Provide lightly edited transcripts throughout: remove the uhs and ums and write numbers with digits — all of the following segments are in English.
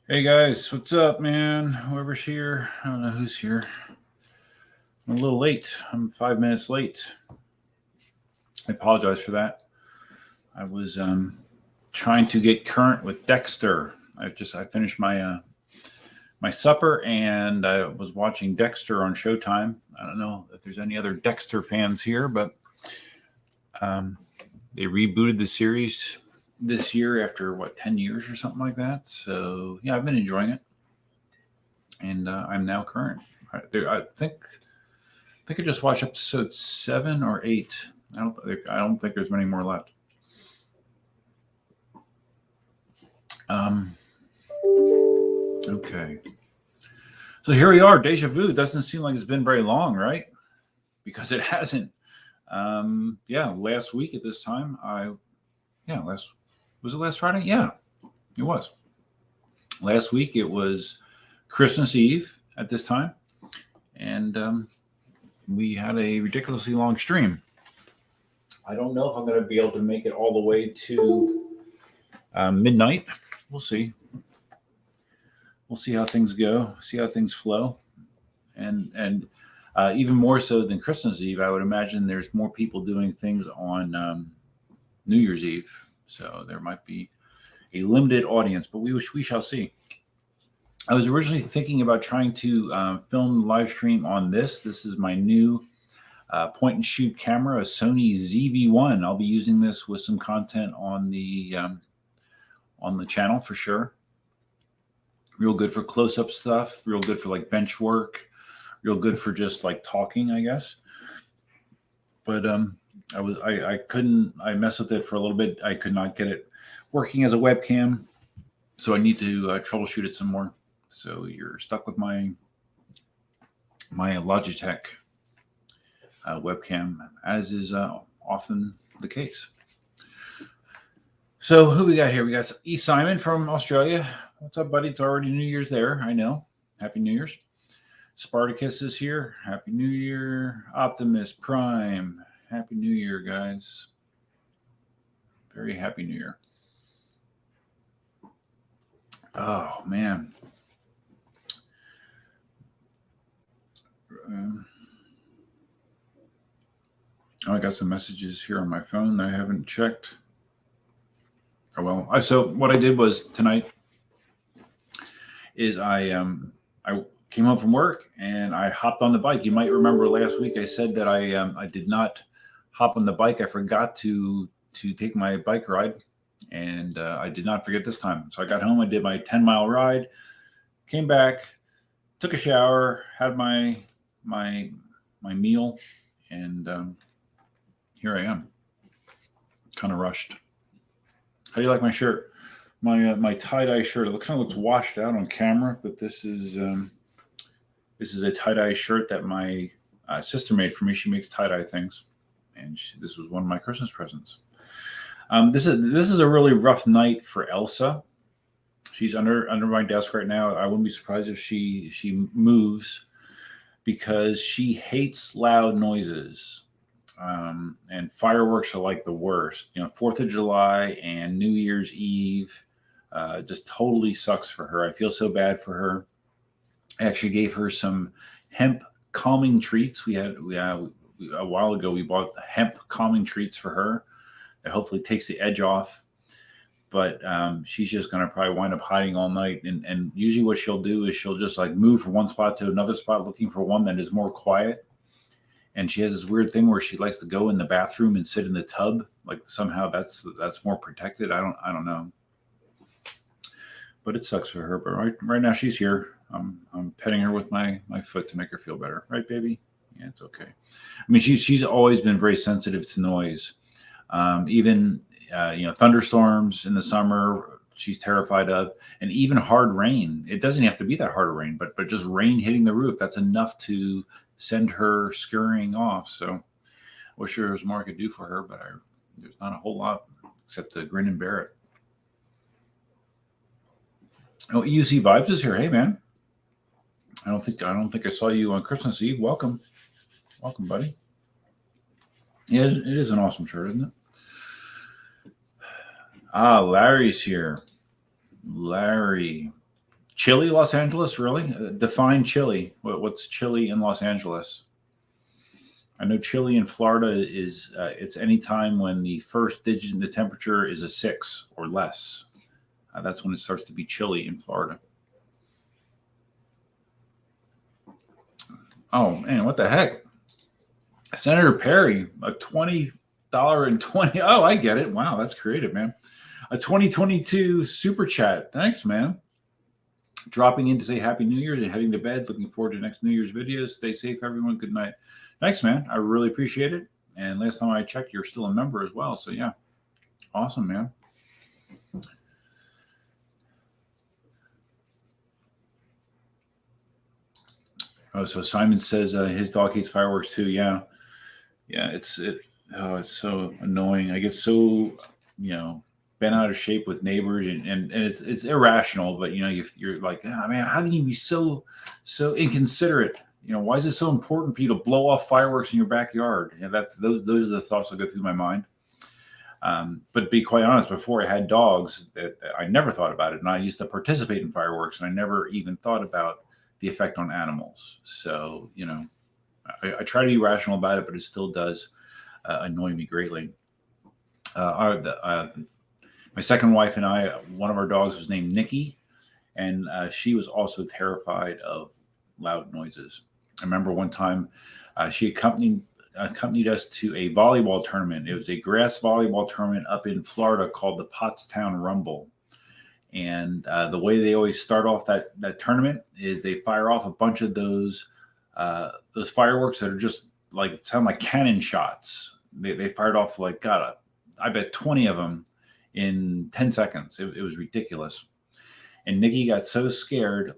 Hey guys, what's up, man? Whoever's here, I don't know who's here. I'm a little late. I'm 5 minutes late. I apologize for that. I was trying to get current with Dexter. I finished my supper and I was watching Dexter on Showtime. I don't know if there's any other Dexter fans here, but they rebooted the series this year after 10 years or something like that. So yeah, I've been enjoying it, and I'm now current. I think I just watched episode 7 or 8. I don't think there's many more left. Um, okay. So here we are. Deja vu. Doesn't seem like it's been very long, right? Because it hasn't. Yeah, last week at this time, was it last Friday? Yeah, it was. Last week it was Christmas Eve at this time, and we had a ridiculously long stream. I don't know if I'm going to be able to make it all the way to midnight. We'll see. We'll see how things go. See how things flow, and even more so than Christmas Eve, I would imagine there's more people doing things on New Year's Eve. So there might be a limited audience, but we shall see. I was originally thinking about trying to film the live stream on this. This is my new point and shoot camera, a Sony ZV-1. I'll be using this with some content on the channel for sure. Real good for close-up stuff. Real good for like bench work. Real good for just like talking, I guess. But I messed with it for a little bit. I could not get it working as a webcam, so I need to troubleshoot it some more. So you're stuck with my Logitech webcam, as is often the case. So who we got here? We got E. Simon from Australia. What's up, buddy? It's already New Year's there. I know. Happy New Year's. Spartacus is here. Happy New Year. Optimus Prime. Happy New Year, guys. Very happy New Year. Oh, man. I got some messages here on my phone that I haven't checked. Oh, well. So what I did was tonight is I came home from work and I hopped on the bike. You might remember last week I said that I did not hop on the bike. I forgot to take my bike ride, and I did not forget this time. So I got home. I did my 10-mile ride, came back, took a shower, had my meal, and here I am. Kind of rushed. How do you like my shirt? My tie-dye shirt. It kind of looks washed out on camera, but this is a tie-dye shirt that my sister made for me. She makes tie-dye things, and this was one of my Christmas presents. This is a really rough night for Elsa. She's under my desk right now. I wouldn't be surprised if she moves, because she hates loud noises. And fireworks are like the worst. 4th of July and New Year's Eve just totally sucks for her. I feel so bad for her. I actually gave her some hemp calming treats. We a while ago, we bought the hemp calming treats for her that hopefully takes the edge off. But she's just going to probably wind up hiding all night. And usually what she'll do is she'll just like move from one spot to another spot looking for one that is more quiet. And she has this weird thing where she likes to go in the bathroom and sit in the tub. Like somehow that's more protected. I don't know. But it sucks for her. But right now she's here. I'm petting her with my foot to make her feel better. Right, baby? Yeah, it's okay. I mean, she's always been very sensitive to noise. Even thunderstorms in the summer, she's terrified of, and even hard rain. It doesn't have to be that hard of rain, but just rain hitting the roof, that's enough to send her scurrying off. So I wish there was more I could do for her, but there's not a whole lot except to grin and bear it. Oh, EUC Vibes is here. Hey, man. I don't think I saw you on Christmas Eve. Welcome, buddy. Yeah, it is an awesome shirt, isn't it? Larry's here. Larry, Chilly Los Angeles, really? Define chilly. What's chilly in Los Angeles? I know chilly in Florida is it's any time when the first digit in the temperature is a 6 or less. That's when it starts to be chilly in Florida. Oh man, what the heck? Senator Perry, a $20.20. Oh, I get it. Wow, that's creative, man. A 2022 super chat. Thanks, man. Dropping in to say Happy New Year's and heading to bed. Looking forward to next New Year's videos. Stay safe, everyone. Good night. Thanks, man. I really appreciate it. And last time I checked, you're still a member as well. So yeah, awesome, man. Oh, so Simon says his dog hates fireworks too. Yeah, it's so annoying. I get so bent out of shape with neighbors, and it's irrational. But you're like, oh, man, how can you be so inconsiderate? Why is it so important for you to blow off fireworks in your backyard? Those are the thoughts that go through my mind. But to be quite honest, before I had dogs, I never thought about it, and I used to participate in fireworks, and I never even thought about the effect on animals. So I try to be rational about it, but it still does annoy me greatly. My second wife and I, one of our dogs was named Nikki, and she was also terrified of loud noises. I remember one time she accompanied us to a volleyball tournament. It was a grass volleyball tournament up in Florida called the Pottstown Rumble. And the way they always start off that tournament is they fire off a bunch of those fireworks that are just sound like cannon shots. They fired off I bet 20 of them in 10 seconds. It was ridiculous. And Nikki got so scared,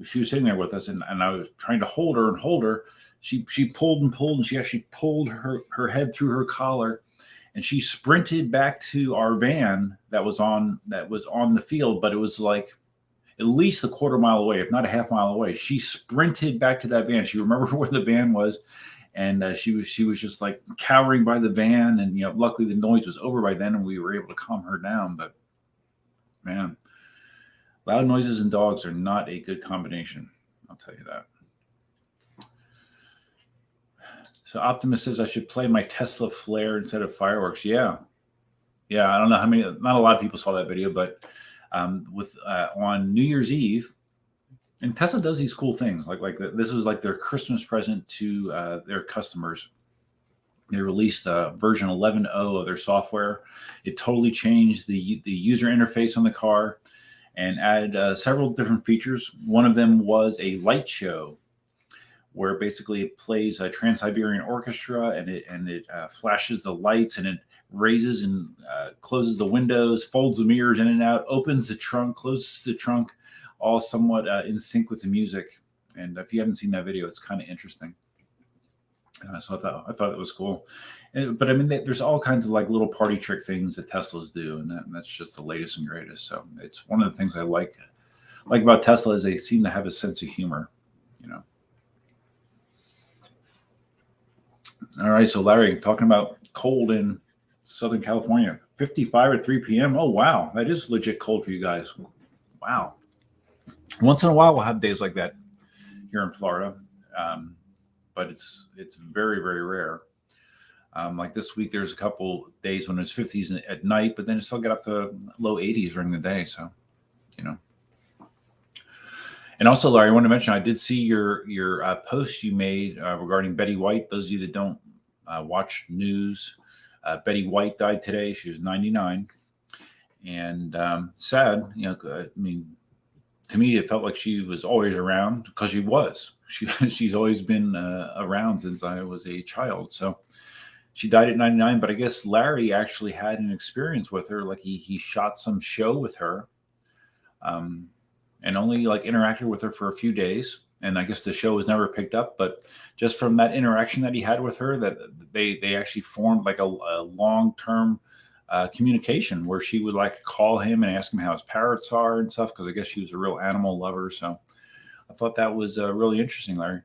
she was sitting there with us, and I was trying to hold her. She pulled and pulled, and she actually pulled her head through her collar, and she sprinted back to our van that was on the field, but it was at least a quarter mile away, if not a half mile away. She sprinted back to that van. She remembered where the van was, and she was just cowering by the van. And luckily the noise was over by then, and we were able to calm her down. But man, loud noises and dogs are not a good combination. I'll tell you that. So Optimus says I should play my Tesla flare instead of fireworks. Yeah. I don't know how many. Not a lot of people saw that video, but on New Year's Eve, and Tesla does these cool things. This was their Christmas present to their customers. They released version 11.0 of their software. It totally changed the user interface on the car and added several different features. One of them was a light show, where basically it plays a Trans-Siberian Orchestra, and it flashes the lights, and it raises and closes the windows, folds the mirrors in and out, opens the trunk, closes the trunk, all somewhat in sync with the music. And if you haven't seen that video, it's kind of interesting. So I thought it was cool. But I mean, there's all kinds of little party trick things that Teslas do, and that's just the latest and greatest. So it's one of the things I like about Tesla is they seem to have a sense of humor. All right, so Larry, talking about cold in Southern California, 55 at 3 p.m. Oh, wow. That is legit cold for you guys. Wow. Once in a while, we'll have days like that here in Florida, but it's very, very rare. Like this week, there's a couple days when it's 50s at night, but then it still get up to low 80s during the day. So, And also, Larry, I want to mention, I did see your post you made regarding Betty White. Those of you that don't watch news, Betty White died today. She was 99. And sad, I mean, to me, it felt like she was always around because she was. She's always been around since I was a child. So she died at 99. But I guess Larry actually had an experience with her. He shot some show with her. And only interacted with her for a few days. And I guess the show was never picked up, but just from that interaction that he had with her, that they actually formed a long-term communication where she would call him and ask him how his parrots are and stuff. Cause I guess she was a real animal lover. So I thought that was really interesting, Larry.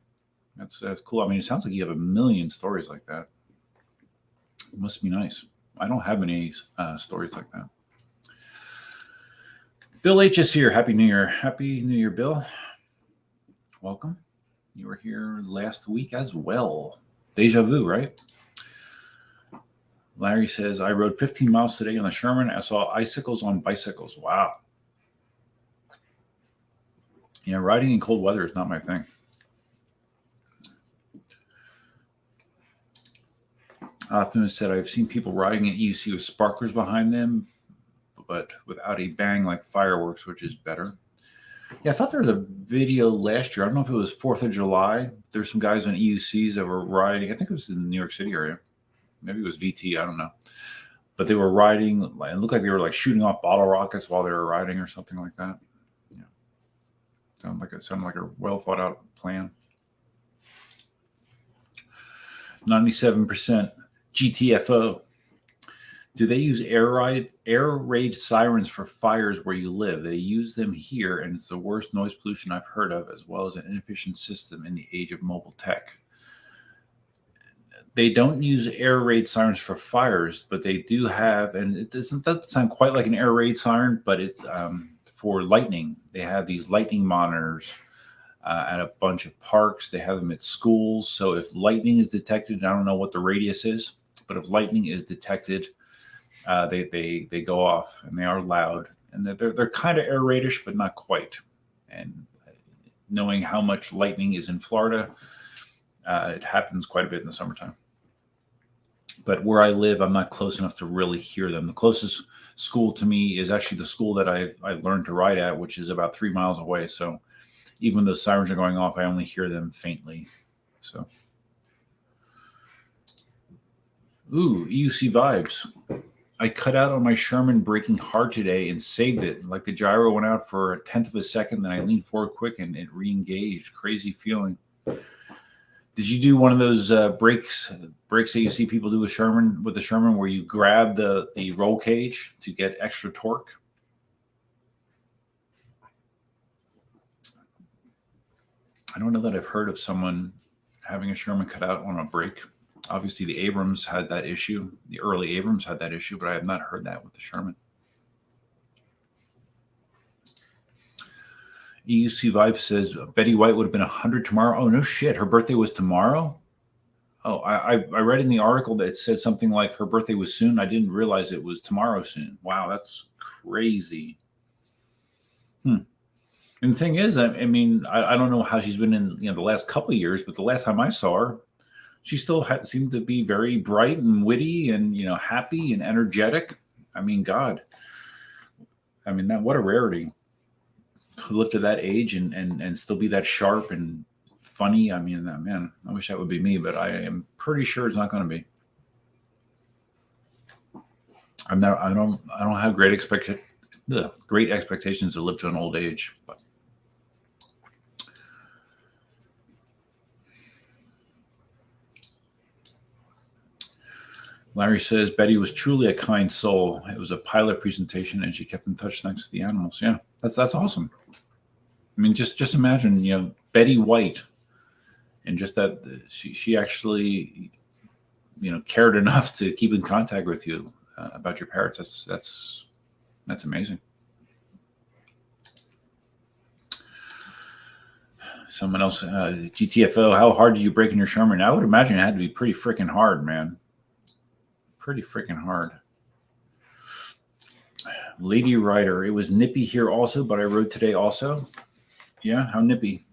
That's cool. I mean, it sounds like you have a million stories like that. It must be nice. I don't have any stories like that. Bill H is here. Happy New Year. Happy New Year, Bill. Welcome. You were here last week as well. Deja vu, right? Larry says, I rode 15 miles today on the Sherman. I saw icicles on bicycles. Wow. Yeah, riding in cold weather is not my thing. Optimus said, I've seen people riding in EUC with sparklers behind them, but without a bang like fireworks, which is better. Yeah, I thought there was a video last year. I don't know if it was 4th of July. There's some guys on EUCs that were riding. I think it was in the New York City area. Maybe it was VT. I don't know. But they were riding. It looked like they were like shooting off bottle rockets while they were riding or something like that. Yeah. Sounded like a well thought out plan. 97% GTFO. Do they use air raid sirens for fires where you live? They use them here, and it's the worst noise pollution I've heard of, as well as an inefficient system in the age of mobile tech. They don't use air raid sirens for fires, but they do have, and it doesn't sound quite like an air raid siren, but it's for lightning. They have these lightning monitors at a bunch of parks. They have them at schools. So if lightning is detected, I don't know what the radius is, but if lightning is detected, they go off, and they are loud, and they're kind of air raidish, but not quite. And knowing how much lightning is in Florida, it happens quite a bit in the summertime. But where I live, I'm not close enough to really hear them. The closest school to me is actually the school that I learned to ride at, which is about 3 miles away. So even when those sirens are going off, I only hear them faintly. So, ooh, EUC vibes. I cut out on my Sherman braking hard today and saved it. Like the gyro went out for 1/10 of a second, then I leaned forward quick and it re-engaged. Crazy feeling. Did you do one of those brakes that you see people do with the Sherman, where you grab the roll cage to get extra torque? I don't know that I've heard of someone having a Sherman cut out on a brake. Obviously, the Abrams had that issue. The early Abrams had that issue, but I have not heard that with the Sherman. EUC Vibe says Betty White would have been 100 tomorrow. Oh, no shit. Her birthday was tomorrow? Oh, I read in the article that it said something like her birthday was soon. I didn't realize it was tomorrow soon. Wow, that's crazy. And the thing is, I mean, I don't know how she's been in the last couple of years, but the last time I saw her, she still seemed to be very bright and witty and, happy and energetic. I mean, God. I mean, what a rarity to live to that age and still be that sharp and funny. I mean, man, I wish that would be me, but I am pretty sure it's not going to be. I don't have great expectations to live to an old age, but. Larry says Betty was truly a kind soul. It was a pilot presentation, and she kept in touch thanks to the animals. Yeah, that's awesome. I mean, just imagine, Betty White, and just that she actually, cared enough to keep in contact with you about your parrots. That's amazing. Someone else, GTFO, how hard do you brake in your Sherman? I would imagine it had to be pretty freaking hard, man. Pretty freaking hard. Lady Rider, it was nippy here also, but I rode today also. Yeah, how nippy?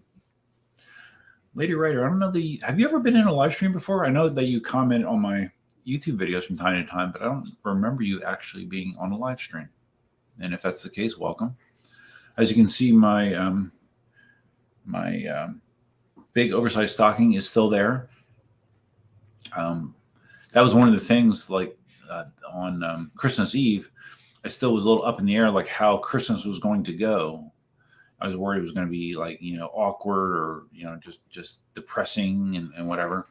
Lady Rider, I don't know have you ever been in a live stream before? I know that you comment on my YouTube videos from time to time, but I don't remember you actually being on a live stream. And if that's the case, welcome. As you can see, my big oversized stocking is still there. That was one of the things, like on Christmas Eve, I still was a little up in the air, like how Christmas was going to go. I was worried it was going to be like, awkward or, just depressing and whatever.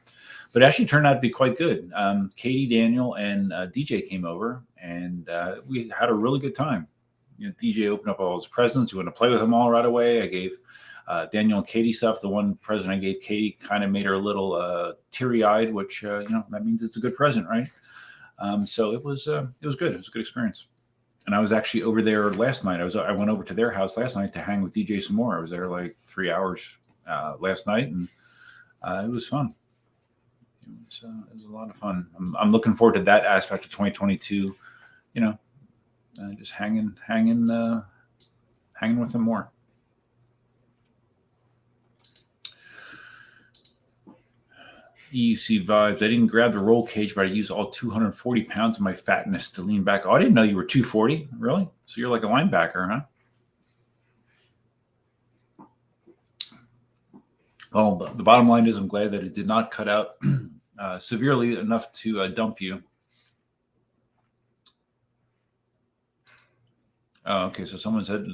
But it actually turned out to be quite good. Katie, Daniel, and DJ came over, and we had a really good time. DJ opened up all his presents. We went to play with them all right away. I gave Daniel and Katie stuff. The one present I gave Katie kind of made her a little teary-eyed, which that means it's a good present, right? So it was good. It was a good experience. And I was actually over there last night. I went over to their house last night to hang with DJ some more. I was there like 3 hours last night, and it was fun. It was a lot of fun. I'm looking forward to that aspect of 2022. Just hanging with them more. EUC vibes. I didn't grab the roll cage, but I used all 240 pounds of my fatness to lean back. Oh, I didn't know you were 240. Really? So you're like a linebacker, huh? Well, the bottom line is I'm glad that it did not cut out severely enough to dump you. Oh, okay. So someone said,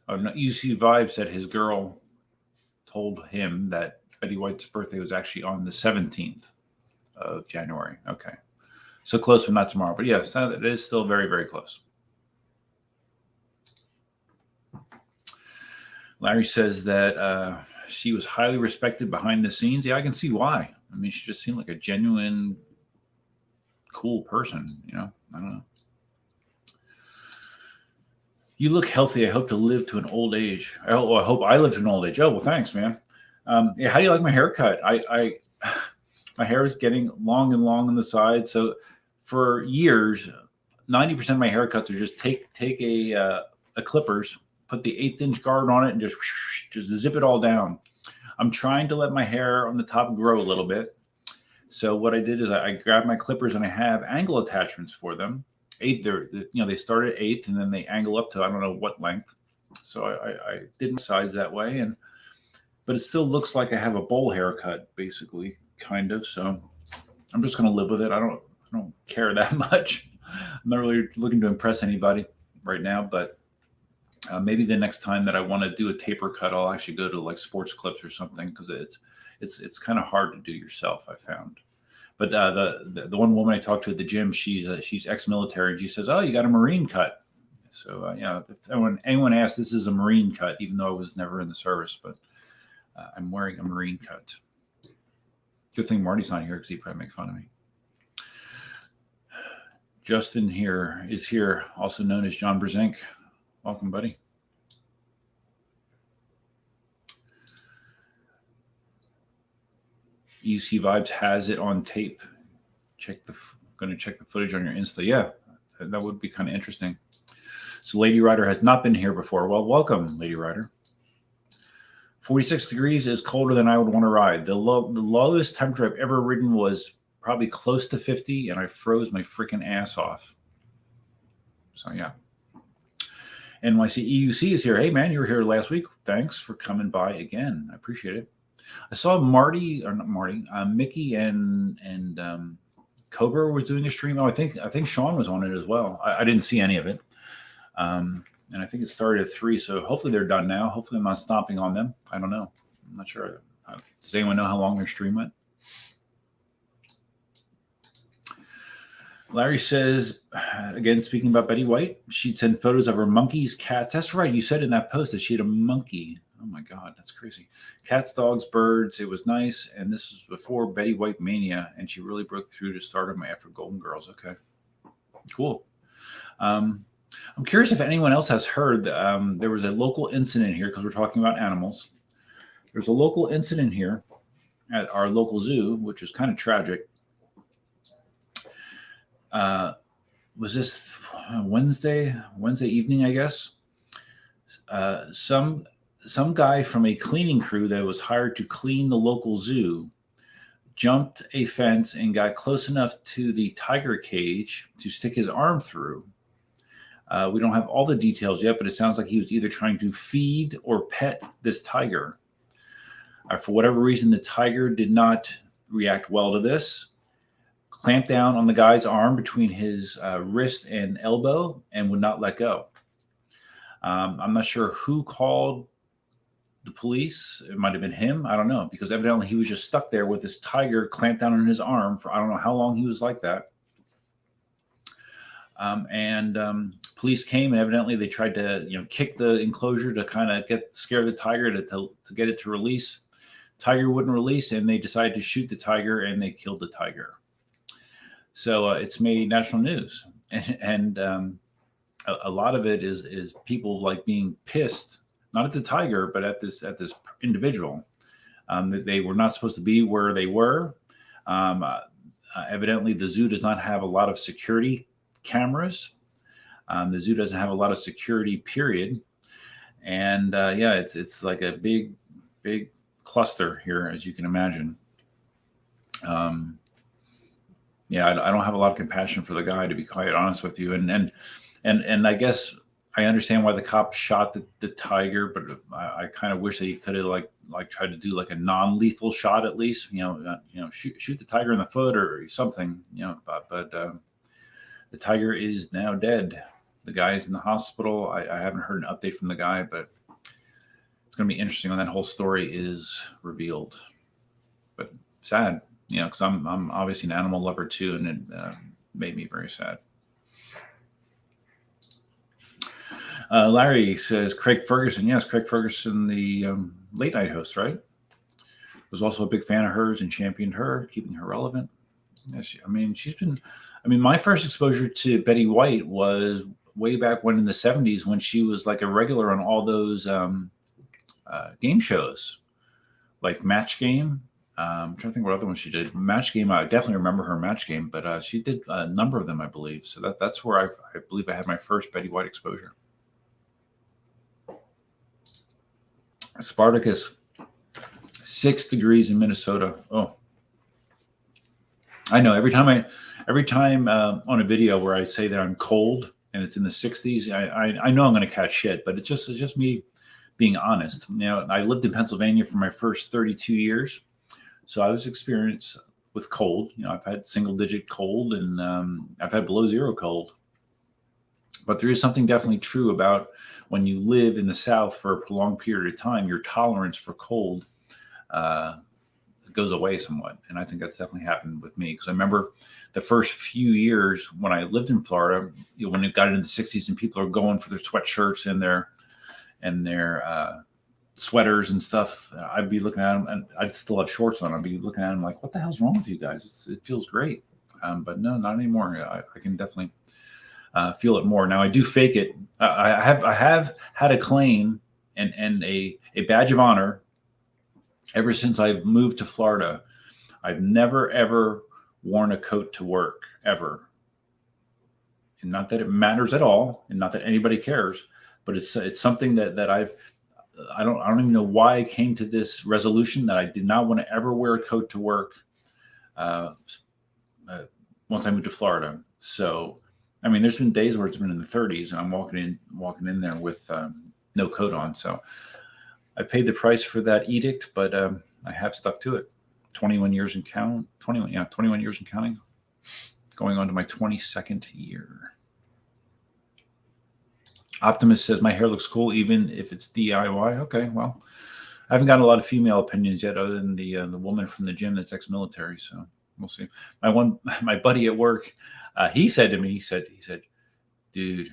EUC Vibe said his girl told him that Betty White's birthday was actually on the 17th of January. Okay. So close, but not tomorrow. But yes, it is still very, very close. Larry says that she was highly respected behind the scenes. Yeah, I can see why. I mean, she just seemed like a genuine, cool person. I don't know. You look healthy. I hope to live to an old age. I hope I live to an old age. Oh, well, thanks, man. Yeah, how do you like my haircut? My hair is getting long and long on the side. So for years, 90% of my haircuts are just take a clippers, put the 1/8 inch guard on it, and just zip it all down. I'm trying to let my hair on the top grow a little bit. So what I did is I grabbed my clippers, and I have angle attachments for them. They start at 1/8 and then they angle up to I don't know what length. So I did my size that way, but it still looks like I have a bowl haircut, basically, kind of. So I'm just going to live with it. I don't care that much. I'm not really looking to impress anybody right now, but maybe the next time that I want to do a taper cut, I'll actually go to like Sports Clips or something, because it's kind of hard to do yourself, I found. But the one woman I talked to at the gym, she's ex-military, and she says, "Oh, you got a Marine cut." So if anyone asks, this is a Marine cut, even though I was never in the service, but I'm wearing a Marine cut. Good thing Marty's not here, because he'd probably make fun of me. Justin is here, also known as John Brzenk. Welcome, buddy. UC Vibes has it on tape. Going to check the footage on your Insta. Yeah, that would be kind of interesting. So Lady Rider has not been here before. Well, welcome, Lady Rider. 46 degrees is colder than I would want to ride. The lowest temperature I've ever ridden was probably close to 50, and I froze my freaking ass off. So yeah. NYC EUC is here. Hey man, you were here last week. Thanks for coming by again. I appreciate it. I saw Mickey and Cobra was doing a stream. Oh, I think Sean was on it as well. I didn't see any of it. And I think it started at 3, so hopefully they're done now. Hopefully I'm not stomping on them. I don't know. I'm not sure. Does anyone know how long their stream went? Larry says, again, speaking about Betty White, she'd send photos of her monkeys, cats. That's right. You said in that post that she had a monkey. Oh, my God. That's crazy. Cats, dogs, birds. It was nice. And this was before Betty White mania, and she really broke through to stardom after Golden Girls. Okay. Cool. I'm curious if anyone else has heard there was a local incident here, because we're talking about animals. There's a local incident here at our local zoo, which is kind of tragic. Was this Wednesday evening, I guess? Some guy from a cleaning crew that was hired to clean the local zoo jumped a fence and got close enough to the tiger cage to stick his arm through. We don't have all the details yet, but it sounds like he was either trying to feed or pet this tiger. For whatever reason, the tiger did not react well to this, clamped down on the guy's arm between his wrist and elbow, and would not let go. I'm not sure who called the police. It might have been him. I don't know, because evidently he was just stuck there with this tiger clamped down on his arm for I don't know how long he was like that. Police came, and evidently they tried to kick the enclosure to kind of scare the tiger to get it to release. Tiger wouldn't release, and they decided to shoot the tiger, and they killed the tiger. So it's made national news, and a lot of it is people like being pissed, not at the tiger, but at this individual. That they were not supposed to be where they were. Evidently, the zoo does not have a lot of security cameras. The zoo doesn't have a lot of security, period. And yeah, it's like a big cluster here, as you can imagine. Yeah, I don't have a lot of compassion for the guy, to be quite honest with you. And I guess I understand why the cop shot the tiger, but I kind of wish that he could have like tried to do like a non-lethal shot at least. Shoot the tiger in the foot or something. But the tiger is now dead. The guy is in the hospital. I haven't heard an update from the guy, but it's going to be interesting when that whole story is revealed. But sad, because I'm obviously an animal lover too, and it made me very sad. Larry says Craig Ferguson. Yes, Craig Ferguson, the late night host, right? Was also a big fan of hers and championed her, keeping her relevant. Yes, she's been. My first exposure to Betty White was way back when in the 70s, when she was like a regular on all those game shows, like Match Game. I'm trying to think what other ones she did. Match Game, I definitely remember her Match Game, but she did a number of them, I believe. So that's where I believe I had my first Betty White exposure. Spartacus, 6 degrees in Minnesota. Oh, I know. Every time on a video where I say that I'm cold and it's in the 60s, I know I'm going to catch shit, but it's just me being honest. I lived in Pennsylvania for my first 32 years, so I was experienced with cold. I've had single-digit cold, and I've had below zero cold. But there is something definitely true about when you live in the South for a prolonged period of time, your tolerance for cold goes away somewhat. And I think that's definitely happened with me, because I remember the first few years when I lived in Florida, when it got into the 60s and people are going for their sweatshirts and their sweaters and stuff, I'd be looking at them, and I'd still have shorts on. I'd be looking at them like, what the hell's wrong with you guys? It feels great. But no, not anymore. I can definitely feel it more. Now I do fake it. I have had a claim and a badge of honor ever since I've moved to Florida. I've never ever worn a coat to work, ever. And not that it matters at all, and not that anybody cares, but it's something that I don't even know why I came to this resolution that I did not want to ever wear a coat to work once I moved to Florida. So there's been days where it's been in the 30s and I'm walking in there with no coat on. So I paid the price for that edict, but I have stuck to it. 21 years and counting. 21 years and counting. Going on to my 22nd year. Optimus says my hair looks cool even if it's DIY. Okay, well, I haven't gotten a lot of female opinions yet, other than the woman from the gym that's ex-military. So we'll see. My buddy at work, he said to me, he said, dude, you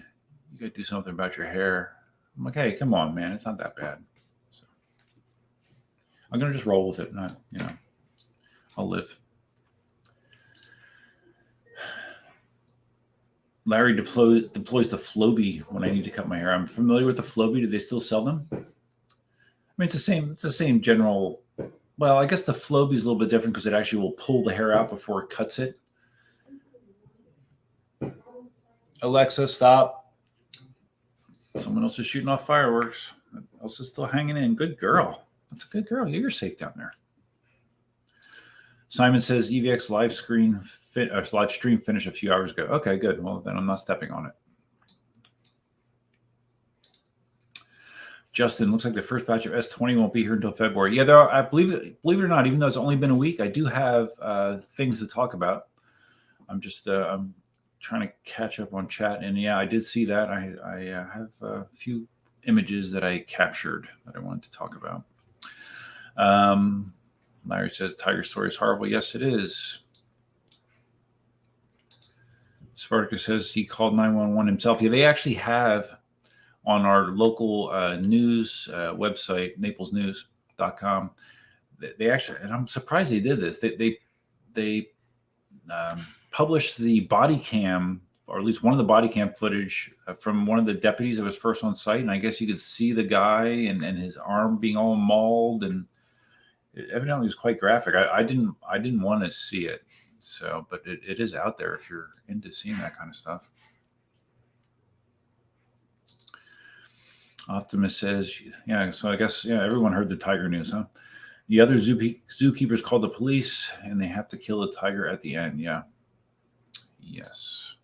got to do something about your hair. I'm like, hey, come on, man, it's not that bad. So I'm gonna just roll with it. Not, I'll live. Larry deploys the Flowbee when I need to cut my hair. I'm familiar with the Flowbee. Do they still sell them? It's the same general. Well, I guess the Flowbee is a little bit different because it actually will pull the hair out before it cuts it. Alexa, stop. Someone else is shooting off fireworks. Else is still hanging in. Good girl. That's a good girl. You're safe down there. Simon says EVX live stream finished a few hours ago. Okay, good. Well, then I'm not stepping on it. Justin, looks like the first batch of S20 won't be here until February. Yeah, there are. I believe it or not, even though it's only been a week, I do have things to talk about. I'm just I'm trying to catch up on chat, and yeah, I did see that. I have a few images that I captured that I wanted to talk about. Larry says Tiger Story is horrible. Yes, it is. Spartacus says he called 911 himself. Yeah, they actually have on our local news website, naplesnews.com. They actually, and I'm surprised they did this. They published the body cam or at least one of the body cam footage from one of the deputies that was first on site, and I guess you could see the guy and his arm being all mauled, and it evidently was quite graphic. I didn't want to see it, so but it is out there if you're into seeing that kind of stuff. Optimus says, yeah, so I guess, yeah, everyone heard the tiger news, huh? The other zookeepers called the police, and they have to kill the tiger at the end. Yeah. Yes.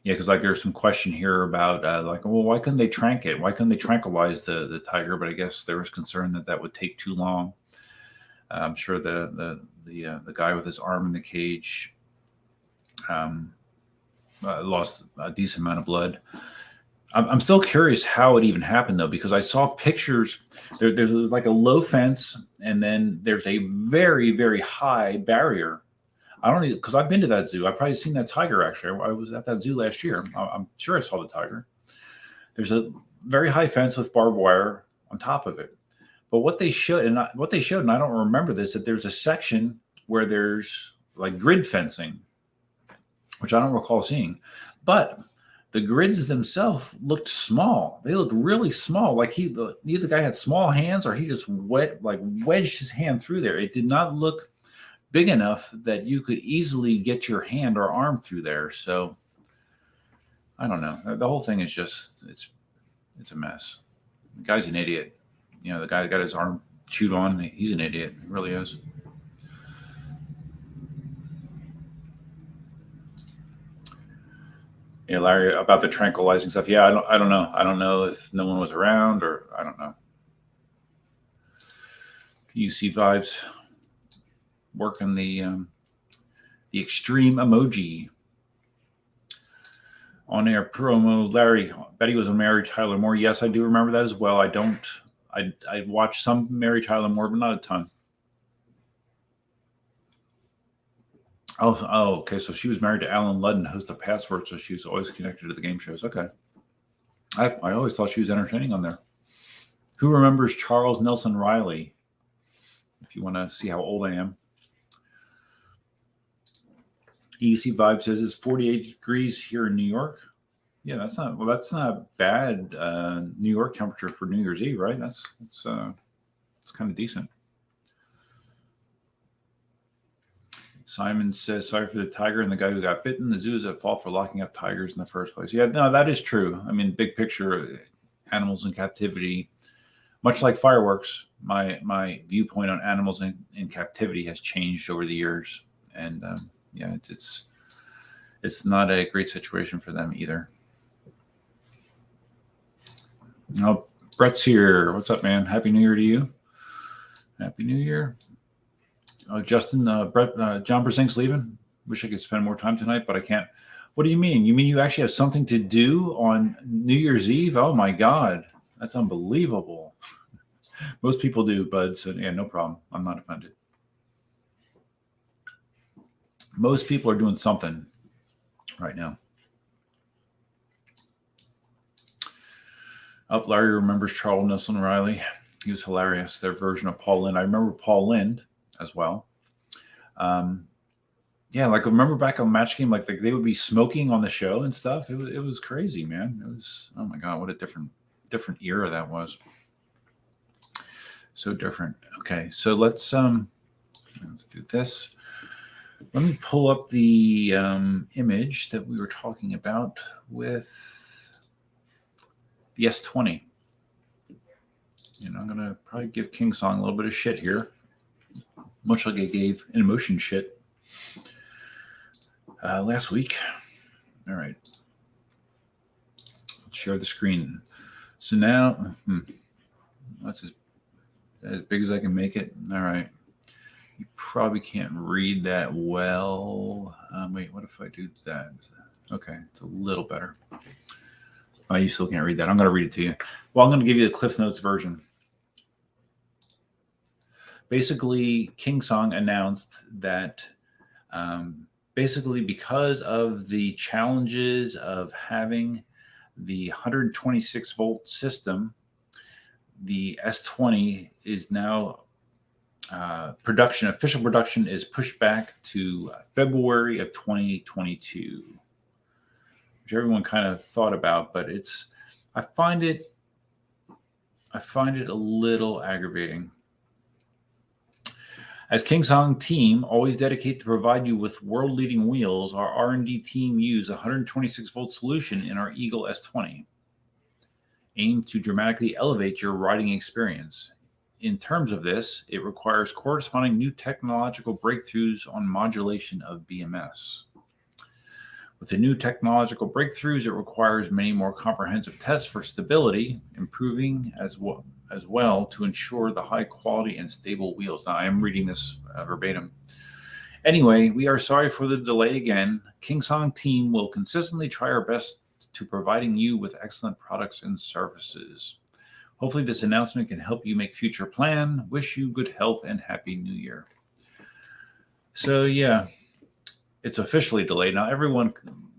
Yeah, because like there's some question here about like, well, why couldn't they trank it? Why couldn't they tranquilize the tiger? But I guess there was concern that would take too long. I'm sure the guy with his arm in the cage lost a decent amount of blood. I'm still curious how it even happened, though, because I saw pictures. There's like a low fence, and then there's a very, very high barrier. I don't know, because I've been to that zoo. I've probably seen that tiger, actually. I was at that zoo last year. I'm sure I saw the tiger. There's a very high fence with barbed wire on top of it. But what they showed, and I don't remember this, that there's a section where there's like grid fencing, which I don't recall seeing. But the grids themselves looked small. They looked really small. Like either the guy had small hands or he just wedged his hand through there. It did not look big enough that you could easily get your hand or arm through there. So I don't know. The whole thing is just it's a mess. The guy's an idiot. You know, the guy that got his arm chewed on. He's an idiot. He really is. Yeah, Larry, about the tranquilizing stuff. Yeah, I don't know. I don't know if no one was around, or I don't know. UC vibes working the extreme emoji on air promo. Larry, Betty was on Mary Tyler Moore. Yes, I do remember that as well. I watched some Mary Tyler Moore, but not a ton. Oh, okay. So she was married to Alan Ludden, host of Password, so she was always connected to the game shows. Okay. I always thought she was entertaining on there. Who remembers Charles Nelson Riley? If you want to see how old I am. EC Vibe says it's 48 degrees here in New York. Yeah, that's not bad New York temperature for New Year's Eve, right? That's kind of decent. Simon says, sorry for the tiger and the guy who got bitten. The zoo is at fault for locking up tigers in the first place. Yeah, no, that is true. I mean, big picture, animals in captivity, much like fireworks, my viewpoint on animals in captivity has changed over the years. And yeah, it's not a great situation for them either. Oh, Brett's here. What's up, man? Happy New Year to you. Happy New Year. Justin, Brett, John Brzezink's leaving. Wish I could spend more time tonight, but I can't. What do you mean? You mean you actually have something to do on New Year's Eve? Oh my God, that's unbelievable. Most people do, bud. So yeah, no problem. I'm not offended. Most people are doing something right now. Larry remembers Charles Nelson Riley. He was hilarious. Their version of Paul Lynde. I remember Paul Lynde as well. Yeah, like remember back on Match Game, like they would be smoking on the show and stuff. It was crazy, man. It was, oh my God, what a different era that was. So different. Okay, so let's do this. Let me pull up the image that we were talking about with the S20. You know, I'm gonna probably give KingSong a little bit of shit here, much like I gave Inmotion shit last week. All right, let's share the screen. So now, that's as big as I can make it. All right, you probably can't read that well. Wait, what if I do that? Okay, it's a little better. Oh, you still can't read that. I'm going to read it to you. Well, I'm going to give you the Cliff Notes version. Basically, KingSong announced that basically because of the challenges of having the 126 volt system, the S20 is now official production is pushed back to February of 2022. which everyone kind of thought about, but I find it a little aggravating. As KingSong team, always dedicated to provide you with world-leading wheels, our R&D team used a 126-volt solution in our Eagle S20, aimed to dramatically elevate your riding experience. In terms of this, it requires corresponding new technological breakthroughs on modulation of BMS. With the new technological breakthroughs, it requires many more comprehensive tests for stability, improving as well to ensure the high quality and stable wheels. Now, I am reading this verbatim. Anyway, we are sorry for the delay again. KingSong team will consistently try our best to providing you with excellent products and services. Hopefully this announcement can help you make future plan. Wish you good health and happy new year. So yeah, it's officially delayed. Now everyone,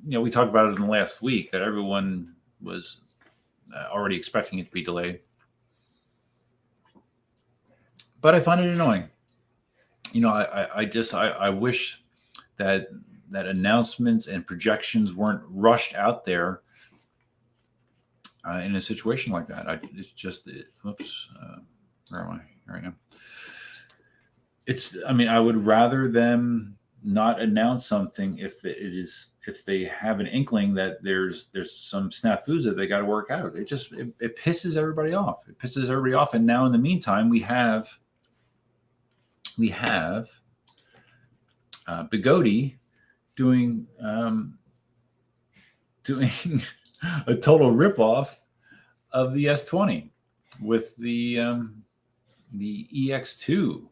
we talked about it in the last week that everyone was already expecting it to be delayed. But I find it annoying. I wish that announcements and projections weren't rushed out there in a situation like that. Where am I right now? I would rather them not announce something if they have an inkling that there's some snafus that they got to work out. It pisses everybody off. And now in the meantime, we have Bigodi doing a total ripoff of the S20 with the EX2.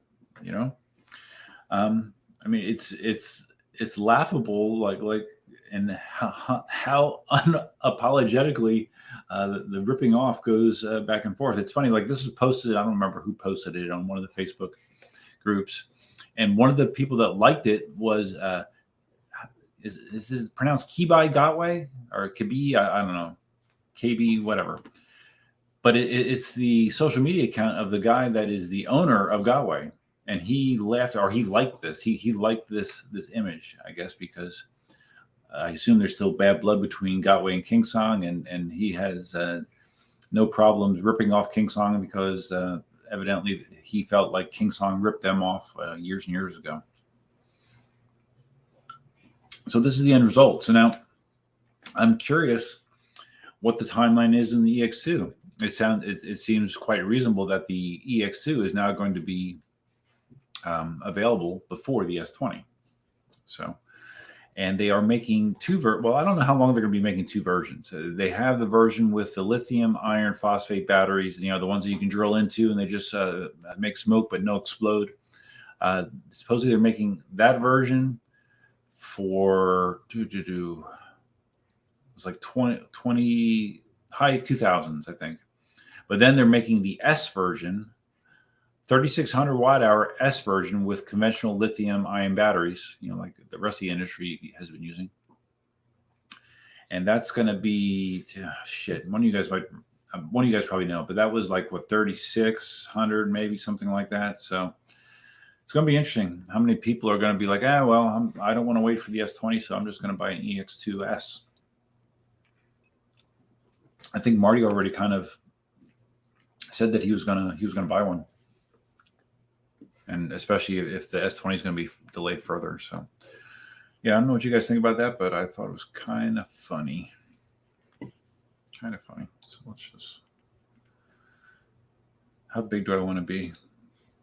It's laughable, and how unapologetically the ripping off goes back and forth. It's funny, this was posted. I don't remember who posted it on one of the Facebook groups, and one of the people that liked it was is this pronounced Kibai Gotway or Kibi? I don't know, KB whatever. But it's the social media account of the guy that is the owner of Gotway. And he laughed, or he liked this. He liked this image, I guess, because I assume there's still bad blood between Gotway and KingSong, and he has no problems ripping off KingSong because evidently he felt like KingSong ripped them off years and years ago. So this is the end result. So now I'm curious what the timeline is in the EX2. It seems quite reasonable that the EX2 is now going to be available before the S20. So, and they are making well, I don't know how long they're going to be making two versions. They have the version with the lithium iron phosphate batteries, the ones that you can drill into and they just make smoke but no explode. Supposedly they're making that version for it was like 20 high 2000s, I think. But then they're making the S version, 3600 watt hour S version with conventional lithium ion batteries, like the rest of the industry has been using. And that's going to be one of you guys probably know, but that was 3600, maybe something like that. So it's going to be interesting. How many people are going to be like, I don't want to wait for the S20, so I'm just going to buy an EX2S. I think Marty already kind of said that he was going to buy one. And especially if the S20 is going to be delayed further. So, yeah, I don't know what you guys think about that, but I thought it was kind of funny. So let's just... How big do I want to be?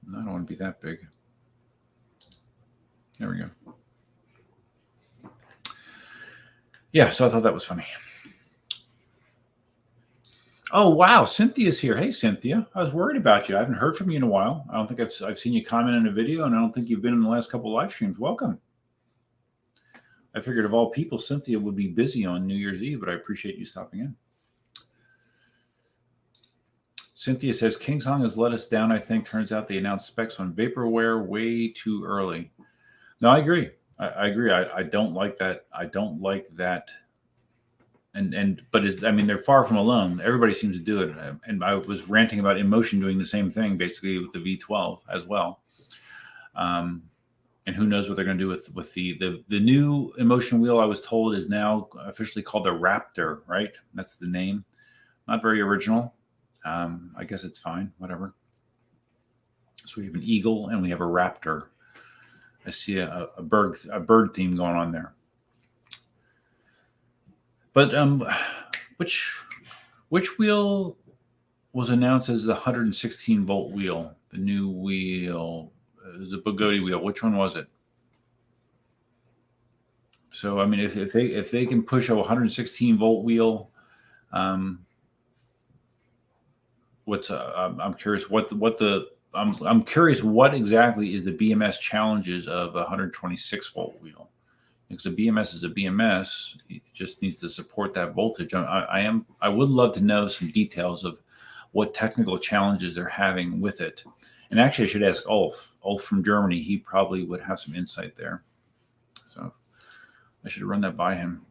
I don't want to be that big. There we go. Yeah, so I thought that was funny. Oh, wow. Cynthia's here. Hey, Cynthia. I was worried about you. I haven't heard from you in a while. I don't think I've seen you comment in a video, and I don't think you've been in the last couple of live streams. Welcome. I figured of all people, Cynthia would be busy on New Year's Eve, but I appreciate you stopping in. Cynthia says, KingSong has let us down, I think. Turns out they announced specs on vaporware way too early. No, I agree. I agree. I don't like that. I don't like that. But they're far from alone. Everybody seems to do it. And I was ranting about Inmotion doing the same thing, basically with the V12 as well. And who knows what they're going to do with the new Inmotion wheel. I was told is now officially called the Raptor, right? That's the name. Not very original. I guess it's fine. Whatever. So we have an eagle and we have a raptor. I see a bird theme going on there. But which wheel was announced as the 116 volt wheel? The new wheel. It was a Bugatti wheel. Which one was it? So I mean, if they can push a 116 volt wheel, I'm curious I'm curious what exactly is the BMS challenges of a 126 volt wheel, because a BMS is a BMS. It just needs to support that voltage. I would love to know some details of what technical challenges they're having with it. And actually, I should ask Ulf from Germany. He probably would have some insight there. So I should run that by him.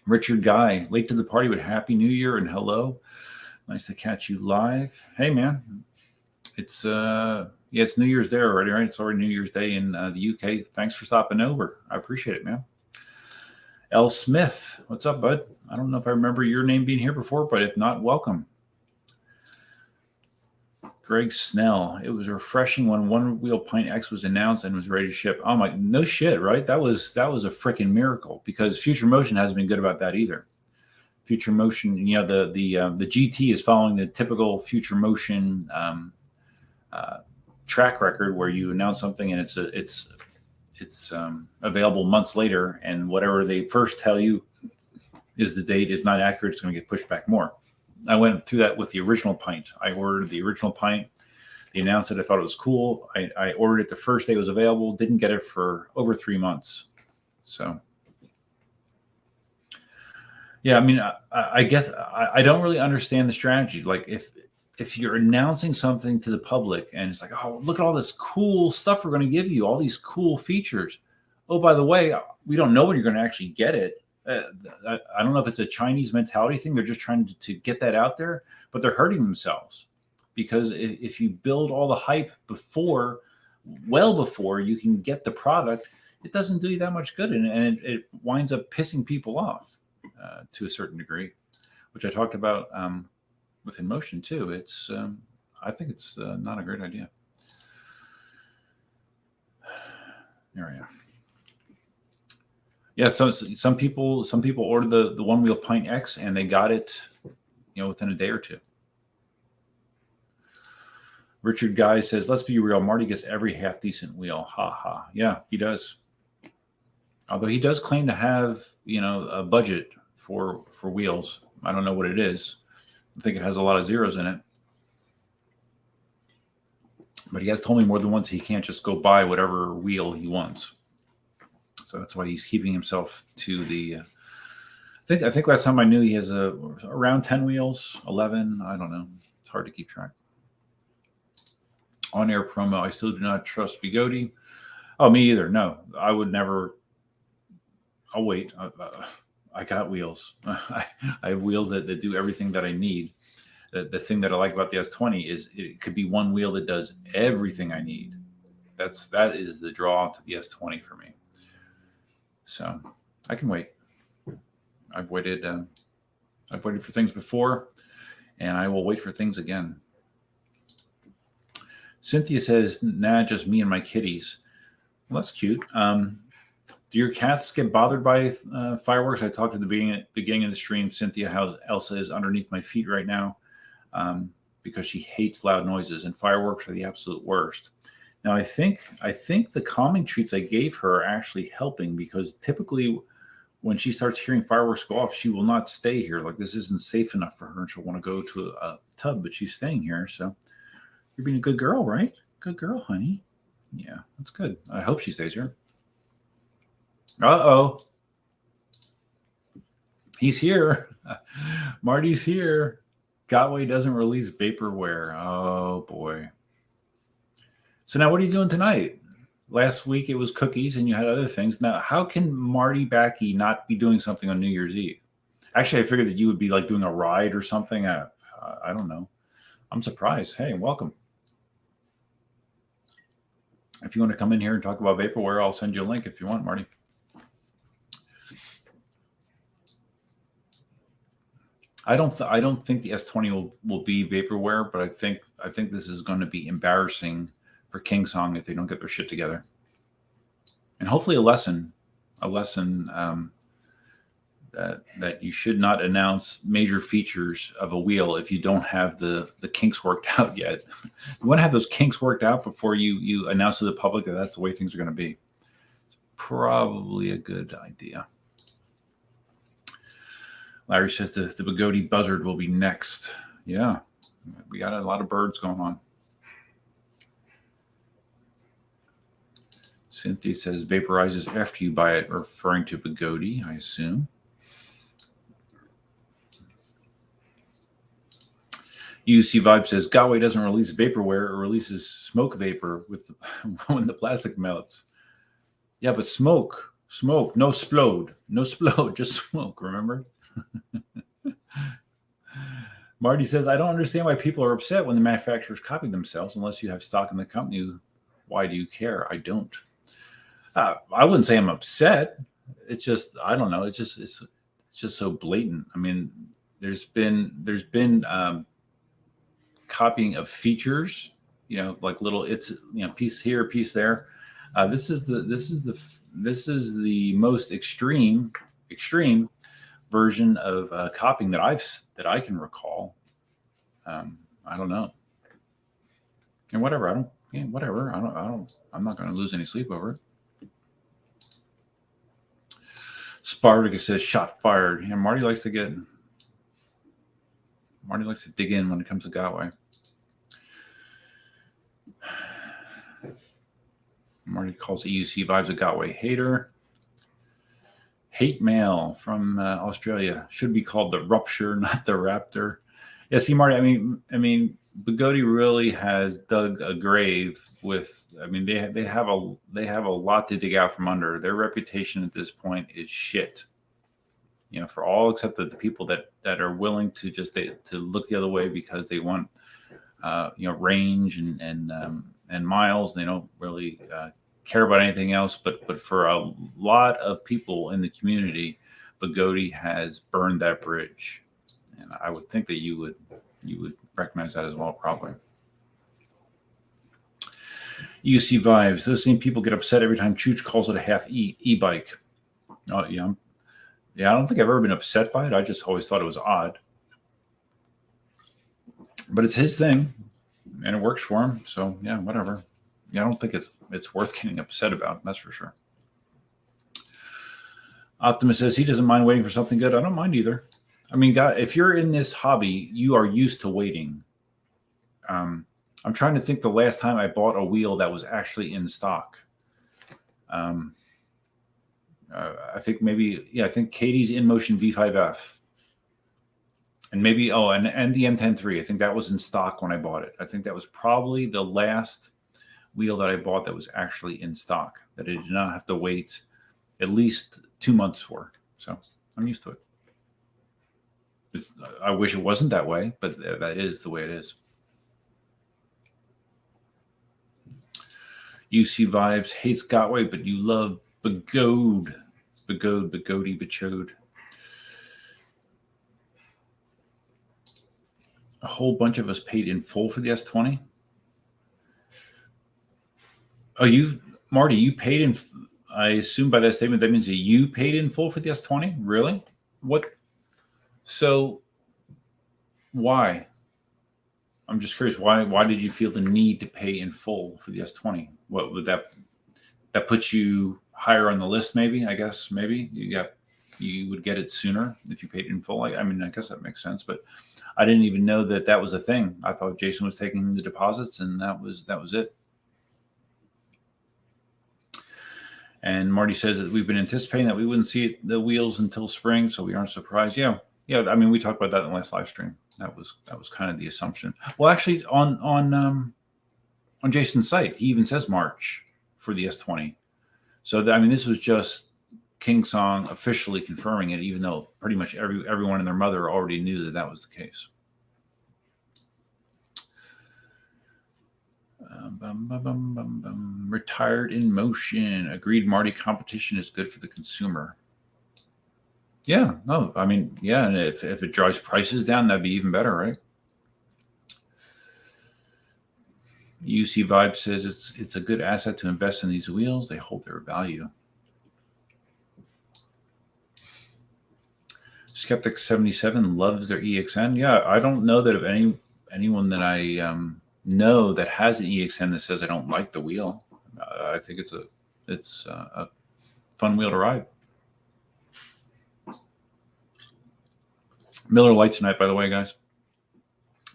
Richard Guy, late to the party, but Happy New Year and hello. Nice to catch you live. Hey, man. It's it's New Year's there already, right? It's already New Year's Day in the UK. Thanks for stopping over. I appreciate it, man. L. Smith, what's up, bud? I don't know if I remember your name being here before, but if not, welcome. Greg Snell, it was refreshing when One Wheel Pint X was announced and was ready to ship. Oh my, no shit, right? That was a freaking miracle, because Future Motion hasn't been good about that either. Future Motion, you know, the GT is following the typical Future Motion track record, where you announce something and it's available months later, and whatever they first tell you is the date is not accurate. It's going to get pushed back more. I went through that with the original pint. I ordered the original pint. They announced it. I thought it was cool. I ordered it the first day it was available. Didn't get it for over 3 months. So, yeah, I mean, I guess I don't really understand the strategy. Like, if you're announcing something to the public and it's like, oh, look at all this cool stuff we're going to give you, all these cool features. Oh, by the way, we don't know when you're going to actually get it. I don't know if it's a Chinese mentality thing. They're just trying to get that out there, but they're hurting themselves, because if you build all the hype well before you can get the product, it doesn't do you that much good, and it winds up pissing people off to a certain degree, which I talked about with Inmotion too. It's I think it's not a great idea. There we are. Yeah, so some people ordered the One Wheel Pint X and they got it, within a day or two. Richard Guy says, "Let's be real. Marty gets every half decent wheel. Ha ha. Yeah, he does. Although he does claim to have, a budget for wheels. I don't know what it is. I think it has a lot of zeros in it. But he has told me more than once he can't just go buy whatever wheel he wants. So that's why he's keeping himself to the. I think last time I knew he has around 10 wheels, 11. I don't know. It's hard to keep track. On-air promo. I still do not trust Bugatti. Oh, me either. No, I would never. I'll wait. I got wheels. I have wheels that do everything that I need. The thing that I like about the S20 is it could be one wheel that does everything I need. That is the draw to the S20 for me. So I can wait. I've waited for things before, and I will wait for things again. Cynthia says, "Nah, just me and my kitties." Well, that's cute. Do your cats get bothered by fireworks? I talked at the beginning of the stream, Cynthia, how Elsa is underneath my feet right now because she hates loud noises, and fireworks are the absolute worst. Now, I think the calming treats I gave her are actually helping, because typically when she starts hearing fireworks go off, she will not stay here. Like, this isn't safe enough for her, and she'll want to go to a tub, but she's staying here. So you're being a good girl, right? Good girl, honey. Yeah, that's good. I hope she stays here. Uh-oh. He's here. Marty's here. Gotway doesn't release vaporware. Oh, boy. So now what are you doing tonight? Last week it was cookies and you had other things. Now, how can Marty Backey not be doing something on New Year's Eve? Actually, I figured that you would be like doing a ride or something. I don't know. I'm surprised. Hey, welcome. If you want to come in here and talk about vaporware, I'll send you a link if you want, Marty. I don't think the S20 will be vaporware, but I think this is going to be embarrassing for KingSong if they don't get their shit together. And hopefully a lesson that you should not announce major features of a wheel if you don't have the kinks worked out yet. You want to have those kinks worked out before you announce to the public that that's the way things are going to be. It's probably a good idea. Larry says the Bugatti buzzard will be next. Yeah, we got a lot of birds going on. Cynthia says vaporizes after you buy it, referring to Bugatti, I assume. UC Vibe says Gotway doesn't release vaporware; it releases smoke vapor with when the plastic melts. Yeah, but smoke, no splode, just smoke. Remember? Marty says, I don't understand why people are upset when the manufacturers copy themselves unless you have stock in the company. Why do you care? I don't. I wouldn't say I'm upset. It's just, I don't know. It's just so blatant. I mean, there's been copying of features, like little, piece here, piece there. This is the most extreme version of copying that I can recall. I don't know. And whatever, I'm not going to lose any sleep over it. Spartacus says shot fired. Yeah, Marty likes to dig in when it comes to Gotway. Marty calls EUC Vibes a Gotway hater. Hate mail from Australia. Should be called the Rupture, not the Raptor. Yeah, see, Marty, I mean, Bugatti really has dug a grave with. I mean, they have a lot to dig out from under. Their reputation at this point is shit. For all except the people that are willing to just to look the other way because they want range and miles. And they don't really care about anything else. But for a lot of people in the community, Bugatti has burned that bridge, and I would think that you would recognize that as well, probably. UC Vibes. Those same people get upset every time Chooch calls it a half e-bike. Oh, yeah. Yeah, I don't think I've ever been upset by it. I just always thought it was odd. But it's his thing, and it works for him. So, yeah, whatever. Yeah, I don't think it's worth getting upset about. That's for sure. Optimus says he doesn't mind waiting for something good. I don't mind either. I mean, God, if you're in this hobby, you are used to waiting. I'm trying to think the last time I bought a wheel that was actually in stock. I think I think Katie's Inmotion V5F. And maybe, and the M103. I think that was in stock when I bought it. I think that was probably the last wheel that I bought that was actually in stock, that I did not have to wait at least 2 months for. So I'm used to it. I wish it wasn't that way, but that is the way it is. UC Vibes hates Gotway, but you love Bugatti. A whole bunch of us paid in full for the S20. Oh, Marty, you paid in. I assume by that statement that means that you paid in full for the S20. Really? What? So, why? I'm just curious. Why did you feel the need to pay in full for the S20? What would that put you higher on the list? Maybe, I guess, maybe you would get it sooner if you paid in full. I mean, I guess that makes sense, but I didn't even know that was a thing. I thought Jason was taking the deposits, and that was it. And Marty says that we've been anticipating that we wouldn't see the wheels until spring, so we aren't surprised. Yeah. I mean, we talked about that in the last live stream. That was kind of the assumption. Well, actually, on Jason's site, he even says March for the S20. So this was just KingSong officially confirming it, even though pretty much everyone and their mother already knew that was the case. Retired Inmotion. Agreed, Marty. Competition is good for the consumer. Yeah, no, I mean, yeah, and if it drives prices down, that'd be even better, right? UC Vibe says it's a good asset to invest in these wheels. They hold their value. Skeptic 77 loves their EXN. Yeah, I don't know that of anyone that I know that has an EXN that says I don't like the wheel. I think it's a fun wheel to ride. Miller Lite tonight, by the way, guys.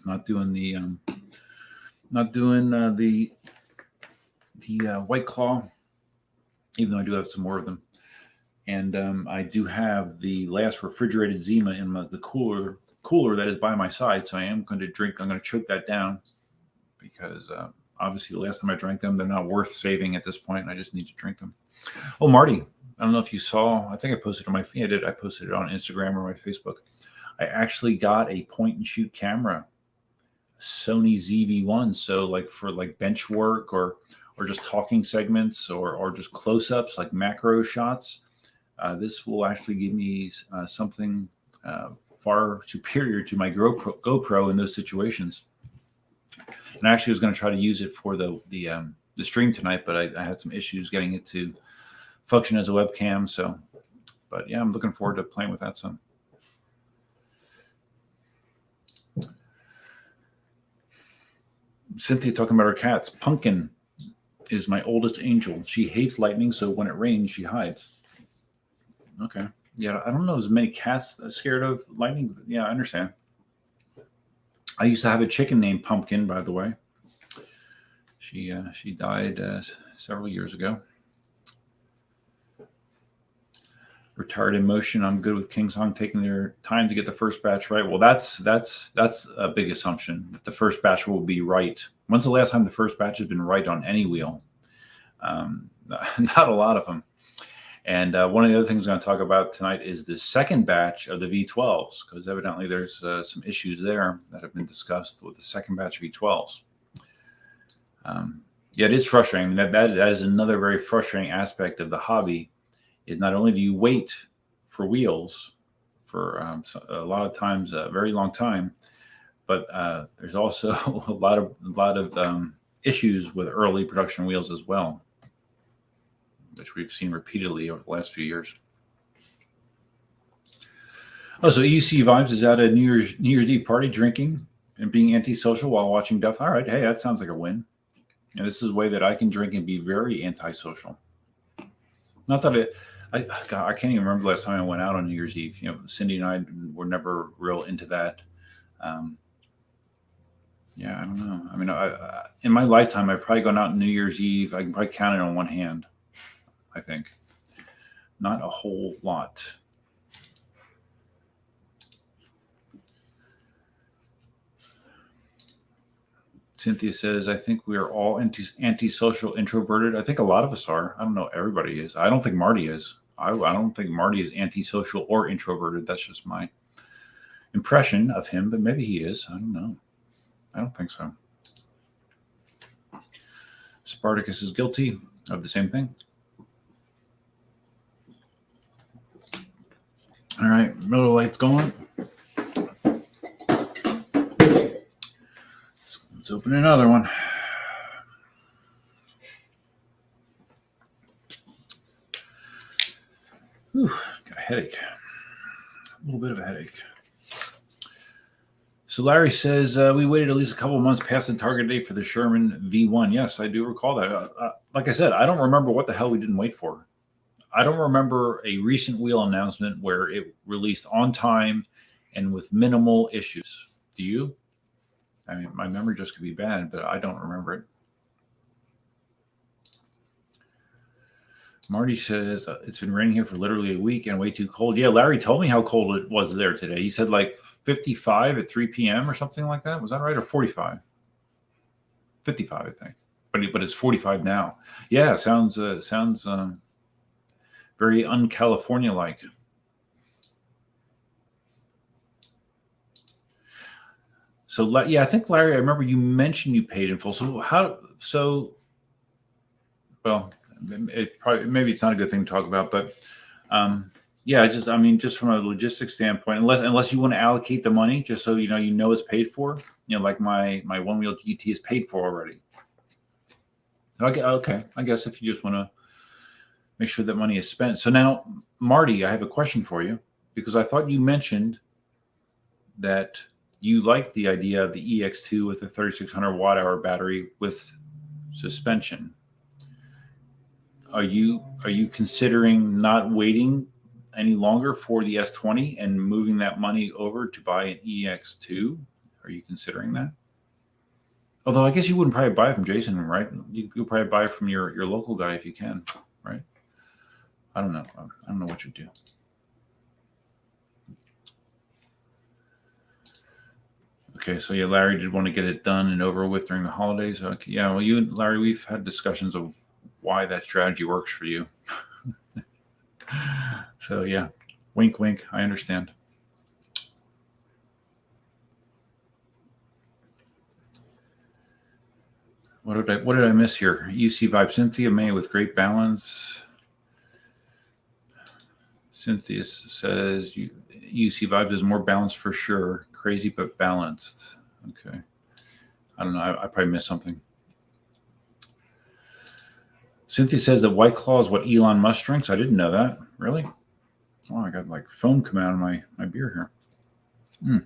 Not doing the White Claw, even though I do have some more of them. And I do have the last refrigerated Zima in the cooler that is by my side. So I am going to drink. I'm going to choke that down because obviously the last time I drank them, they're not worth saving at this point. I just need to drink them. Oh, Marty, I don't know if you saw. I think I posted on my feed. I posted it on Instagram or my Facebook. I actually got a point and shoot camera, Sony ZV-1. So like for like bench work or just talking segments or just close-ups, like macro shots. This will actually give me something far superior to my GoPro in those situations. And I actually was going to try to use it for the stream tonight, but I had some issues getting it to function as a webcam. So, but yeah, I'm looking forward to playing with that some. Cynthia talking about her cats. Pumpkin is my oldest angel. She hates lightning, so when it rains, she hides. Okay. Yeah, I don't know as many cats scared of lightning. Yeah, I understand. I used to have a chicken named Pumpkin, by the way. She died several years ago. Retired Inmotion. I'm good with KingSong taking their time to get the first batch right. Well, that's a big assumption that the first batch will be right. When's the last time the first batch has been right on any wheel? Not a lot of them. And one of the other things I'm going to talk about tonight is the second batch of the V12s, because evidently there's some issues there that have been discussed with the second batch of V12s. Yeah, it is frustrating. That is another very frustrating aspect of the hobby. Is not only do you wait for wheels for a lot of times a very long time, but there's also a lot of issues with early production wheels as well, which we've seen repeatedly over the last few years. Oh, so EUC Vibes is at a New Year's Eve party, drinking and being antisocial while watching Duff. All right, hey, that sounds like a win. And this is a way that I can drink and be very antisocial. Not that I can't even remember the last time I went out on New Year's Eve. You know, Cindy and I were never real into that. Yeah, I don't know. I mean, in my lifetime, I've probably gone out on New Year's Eve. I can probably count it on one hand, I think. Not a whole lot. Cynthia says, I think we are all antisocial, introverted. I think a lot of us are. I don't know. Everybody is. I don't think Marty is. I don't think Marty is antisocial or introverted. That's just my impression of him, but maybe he is. I don't know. I don't think so. Spartacus is guilty of the same thing. All right. Miller Lite's going. Let's open another one. Whew, got a headache. A little bit of a headache. So Larry says, we waited at least a couple of months past the target date for the Sherman V1. Yes, I do recall that. Like I said, I don't remember what the hell we didn't wait for. I don't remember a recent wheel announcement where it released on time and with minimal issues. Do you? I mean, my memory just could be bad, but I don't remember it. Marty says, it's been raining here for literally a week and way too cold. Yeah, Larry told me how cold it was there today. He said like 55 at 3 p.m. or something like that. Was that right? Or 45? 55, I think. But it's 45 now. Yeah, sounds very un-California-like. So, yeah, I think, Larry, I remember you mentioned you paid in full. So well, maybe it's not a good thing to talk about, but yeah, just from a logistics standpoint, unless you want to allocate the money, just so you know it's paid for. Like my one wheel GT is paid for already. Okay, I guess if you just want to make sure that money is spent. So now, Marty, I have a question for you, because I thought you mentioned that you like the idea of the EX2 with a 3600 watt hour battery with suspension. Are you considering not waiting any longer for the S20 and moving that money over to buy an EX2? Are you considering that? Although I guess you wouldn't probably buy it from Jason, right? You'll probably buy it from your local guy if you can, right? I don't know. I don't know what you'd do. Okay, so yeah, Larry did want to get it done and over with during the holidays. Okay, yeah, well, you and Larry, we've had discussions of why that strategy works for you. So yeah, wink, wink. I understand. What did I miss here? UC Vibe, Cynthia May with great balance. Cynthia says UC Vibe is more balanced for sure. Crazy but balanced. Okay. I don't know. I probably missed something. Cynthia says that White Claw is what Elon Musk drinks. I didn't know that. Really? Oh, I got like foam coming out of my beer here.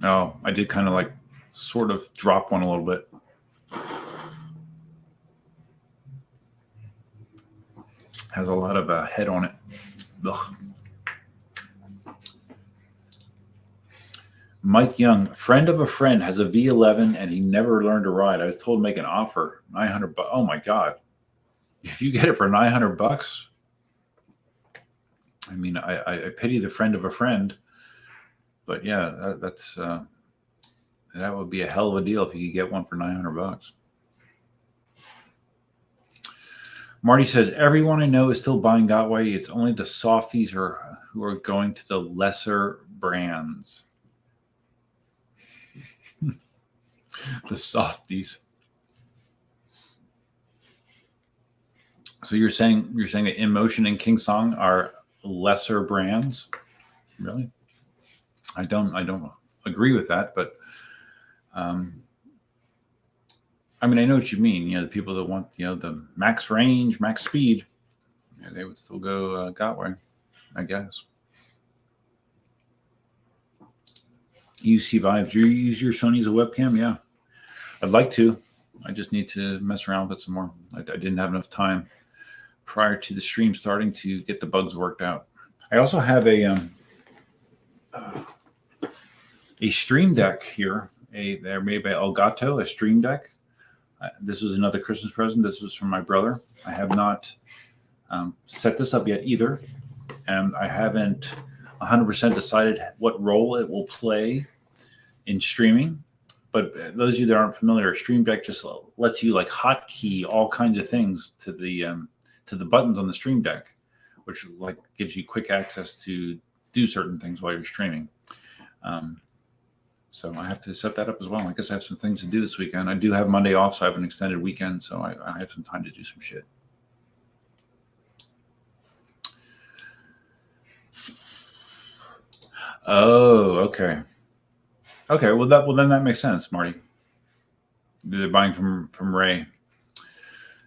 Oh, I did kind of like sort of drop one a little bit. Has a lot of head on it. Ugh. Mike Young, friend of a friend, has a V11 and he never learned to ride. I was told to make an offer, $900. Oh my God! If you get it for $900, I mean, I pity the friend of a friend, but yeah, that would be a hell of a deal if you could get one for $900. Marty says everyone I know is still buying Gotway. It's only the softies who are going to the lesser brands. The softies. So you're saying that Inmotion and KingSong are lesser brands? Really? I don't agree with that, but I mean, I know what you mean. The people that want the max range, max speed, they would still go Gotway, I guess. UC Vibes. You use your Sony as a webcam? Yeah. I'd like to. I just need to mess around with it some more. I didn't have enough time prior to the stream starting to get the bugs worked out. I also have a Stream Deck here. They're made by Elgato, a Stream Deck. This was another Christmas present. This was from my brother. I have not set this up yet either, and I haven't 100% decided what role it will play in streaming. But those of you that aren't familiar, Stream Deck just lets you like hotkey all kinds of things to the buttons on the Stream Deck, which like gives you quick access to do certain things while you're streaming. So I have to set that up as well. I guess I have some things to do this weekend. I do have Monday off, so I have an extended weekend, so I have some time to do some shit. Oh, okay. Okay, well then that makes sense, Marty. They're buying from Ray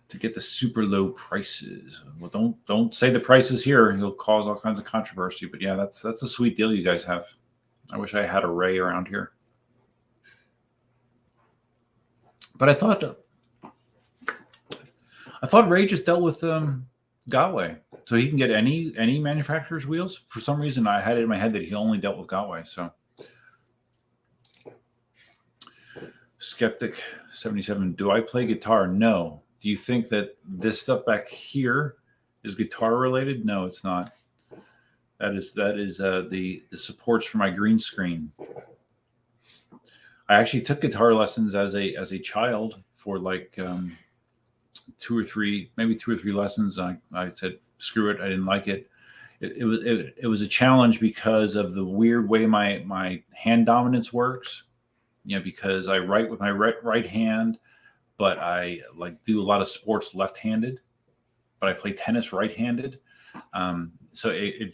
to get the super low prices. Well, don't say the prices here; you'll cause all kinds of controversy. But yeah, that's a sweet deal you guys have. I wish I had a Ray around here. But I thought Ray just dealt with Gotway, so he can get any manufacturer's wheels. For some reason, I had it in my head that he only dealt with Gotway. So. Skeptic 77, do I play guitar? No. Do you think that this stuff back here is guitar related? No, it's not. That is the supports for my green screen. I actually took guitar lessons as a child for like 2 or 3 lessons. I said screw it, I didn't like it. It was a challenge because of the weird way my hand dominance works. Because I write with my right hand, but I do a lot of sports left-handed, but I play tennis right-handed. So they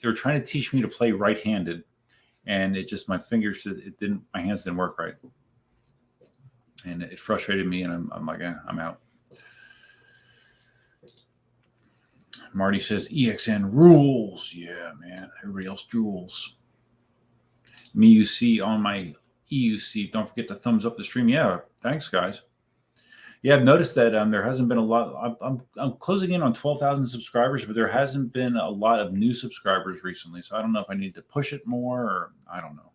were trying to teach me to play right-handed, and it just, my hands didn't work right, and it frustrated me. And I'm like, I'm out. Marty says EXN rules. Yeah, man. Everybody else drools. MeUC on my EUC. Don't forget to thumbs up the stream. Yeah, thanks, guys. Yeah, I've noticed that there hasn't been a lot. I'm closing in on 12,000 subscribers, but there hasn't been a lot of new subscribers recently. So I don't know if I need to push it more, or I don't know.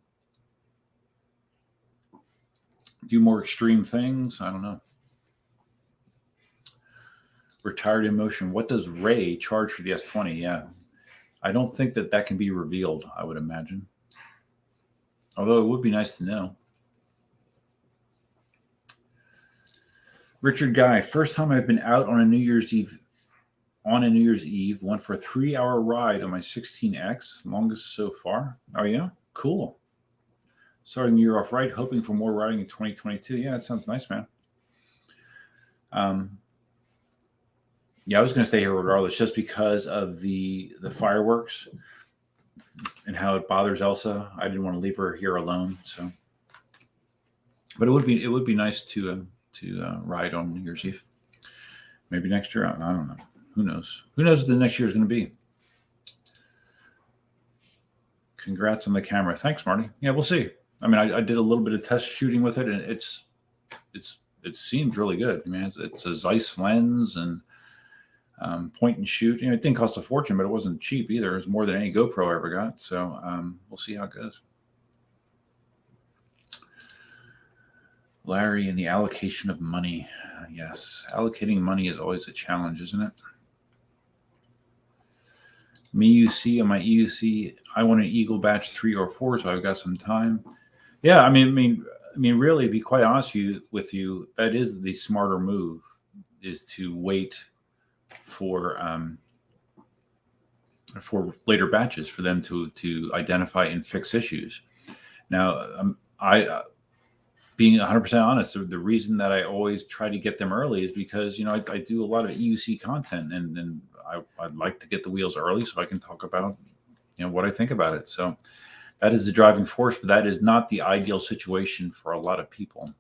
Do more extreme things. I don't know. Retired Inmotion. What does Ray charge for the S20? Yeah, I don't think that can be revealed, I would imagine. Although it would be nice to know. Richard Guy, first time I've been out on a New Year's Eve. Went for a 3-hour ride on my 16X, longest so far. Oh yeah, cool. Starting the year off right, hoping for more riding in 2022. Yeah, that sounds nice, man. Yeah, I was going to stay here regardless, just because of the fireworks and how it bothers Elsa. I didn't want to leave her here alone. So, but it would be nice to ride on New Year's Eve. Maybe next year. I don't know. Who knows? Who knows what the next year is going to be? Congrats on the camera. Thanks, Marty. Yeah, we'll see. I mean, I did a little bit of test shooting with it, and it seems really good. I mean, it's a Zeiss lens and point and shoot. You know, it didn't cost a fortune, but it wasn't cheap either. It was more than any GoPro I ever got. So we'll see how it goes. Larry and the allocation of money. Yes, allocating money is always a challenge, isn't it? MeUC on my EUC. I want an Eagle Batch 3 or 4, so I've got some time. Yeah, I mean, really, to be quite honest with you, that is the smarter move, is to wait for later batches for them to identify and fix issues. Now, being 100% honest, the reason that I always try to get them early is because, you know, I do a lot of EUC content, and I'd like to get the wheels early so I can talk about, you know, what I think about it. So that is the driving force, but that is not the ideal situation for a lot of people,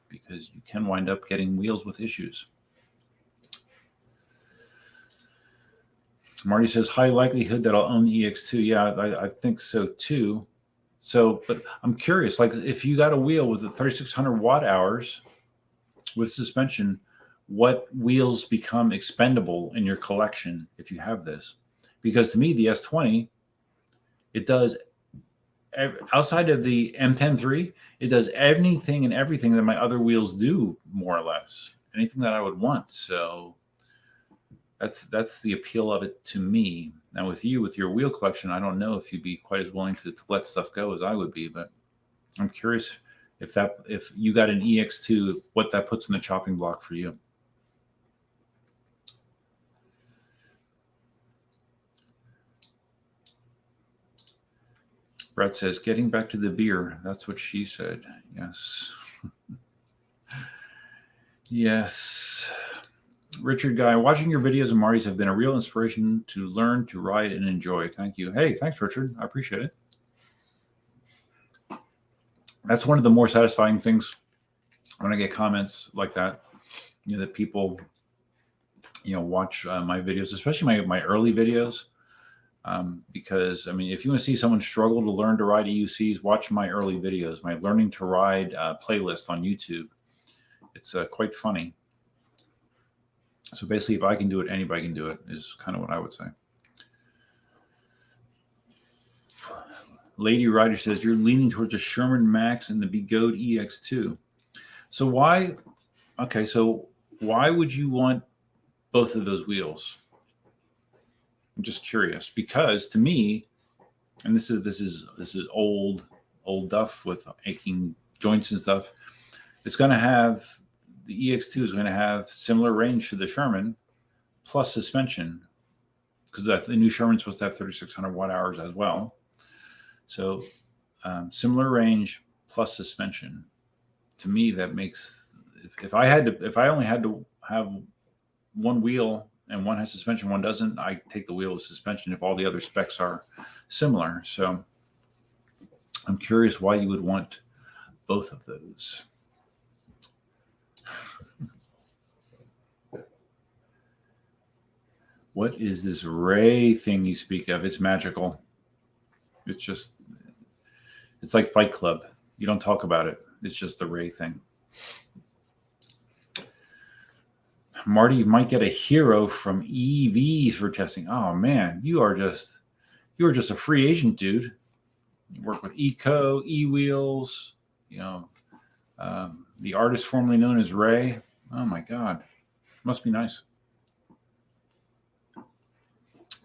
because you can wind up getting wheels with issues. Marty says, high likelihood that I'll own the EX2. Yeah, I think so too. So, but I'm curious, like, if you got a wheel with a 3,600 watt hours with suspension, what wheels become expendable in your collection if you have this? Because to me, the S20, it does, outside of the M10 it does anything and everything that my other wheels do, more or less. Anything that I would want. So that's the appeal of it to me. Now with you, with your wheel collection, I don't know if you'd be quite as willing to let stuff go as I would be, but I'm curious if you got an EX2, what that puts in the chopping block for you. Brett says, getting back to the beer. That's what she said. Yes. Yes. Richard Guy, watching your videos and Marty's have been a real inspiration to learn, to ride, and enjoy. Thank you. Hey, thanks, Richard. I appreciate it. That's one of the more satisfying things when I get comments like that, you know, that people, you know, watch my videos, especially my early videos. Because, I mean, if you want to see someone struggle to learn to ride EUCs, watch my early videos, my Learning to Ride playlist on YouTube. It's quite funny. So basically, if I can do it, anybody can do it, is kind of what I would say. Lady Rider says, you're leaning towards a Sherman Max and the Begode EX2. So why would you want both of those wheels? I'm just curious, because to me, and this is old duff with aching joints and stuff, it's going to have, the EX2 is going to have similar range to the Sherman plus suspension, because the new Sherman's supposed to have 3,600 watt hours as well. So similar range plus suspension. To me, that makes if I only had to have one wheel and one has suspension, one doesn't, I take the wheel with suspension if all the other specs are similar. So I'm curious why you would want both of those. What is this Ray thing you speak of? It's magical. It's like Fight Club. You don't talk about it. It's just the Ray thing. Marty, you might get a hero from EVs for testing. Oh man, you are just a free agent, dude. You work with Eco, E-Wheels, the artist formerly known as Ray. Oh my God. Must be nice.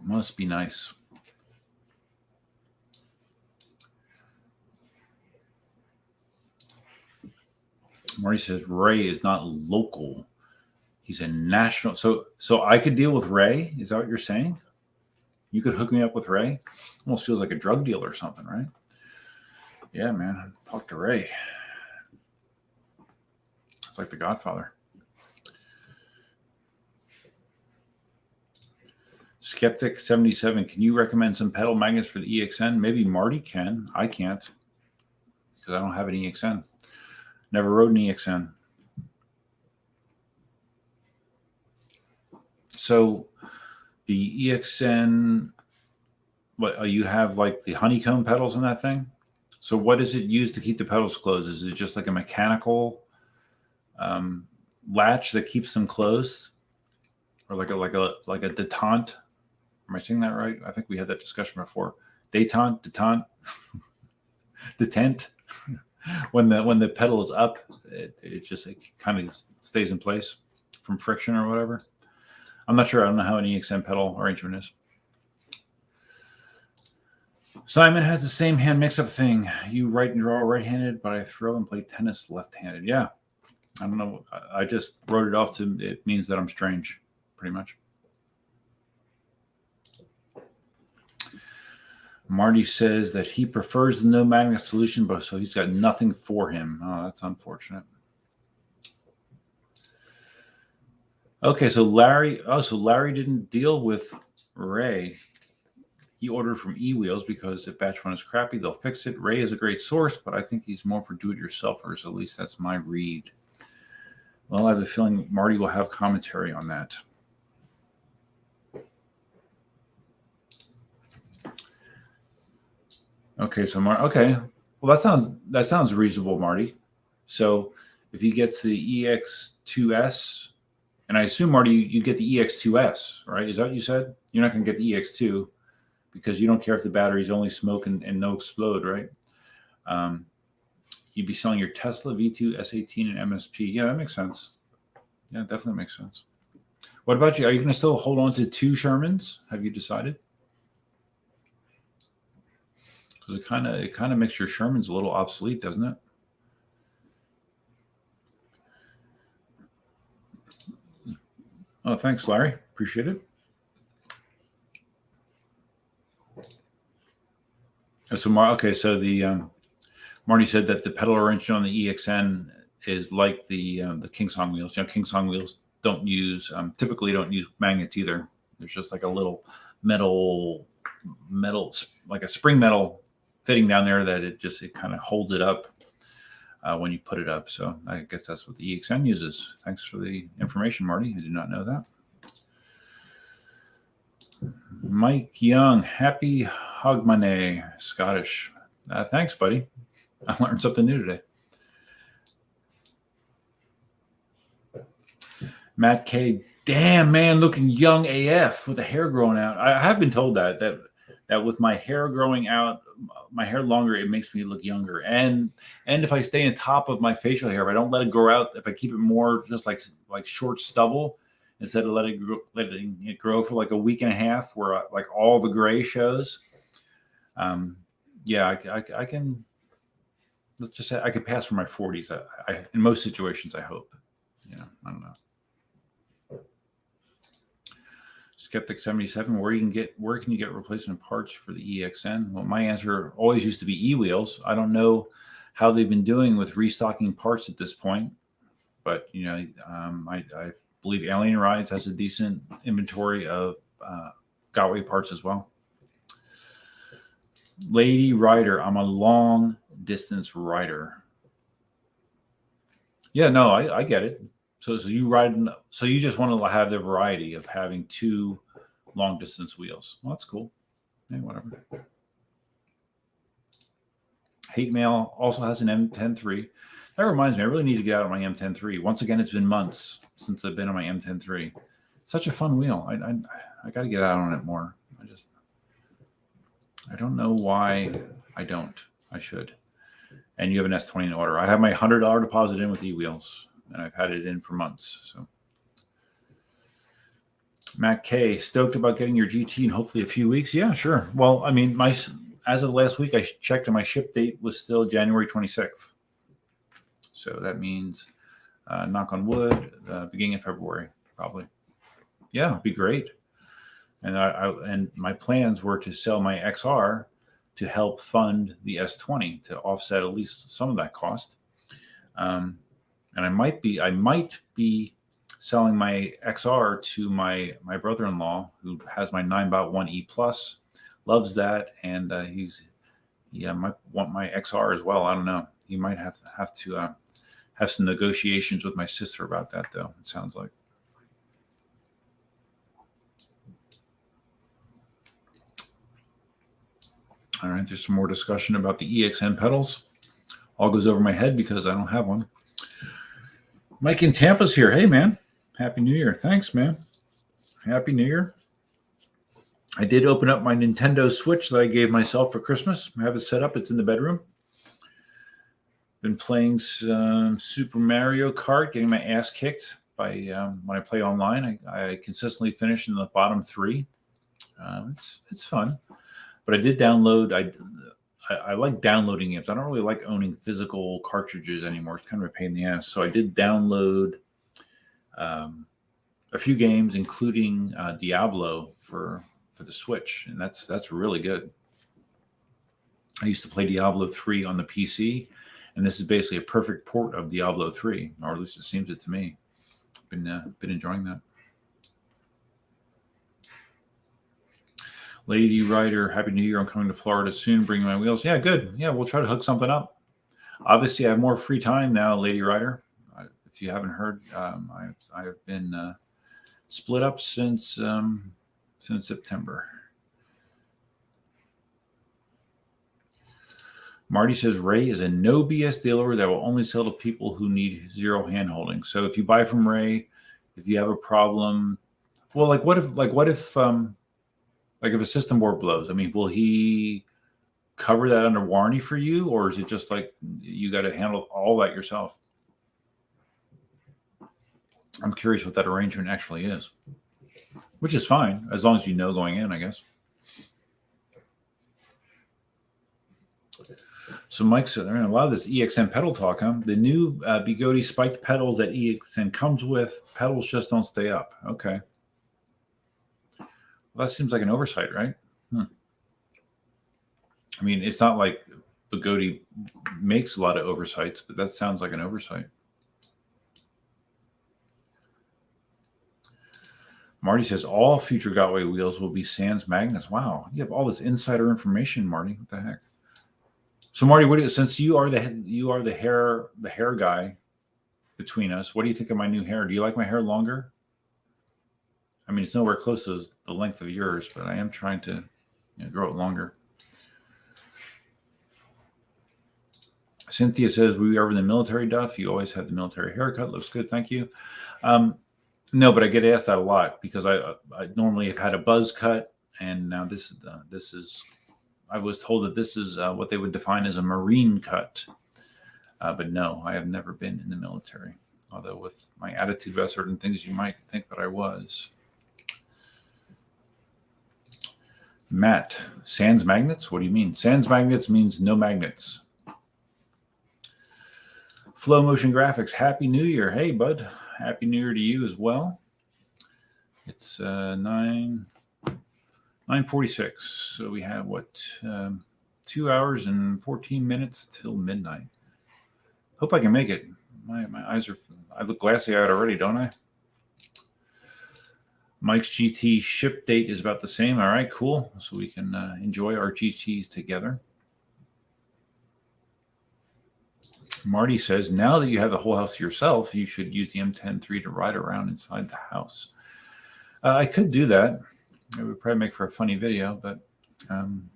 Must be nice. Marty says Ray is not local. He's a national. So I could deal with Ray. Is that what you're saying? You could hook me up with Ray? Almost feels like a drug deal or something, right? Yeah, man. Talk to Ray. It's like the Godfather. Skeptic 77. Can you recommend some pedal magnets for the EXN? Maybe Marty can. I can't because I don't have an EXN. Never rode an EXN. So the EXN, you have like the honeycomb pedals in that thing? So what is it used to keep the pedals closed? Is it just like a mechanical latch that keeps them closed? Or like a detente? Am I saying that right? I think we had that discussion before. Detente. Detent. When the pedal is up, it kind of stays in place from friction or whatever. I'm not sure. I don't know how an EXN pedal arrangement is. Simon has the same hand mix-up thing. You write and draw right-handed, but I throw and play tennis left-handed. Yeah. I don't know. I just wrote it off to it means that I'm strange, pretty much. Marty says that he prefers the no magnet solution, but so he's got nothing for him. Oh, that's unfortunate. Okay, so Larry didn't deal with Ray. He ordered from E-Wheels because if batch one is crappy, they'll fix it. Ray is a great source, but I think he's more for do-it-yourselfers. At least that's my read. Well, I have a feeling Marty will have commentary on that. Okay, so well, that sounds reasonable, Marty. So if he gets the EX2S, and I assume Marty, you get the EX2S, right? Is that what you said? You're not going to get the EX2 because you don't care if the batteries only smoke and no explode, right? You'd be selling your Tesla V2, S18, and MSP. Yeah, that makes sense. Yeah, definitely makes sense. What about you? Are you going to still hold on to two Shermans? Have you decided? Because it kind of makes your Shermans a little obsolete, doesn't it? Oh, thanks, Larry. Appreciate it. So, the Marty said that the pedal arrangement on the EXN is like the KingSong wheels. KingSong wheels typically don't use magnets either. There's just like a little metal, like a spring metal fitting down there that it kind of holds it up when you put it up. So I guess that's what the EXN uses. Thanks for the information, Marty. I did not know that. Mike Young, happy Hogmanay, Scottish. Thanks, buddy. I learned something new today. Matt K, damn man, looking young AF with the hair growing out. I have been told that with my hair growing out, my hair longer, it makes me look younger. And if I stay on top of my facial hair, if I don't let it grow out, if I keep it more just like short stubble instead of letting it grow for like a week and a half, where like all the gray shows. Yeah, I can. Let's just say I could pass for my 40s. I in most situations, I hope. I don't know. Skeptic 77, where can you get replacement parts for the EXN? Well, my answer always used to be E-Wheels. I don't know how they've been doing with restocking parts at this point, but I believe Alien Rides has a decent inventory of Gotway parts as well. Lady Rider, I'm a long distance rider. Yeah, no, I get it. So you ride, so you just want to have the variety of having 2 long distance wheels. Well, that's cool. Yeah, whatever. Hate Mail also has an M10-3. That reminds me, I really need to get out on my M10-3. Once again, it's been months since I've been on my M10-3. Such a fun wheel. I got to get out on it more. I don't know why I don't. I should. And you have an S20 in order. I have my $100 deposit in with e-wheels, and I've had it in for months. So, Matt K, stoked about getting your GT in hopefully a few weeks. Yeah, sure. Well, I mean, as of last week, I checked and my ship date was still January 26th. So that means, knock on wood, beginning of February, probably. Yeah, it'd be great. And and my plans were to sell my XR to help fund the S20 to offset at least some of that cost. And I might be selling my XR to my brother-in-law who has my Ninebot 1E Plus, loves that, and might want my XR as well. I don't know. He might have to have some negotiations with my sister about that, though. It sounds like. All right, there's some more discussion about the EXN pedals. All goes over my head because I don't have one. Mike in Tampa's here. Hey, man. Happy New Year. Thanks, man. Happy New Year. I did open up my Nintendo Switch that I gave myself for Christmas. I have it set up. It's in the bedroom. Been playing some Super Mario Kart, getting my ass kicked by when I play online. I consistently finish in the bottom 3. It's fun. But I did download. I like downloading games. I don't really like owning physical cartridges anymore. It's kind of a pain in the ass. So I did download a few games, including Diablo for the Switch, and that's really good. I used to play Diablo 3 on the PC, and this is basically a perfect port of Diablo 3, or at least it seems it to me. Been enjoying that. Lady Rider, Happy New Year. I'm coming to Florida soon, bringing my wheels. Yeah, good. Yeah, we'll try to hook something up. Obviously, I have more free time now, Lady Rider. If you haven't heard, I have been split up since September. Marty says Ray is a no BS dealer that will only sell to people who need zero hand holding. So if you buy from Ray, if you have a problem, well, what if a system board blows? I mean, will he cover that under warranty for you, or is it just like you got to handle all that yourself? I'm curious what that arrangement actually is, which is fine as long as you know going in, I guess. So Mike said, a lot of this EXN pedal talk, huh? The new Bigodi spiked pedals that EXN comes with, pedals just don't stay up. Okay. Well, that seems like an oversight, right? I mean, it's not like Bigodi makes a lot of oversights, but that sounds like an oversight. Marty says all future Gotway wheels will be sans magnets. Wow, you have all this insider information, Marty. What the heck? So, Marty, since you are the hair guy between us, what do you think of my new hair? Do you like my hair longer? I mean, it's nowhere close to the length of yours, but I am trying to grow it longer. Cynthia says, we are in the military, Duff. You always have the military haircut. Looks good. Thank you. No, but I get asked that a lot because I normally have had a buzz cut, and now this is. I was told that this is what they would define as a Marine cut, but no, I have never been in the military. Although with my attitude about certain things, you might think that I was. Matt, sans magnets? What do you mean? Sans magnets means no magnets. Flow Motion Graphics, Happy New Year. Hey, bud. Happy New Year to you as well. It's 9:46. So we have, 2 hours and 14 minutes till midnight. Hope I can make it. My eyes are. I look glassy-eyed already, don't I? Mike's GT ship date is about the same. All right, cool. So we can enjoy our GTs together. Marty says, now that you have the whole house to yourself, you should use the M10-3 to ride around inside the house. I could do that. It would probably make for a funny video, but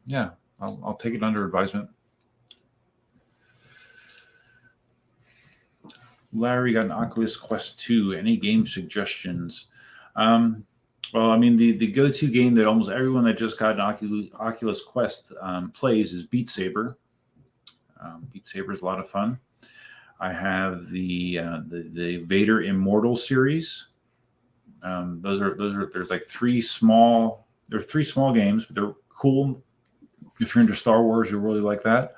yeah, I'll take it under advisement. Larry got an Oculus Quest 2. Any game suggestions? Well, I mean, the go-to game that almost everyone that just got an Oculus Quest plays is Beat Saber. Beat Saber is a lot of fun. I have the Vader Immortal series. There's like three small games, but they're cool. If you're into Star Wars, you'll really like that.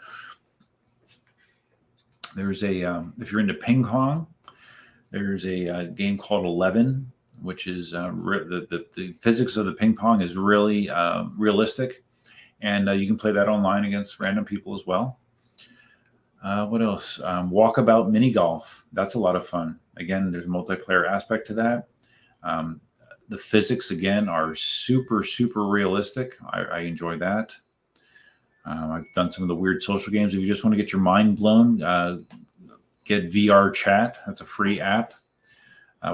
There's if you're into ping pong, there's a game called 11, which is the physics of the ping pong is really realistic, and you can play that online against random people as well. What else? Walkabout mini golf. That's a lot of fun. Again, there's a multiplayer aspect to that. The physics again are super realistic. I enjoy that. I've done some of the weird social games. If you just want to get your mind blown, get VR Chat. That's a free app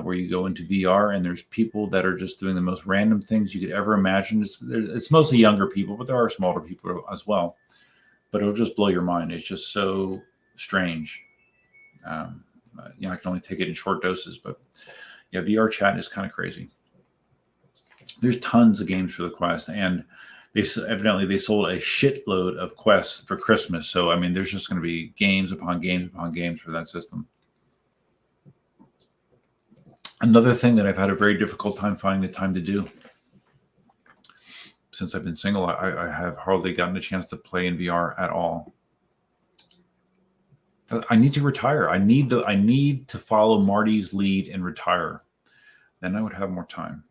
where you go into VR and there's people that are just doing the most random things you could ever imagine. It's mostly younger people, but there are some older people as well. But it'll just blow your mind. It's just so strange. I can only take it in short doses, but yeah, VR Chat is kind of crazy. There's tons of games for the Quest, and they sold a shitload of Quests for Christmas. So, I mean, there's just going to be games upon games upon games for that system. Another thing that I've had a very difficult time finding the time to do since I've been single, I have hardly gotten a chance to play in VR at all. I need to retire. I need to follow Marty's lead and retire. Then I would have more time.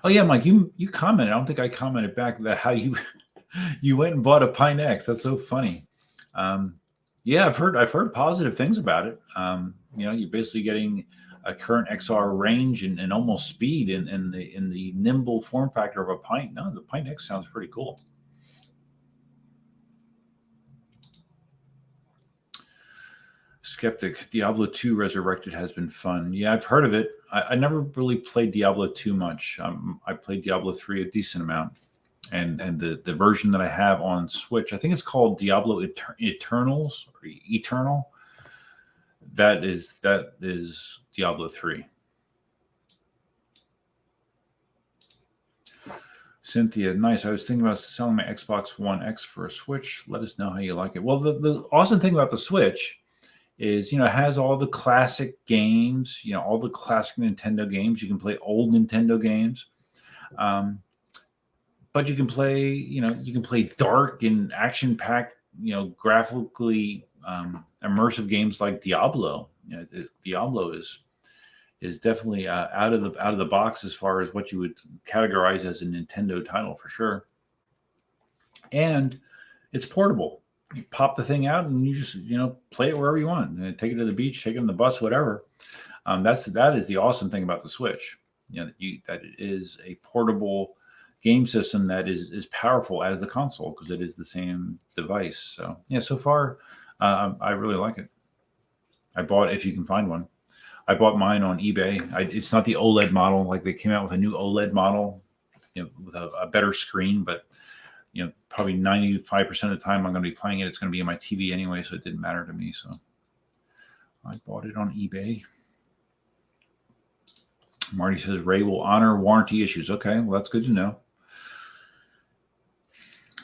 Oh yeah, Mike, you commented. I don't think I commented back that how you went and bought a Pine X. That's so funny. Yeah, I've heard positive things about it. You're basically getting a current XR range and almost speed in the nimble form factor of a Pine. No, the Pine X sounds pretty cool. Skeptic, Diablo 2 Resurrected has been fun. Yeah, I've heard of it. I never really played Diablo 2 much. I played Diablo 3 a decent amount. And the version that I have on Switch, I think it's called Diablo Eternals or Eternal. That is Diablo 3. Cynthia, nice. I was thinking about selling my Xbox One X for a Switch. Let us know how you like it. Well, the awesome thing about the Switch is, it has all the classic games, all the classic Nintendo games. You can play old Nintendo games. But you can play dark and action-packed, graphically immersive games like Diablo. Diablo is definitely out of the box as far as what you would categorize as a Nintendo title for sure. And it's portable. You pop the thing out and you just play it wherever you want. Take it to the beach, take it on the bus, whatever. That is the awesome thing about the Switch. That it is a portable game system that is powerful as the console because it is the same device. So yeah, so far I really like it. I bought, if you can find one, I bought mine on eBay. It's not the OLED model. Like they came out with a new OLED model, with a better screen, but probably 95% of the time I'm going to be playing it. It's going to be in my TV anyway, so it didn't matter to me. So I bought it on eBay. Marty says Ray will honor warranty issues. Okay, well that's good to know.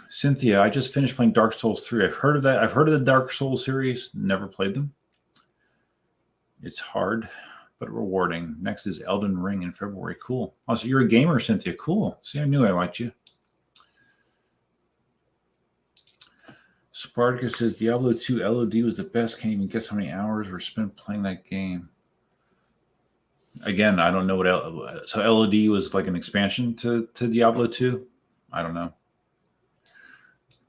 Cynthia, I just finished playing Dark Souls 3. I've heard of that. I've heard of the Dark Souls series. Never played them. It's hard, but rewarding. Next is Elden Ring in February. Cool. Oh, so you're a gamer, Cynthia. Cool. See, I knew I liked you. Spartacus says Diablo 2 LOD was the best. Can't even guess how many hours were spent playing that game. Again, I don't know what so LOD was like an expansion to Diablo 2. I don't know.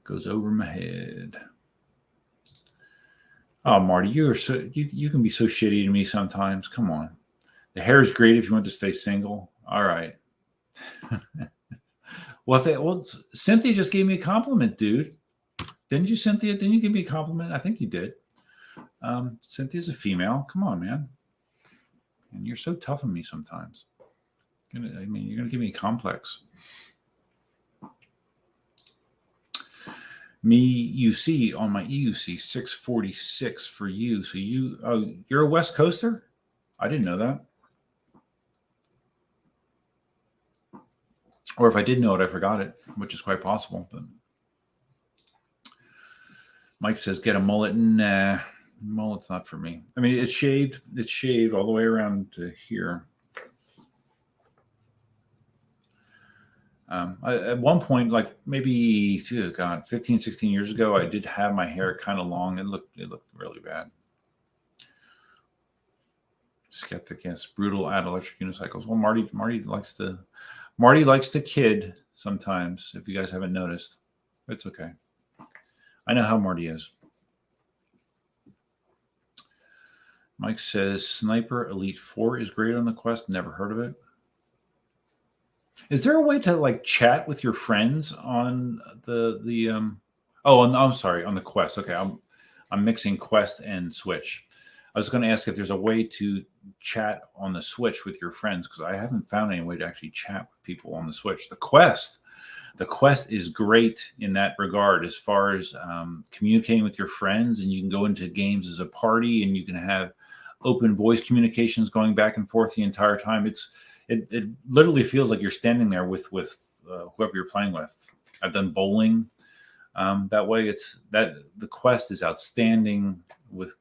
Goes over my head. Oh, Marty, you can be so shitty to me sometimes. Come on. The hair is great if you want to stay single. All right. Well, Cynthia just gave me a compliment, dude. Didn't you, Cynthia? Didn't you give me a compliment? I think you did. Cynthia's a female. Come on, man. And you're so tough on me sometimes. You're going to give me a complex. Me UC on my EUC 646 for you. So you're a West Coaster? I didn't know that. Or if I did know it, I forgot it, which is quite possible. But Mike says, get a mullet. Nah, mullet's not for me. I mean, it's shaved. It's shaved all the way around to here. At one point, like maybe, 15, 16 years ago, I did have my hair kind of long. It looked really bad. Skeptic, yes. Brutal at electric unicycles. Well, Marty likes the kid sometimes, if you guys haven't noticed. It's okay. I know how Marty is. Mike says, Sniper Elite 4 is great on the Quest. Never heard of it. Is there a way to like chat with your friends on I'm sorry, on the Quest. Okay, I'm mixing Quest and Switch. I was going to ask if there's a way to chat on the Switch with your friends, because I haven't found any way to actually chat with people on the Switch. The Quest is great in that regard, as far as communicating with your friends, and you can go into games as a party, and you can have open voice communications going back and forth the entire time. It literally feels like you're standing there with whoever you're playing with. I've done bowling that way. The Quest is outstanding with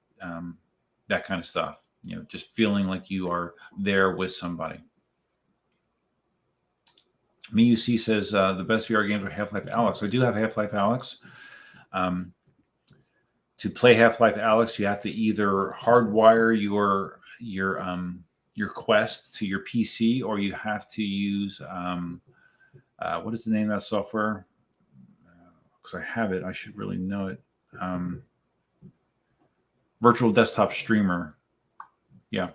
that kind of stuff. Just feeling like you are there with somebody. MiUC says the best VR games are Half-Life Alyx. I do have Half-Life Alyx. To play Half-Life Alyx, you have to either hardwire your Quest to your PC, or you have to use what is the name of that software? Because I have it, I should really know it. Virtual Desktop Streamer. Yeah,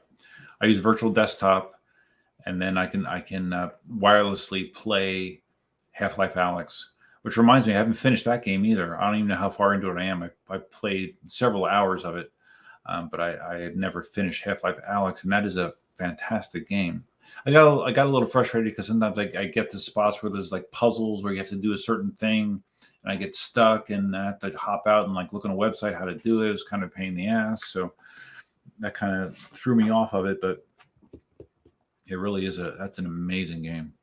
I use Virtual Desktop, and then I can wirelessly play Half-Life Alyx. Which reminds me, I haven't finished that game either. I don't even know how far into it I am. I played several hours of it, but I had never finished Half-Life Alyx, and that is a fantastic game. I got a little frustrated because sometimes I get to spots where there's like puzzles where you have to do a certain thing, and I get stuck and I have to hop out and like look on a website how to do it. It was kind of a pain in the ass, so that kind of threw me off of it. But it really is that's an amazing game.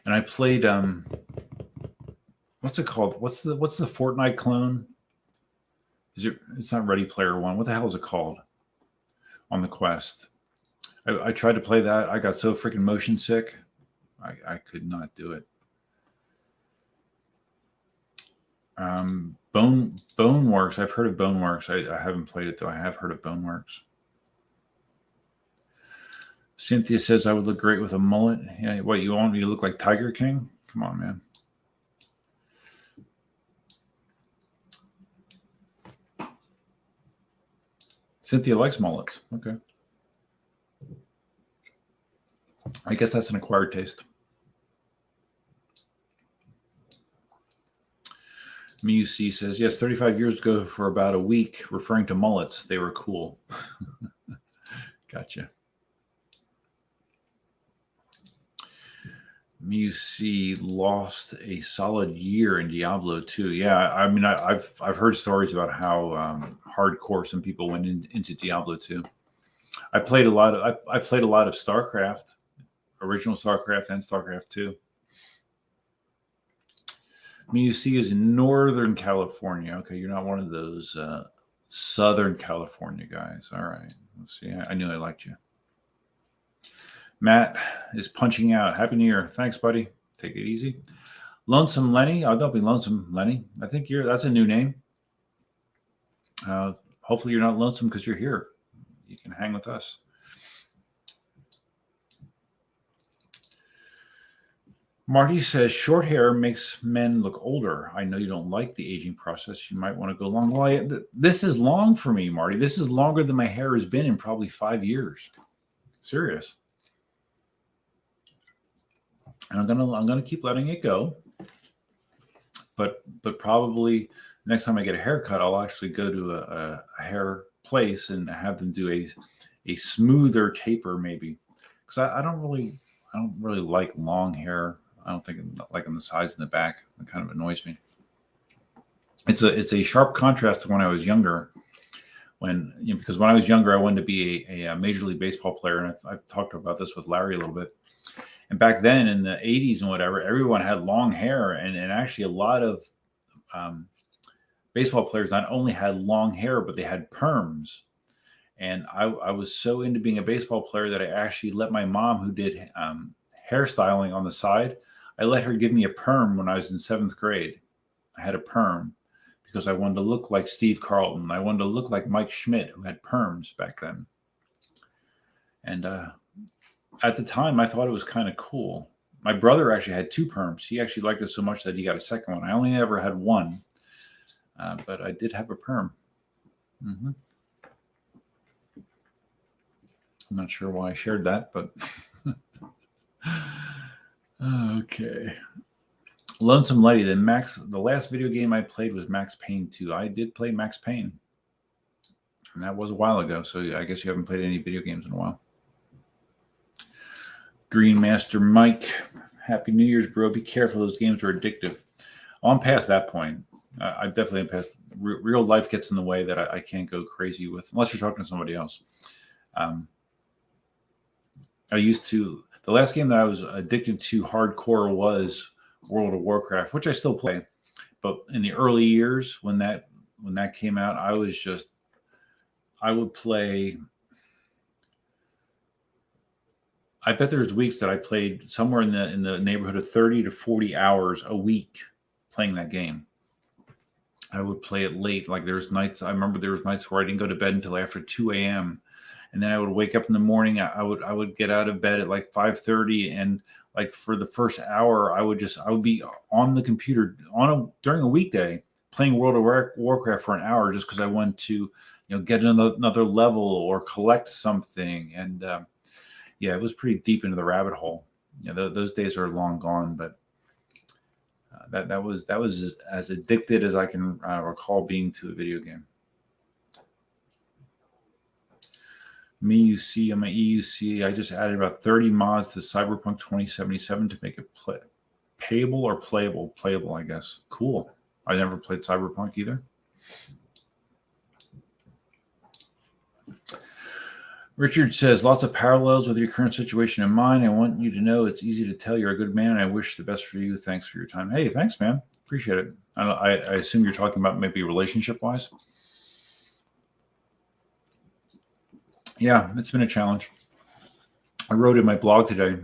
And I played what's it called? What's the Fortnite clone? It's not Ready Player One. What the hell is it called on the Quest? I tried to play that. I got so freaking motion sick. I could not do it. Boneworks. I've heard of Boneworks. I haven't played it though. I have heard of Boneworks. Cynthia says I would look great with a mullet. Yeah, what, you want me to look like Tiger King? Come on, man. Cynthia likes mullets. Okay. I guess that's an acquired taste. MiUC says, yes, 35 years ago for about a week, referring to mullets. They were cool. Gotcha. MiUC lost a solid year in Diablo 2. Yeah, I mean, I've heard stories about how hardcore some people went into Diablo 2. I played a lot of StarCraft, original StarCraft and StarCraft 2. MiUC is in Northern California. Okay, you're not one of those Southern California guys. All right, let's see. I knew I liked you. Matt is punching out. Happy New Year. Thanks, buddy. Take it easy. Lonesome Lenny. Oh, don't be lonesome, Lenny. I think that's a new name. Hopefully you're not lonesome because you're here. You can hang with us. Marty says short hair makes men look older. I know you don't like the aging process. You might want to go long. Well, this is long for me, Marty. This is longer than my hair has been in probably 5 years. Serious. And I'm gonna keep letting it go. But probably next time I get a haircut, I'll actually go to a hair place and have them do a smoother taper, maybe, because I don't really like long hair. I don't think like on the sides and the back. It kind of annoys me. It's a sharp contrast to when I was younger. Because when I was younger, I wanted to be a Major League Baseball player, and I've talked about this with Larry a little bit. And back then in the 80s and whatever, everyone had long hair, and actually a lot of baseball players not only had long hair, but they had perms. And I was so into being a baseball player that I actually let my mom, who did hairstyling on the side, I let her give me a perm when I was in 7th grade. I had a perm because I wanted to look like Steve Carlton. I wanted to look like Mike Schmidt, who had perms back then. And at the time, I thought it was kind of cool. My brother actually had 2 perms. He actually liked it so much that he got a second one. I only ever had one, but I did have a perm. Mm-hmm. I'm not sure why I shared that, but okay. Lonesome Lady. The last video game I played was Max Payne 2. I did play Max Payne, and that was a while ago. So I guess you haven't played any video games in a while. Green Master Mike, Happy New Year's, bro. Be careful; those games are addictive. Oh, I'm past that point. I definitely am past. Real life gets in the way that I can't go crazy with, unless you're talking to somebody else. The last game that I was addicted to hardcore was World of Warcraft, which I still play. But in the early years when that came out, I would play. I bet there's weeks that I played somewhere in the neighborhood of 30 to 40 hours a week playing that game. I would play it late. Like I remember there was nights where I didn't go to bed until after 2 a.m. And then I would wake up in the morning. I would get out of bed at like 5:30, and like for the first hour, I would be on the computer during a weekday playing World of Warcraft for an hour just because I wanted to, get another level or collect something. And yeah, it was pretty deep into the rabbit hole. Those days are long gone, but that was as addicted as I can recall being to a video game. MeUC on my EUC, I just added about 30 mods to Cyberpunk 2077 to make it payable or playable. Playable, I guess. Cool. I never played Cyberpunk either. Richard says, lots of parallels with your current situation in mind. I want you to know it's easy to tell you're a good man, and I wish the best for you. Thanks for your time. Hey, thanks, man. Appreciate it. I assume you're talking about maybe relationship-wise. Yeah, it's been a challenge. I wrote in my blog today,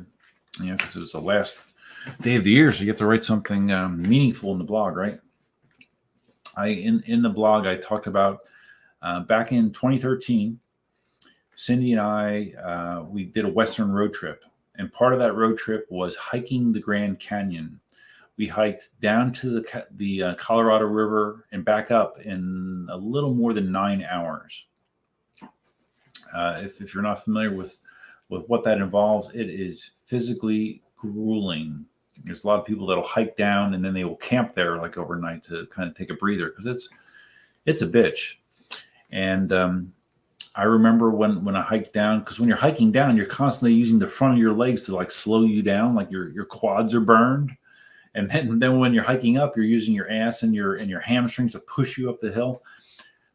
because it was the last day of the year, so you get to write something meaningful in the blog, right? In the blog, I talked about back in 2013, Cindy and I, we did a Western road trip, and part of that road trip was hiking the Grand Canyon. We hiked down to the Colorado River and back up in a little more than 9 hours. If you're not familiar with what that involves, it is physically grueling. There's a lot of people that'll hike down and then they will camp there like overnight to kind of take a breather because it's a bitch. And I remember when I hiked down, because when you're hiking down, you're constantly using the front of your legs to like slow you down, like your quads are burned. And then when you're hiking up, you're using your ass and your hamstrings to push you up the hill.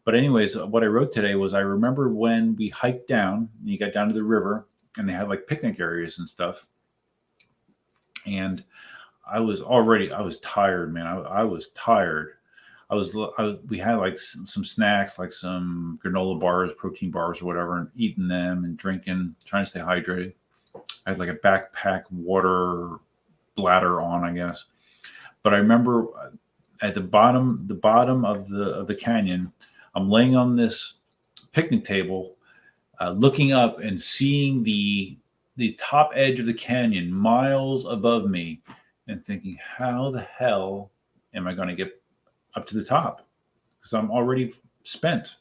But anyways, what I wrote today was I remember when we hiked down and you got down to the river and they had like picnic areas and stuff. And I was tired, man. I was tired. We had like some snacks, like some granola bars, protein bars or whatever, and eating them and drinking, trying to stay hydrated. I had like a backpack water bladder on, I guess. But I remember at the bottom of the canyon, I'm laying on this picnic table, looking up and seeing the top edge of the canyon miles above me, and thinking, how the hell am I going to get up to the top? Because I'm already spent.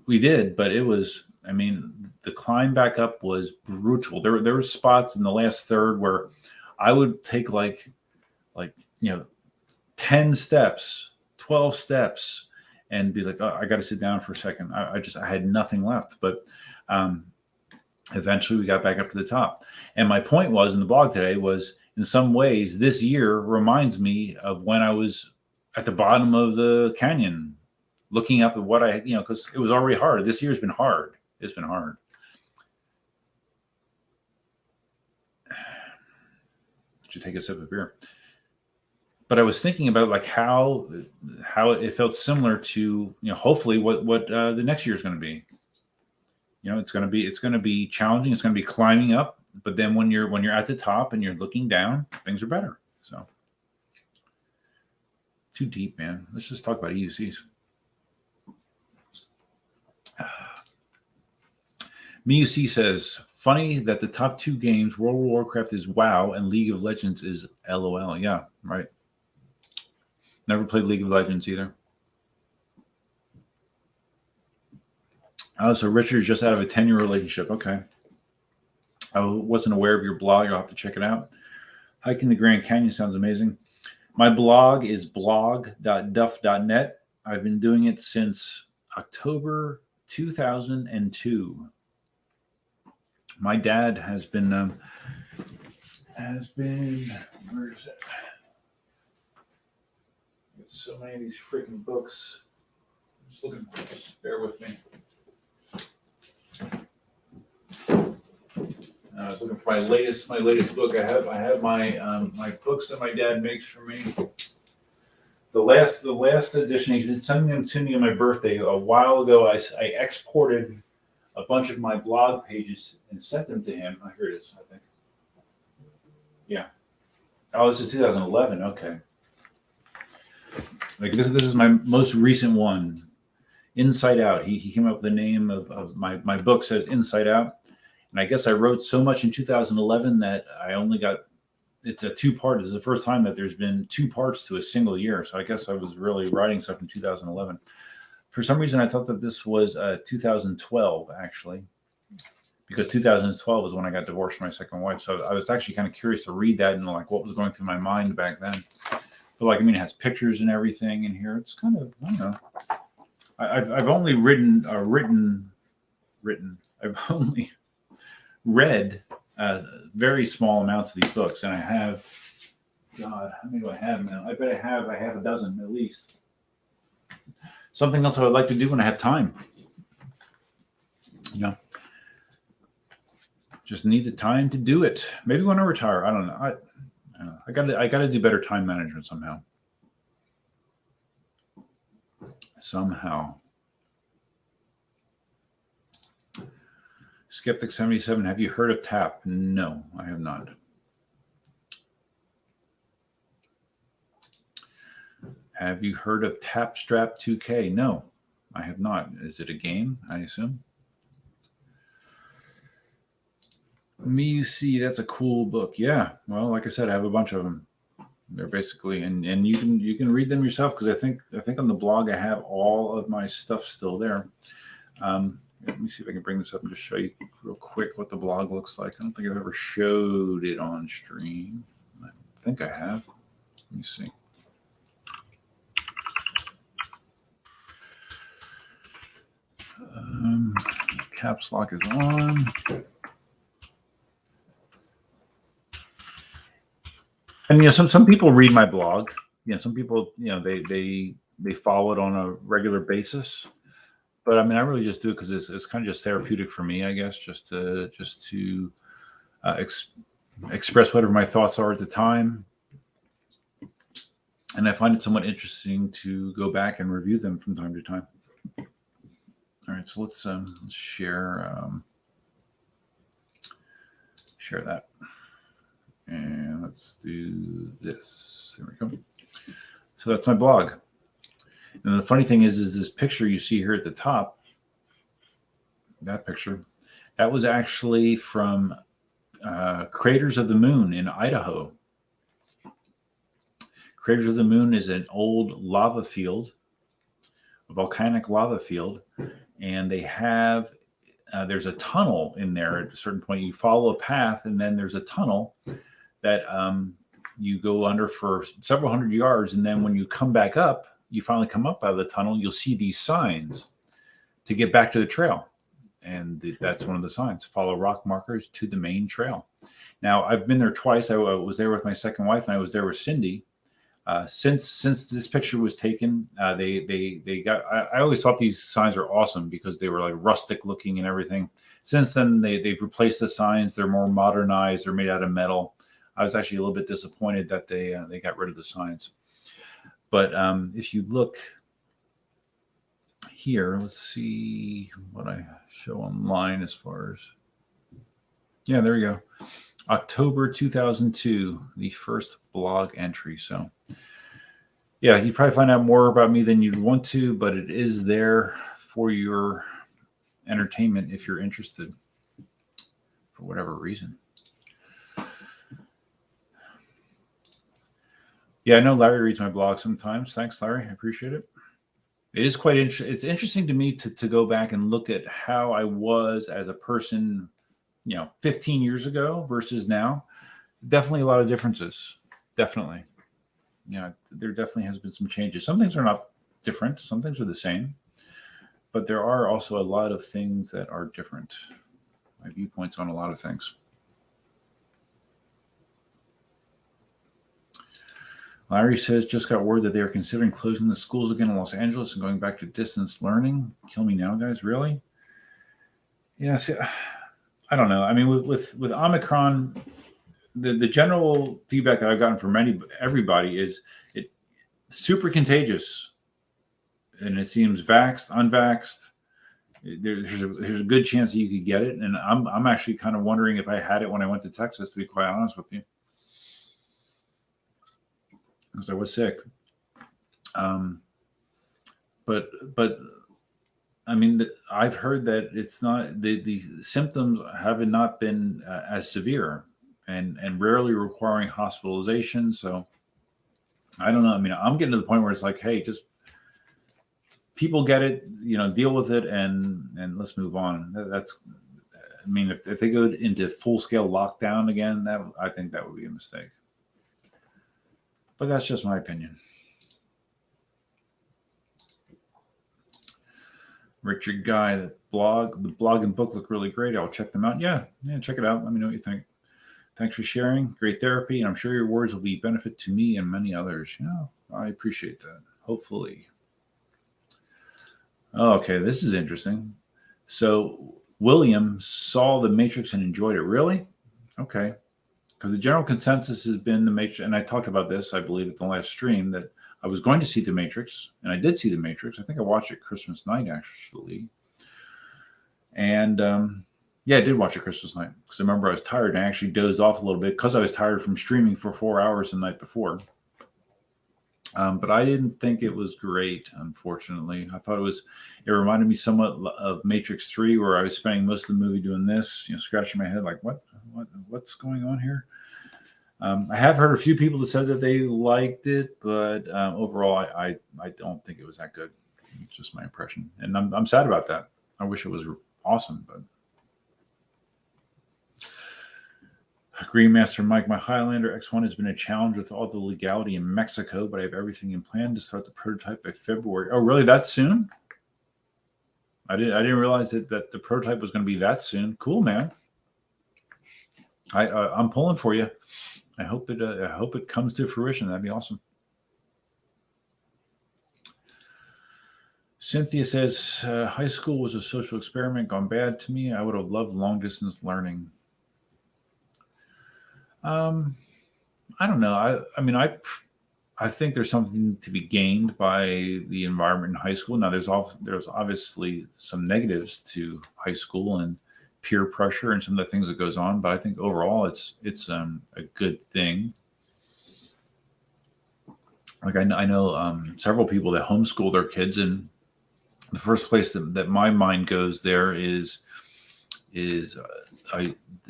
We did, but it was, I mean, the climb back up was brutal. There were spots in the last third where I would take like 10 steps, 12 steps, and be like, oh, I got to sit down for a second. I had nothing left. But eventually we got back up to the top. And my point was in the blog today was, in some ways, this year reminds me of when I was at the bottom of the canyon, looking up at what because it was already hard. This year's been hard. It's been hard. Should take a sip of beer. But I was thinking about like how it felt similar to hopefully what the next year is going to be. It's going to be challenging. It's going to be climbing up. But then when you're at the top and you're looking down, things are better. So too deep, man. Let's just talk about EUCs. MiUC says, funny that the top two games, World of Warcraft is WoW and League of Legends is LOL. Yeah, right. Never played League of Legends either. Oh, so Richard's just out of a 10-year relationship. Okay. I wasn't aware of your blog. You'll have to check it out. Hiking the Grand Canyon sounds amazing. My blog is blog.duff.net. I've been doing it since October 2002. My dad has been, where is it? Got so many of these freaking books. I'm just looking for this. Bear with me. I was looking for my latest book. I have my my books that my dad makes for me. The last edition, he's been sending them to me on my birthday. A while ago, I exported a bunch of my blog pages and sent them to him. Oh, here it is, I think. Yeah. Oh, this is 2011. Okay. Like this is my most recent one. Inside Out. He came up with the name of my book says Inside Out. And I guess I wrote so much in 2011 that I only got, it's a 2-part. This is the first time that there's been 2 parts to a single year. So I guess I was really writing stuff in 2011. For some reason, I thought that this was 2012, actually, because 2012 is when I got divorced from my second wife. So I was actually kind of curious to read that and like what was going through my mind back then. But like, I mean, it has pictures and everything in here. It's kind of, I don't know. I've only I've only read very small amounts of these books, and I have, God, how many do I have now? I bet I have a dozen at least. Something else I would like to do when I have time. Just need the time to do it. Maybe when I retire, I don't know. I got to do better time management somehow. Skeptic 77, have you heard of TAP? No, I have not. Have you heard of Tap Strap 2K? No, I have not. Is it a game, I assume? MiUC, that's a cool book. Yeah, well, like I said, I have a bunch of them. They're basically, and you can read them yourself, because I think on the blog I have all of my stuff still there. Let me see if I can bring this up and just show you real quick what the blog looks like. I don't think I've ever showed it on stream. I think I have. Let me see. Caps lock is on. And some people read my blog. Some people they follow it on a regular basis. But I mean, I really just do it because it's kind of just therapeutic for me, I guess, just to express whatever my thoughts are at the time. And I find it somewhat interesting to go back and review them from time to time. All right, so let's share that. And let's do this. There we go. So that's my blog. And the funny thing is this picture you see here at the top, that picture, That was actually from Craters of the Moon in Idaho. Craters of the Moon is an old lava field, a volcanic lava field, and they have there's a tunnel in there at a certain point. You follow a path, and then there's a tunnel that you go under for several hundred yards, and then when you come back up, you finally come up out of the tunnel, you'll see these signs to get back to the trail. And that's one of the signs: follow rock markers to the main trail. Now, I've been there twice. I was there with my second wife, and I was there with Cindy. Since this picture was taken, they got. I always thought these signs are awesome because they were like rustic looking and everything. Since then, they've replaced the signs. They're more modernized. They're made out of metal. I was actually a little bit disappointed that they got rid of the signs. But if you look here, let's see what I show online as far as. Yeah, there you go. October 2002, the first blog entry. So, yeah, you'd probably find out more about me than you'd want to, but it is there for your entertainment if you're interested for whatever reason. Yeah, I know Larry reads my blog sometimes. Thanks, Larry. I appreciate it. It is quite interesting. It's interesting to me to go back and look at how I was as a person, 15 years ago versus now. Definitely a lot of differences. Definitely. Yeah, there definitely has been some changes. Some things are not different. Some things are the same. But there are also a lot of things that are different. My viewpoints on a lot of things. Larry says, just got word that they are considering closing the schools again in Los Angeles and going back to distance learning. Kill me now, guys. Really? Yeah, see, I don't know. I mean, with Omicron, the general feedback that I've gotten from everybody is it's super contagious. And it seems vaxxed, unvaxxed. There's a good chance that you could get it. And I'm actually kind of wondering if I had it when I went to Texas, to be quite honest with you. Because I was sick. But I mean, I've heard that it's not, the symptoms have not been as severe and rarely requiring hospitalization. So I don't know. I mean, I'm getting to the point where it's like, hey, just people get it, deal with it and let's move on. That's, I mean, if they go into full scale lockdown again, I think that would be a mistake. But that's just my opinion. Richard Guy, the blog and book look really great. I'll check them out. Yeah, check it out. Let me know what you think. Thanks for sharing. Great therapy, and I'm sure your words will be benefit to me and many others. I appreciate that. Hopefully. Okay, this is interesting. So William saw The Matrix and enjoyed it. Really? Okay. Because the general consensus has been The Matrix, and I talked about this, I believe, at the last stream, that I was going to see The Matrix, and I did see The Matrix. I think I watched it Christmas night, actually. And, I did watch it Christmas night, because I remember I was tired, and I actually dozed off a little bit, because I was tired from streaming for 4 hours the night before. But I didn't think it was great, unfortunately. I thought it reminded me somewhat of Matrix 3, where I was spending most of the movie doing this, scratching my head like, what's going on here? I have heard a few people that said that they liked it, but overall, I don't think it was that good. It's just my impression. And I'm sad about that. I wish it was awesome, but. Greenmaster Mike, my Highlander X1 has been a challenge with all the legality in Mexico, but I have everything in plan to start the prototype by February. Oh, really? That soon? I didn't realize that the prototype was going to be that soon. Cool, man. I'm pulling for you. I hope it comes to fruition. That'd be awesome. Cynthia says, high school was a social experiment gone bad to me. I would have loved long distance learning. I don't know. I think there's something to be gained by the environment in high school. Now, there's obviously some negatives to high school and peer pressure and some of the things that goes on, but I think overall it's a good thing. Like I know several people that homeschool their kids, and the first place that my mind goes there is is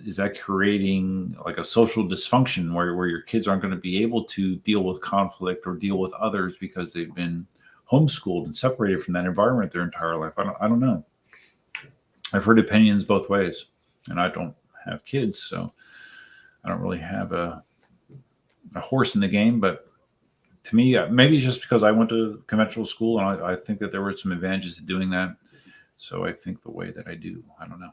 that creating like a social dysfunction where your kids aren't going to be able to deal with conflict or deal with others because they've been homeschooled and separated from that environment their entire life? I don't know. I've heard opinions both ways, and I don't have kids, so I don't really have a horse in the game. But to me, maybe it's just because I went to conventional school, and I think that there were some advantages to doing that. So I think the way that I do. I don't know.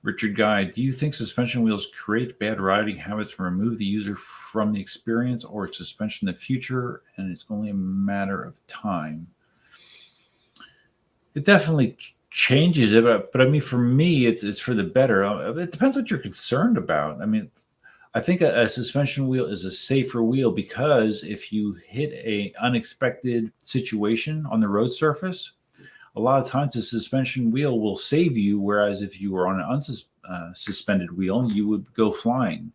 Richard Guy, do you think suspension wheels create bad riding habits and remove the user from the experience, or suspension in the future, and it's only a matter of time? It definitely changes it, but I mean, for me, it's for the better. It depends what you're concerned about. I mean, I think a suspension wheel is a safer wheel because if you hit a unexpected situation on the road surface, a lot of times the suspension wheel will save you, whereas if you were on an unsuspended wheel, you would go flying.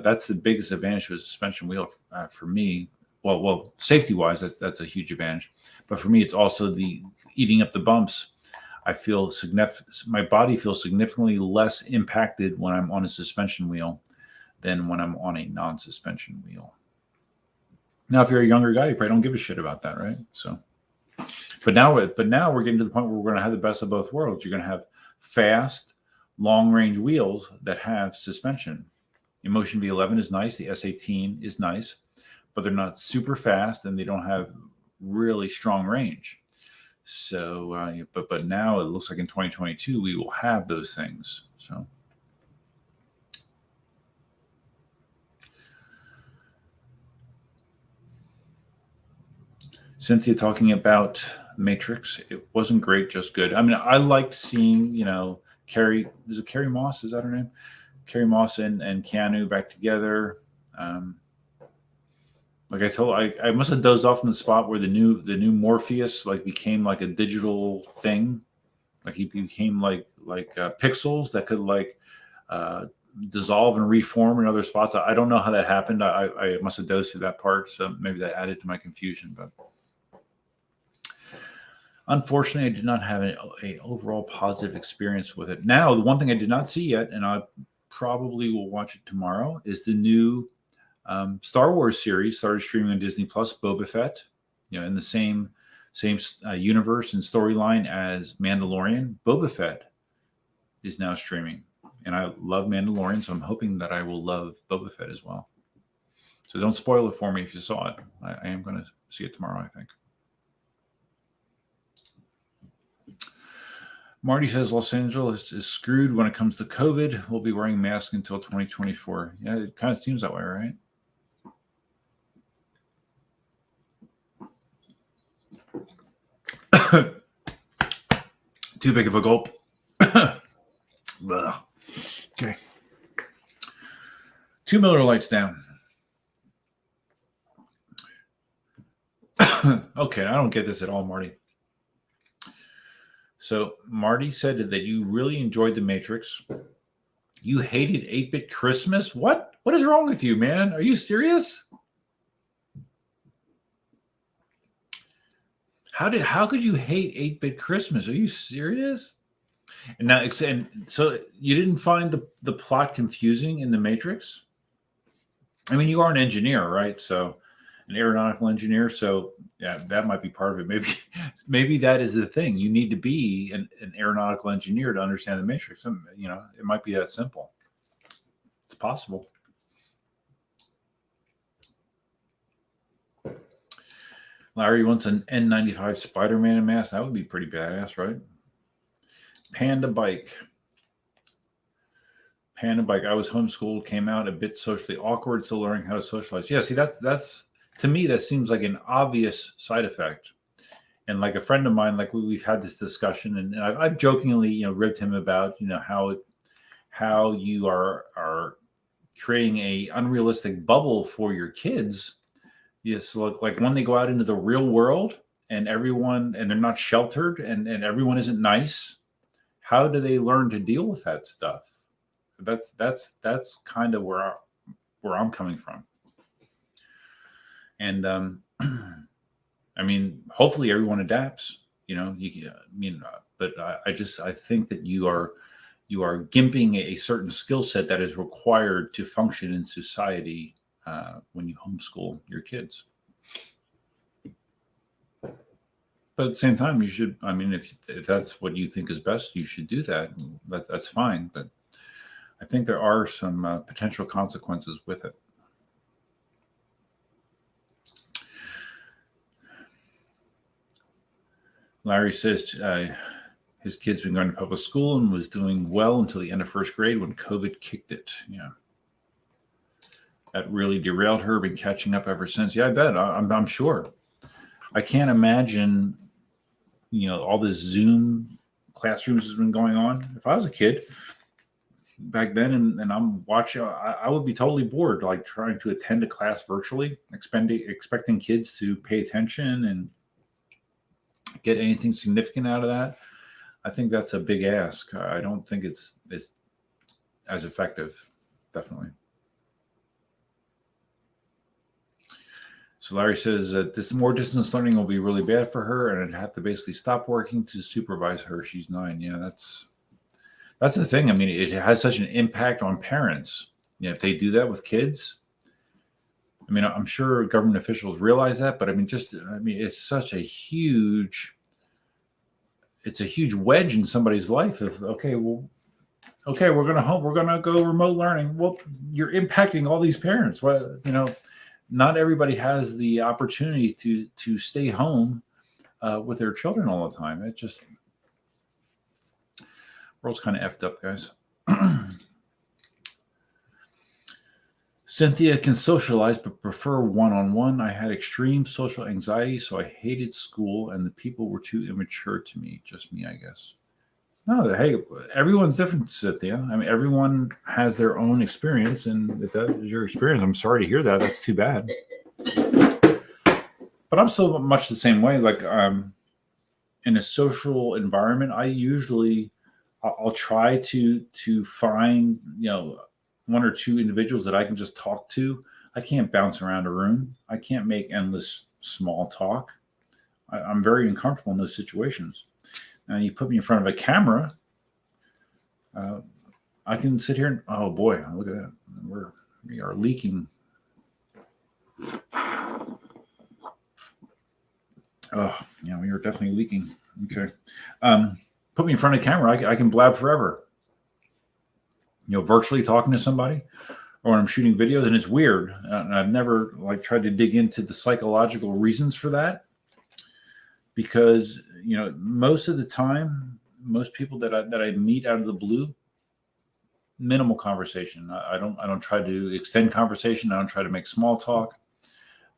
That's the biggest advantage of a suspension wheel for me. Well, safety-wise, that's a huge advantage. But for me, it's also the eating up the bumps. I feel my body feels significantly less impacted when I'm on a suspension wheel than when I'm on a non-suspension wheel. Now, if you're a younger guy, you probably don't give a shit about that, right? So. But now we're getting to the point where we're going to have the best of both worlds. You're going to have fast, long-range wheels that have suspension. Inmotion V11 is nice. The S18 is nice, but they're not super fast and they don't have really strong range. So, but now it looks like in 2022 we will have those things. So. Cynthia talking about Matrix. It wasn't great, just good. I mean, I liked seeing, Carrie, is it Carrie Moss? Is that her name? Carrie Moss and Keanu back together. Like I must have dozed off in the spot where the new Morpheus became like a digital thing. Like he became like pixels that could dissolve and reform in other spots. I don't know how that happened. I must have dozed through that part, so maybe that added to my confusion, but. Unfortunately, I did not have an overall positive experience with it. Now, the one thing I did not see yet, and I probably will watch it tomorrow, is the new Star Wars series started streaming on Disney Plus, Boba Fett. In the same universe and storyline as Mandalorian. Boba Fett is now streaming, and I love Mandalorian, so I'm hoping that I will love Boba Fett as well. So don't spoil it for me if you saw it. I am going to see it tomorrow, I think. Marty says Los Angeles is screwed when it comes to COVID. We'll be wearing masks until 2024. Yeah, it kind of seems that way, right? Too big of a gulp. Okay. 2 Miller Lights down. Okay, I don't get this at all, Marty. So Marty said that you really enjoyed The Matrix. You hated 8-Bit Christmas? What? What is wrong with you, man? Are you serious? How could you hate 8-Bit Christmas? Are you serious? And so you didn't find the plot confusing in The Matrix? I mean, you are an engineer, right? So an aeronautical engineer. So yeah, that might be part of it. Maybe that is the thing. You need to be an aeronautical engineer to understand The Matrix. It might be that simple. It's possible. Larry wants an N95 Spider-Man mask. That would be pretty badass, right? Panda Bike. I was homeschooled, came out a bit socially awkward, still learning how to socialize. Yeah, see, that's to me, that seems like an obvious side effect. And like a friend of mine, we've had this discussion, and I've jokingly, ribbed him about, how you are creating a unrealistic bubble for your kids. Yes, like when they go out into the real world and they're not sheltered and everyone isn't nice, how do they learn to deal with that stuff? That's kind of where I'm coming from. And I mean, hopefully everyone adapts. but I think that you are gimping a certain skill set that is required to function in society when you homeschool your kids. But at the same time, you should. I mean, if that's what you think is best, you should do that. That's fine. But I think there are some potential consequences with it. Larry says his kid's been going to public school and was doing well until the end of first grade when COVID kicked it. Yeah. That really derailed her. Been catching up ever since. Yeah, I bet. I'm sure. I can't imagine, all this Zoom classrooms has been going on. If I was a kid back then and I'm watching, I would be totally bored, like trying to attend a class virtually, expecting kids to pay attention and get anything significant out of that. I think that's a big ask. I don't think it's as effective, definitely. So Larry says that this more distance learning will be really bad for her, and I'd have to basically stop working to supervise her. She's 9. Yeah, that's the thing. I mean, it has such an impact on parents. If they do that with kids, I mean, I'm sure government officials realize that, but it's such a huge, it's a huge wedge in somebody's life. Okay, we're gonna go remote learning. Well, you're impacting all these parents. Well, not everybody has the opportunity to stay home with their children all the time. It just, world's kind of effed up, guys. Cynthia can socialize but prefer one-on-one. I had extreme social anxiety, so I hated school, and the people were too immature to me. Just me, I guess. No, hey, everyone's different, Cynthia. I mean, everyone has their own experience, and if that is your experience, I'm sorry to hear that. That's too bad. But I'm so much the same way. Like, in a social environment, I'll try to find, one or two individuals that I can just talk to. I can't bounce around a room. I can't make endless small talk. I'm very uncomfortable in those situations. Now you put me in front of a camera, I can sit here and, oh boy, look at that. We are leaking. Oh, yeah, we are definitely leaking. Okay. Put me in front of a camera, I can blab forever. Virtually talking to somebody, or when I'm shooting videos, and it's weird. And I've never tried to dig into the psychological reasons for that, because most of the time, most people that I meet out of the blue, minimal conversation. I don't try to extend conversation. I don't try to make small talk.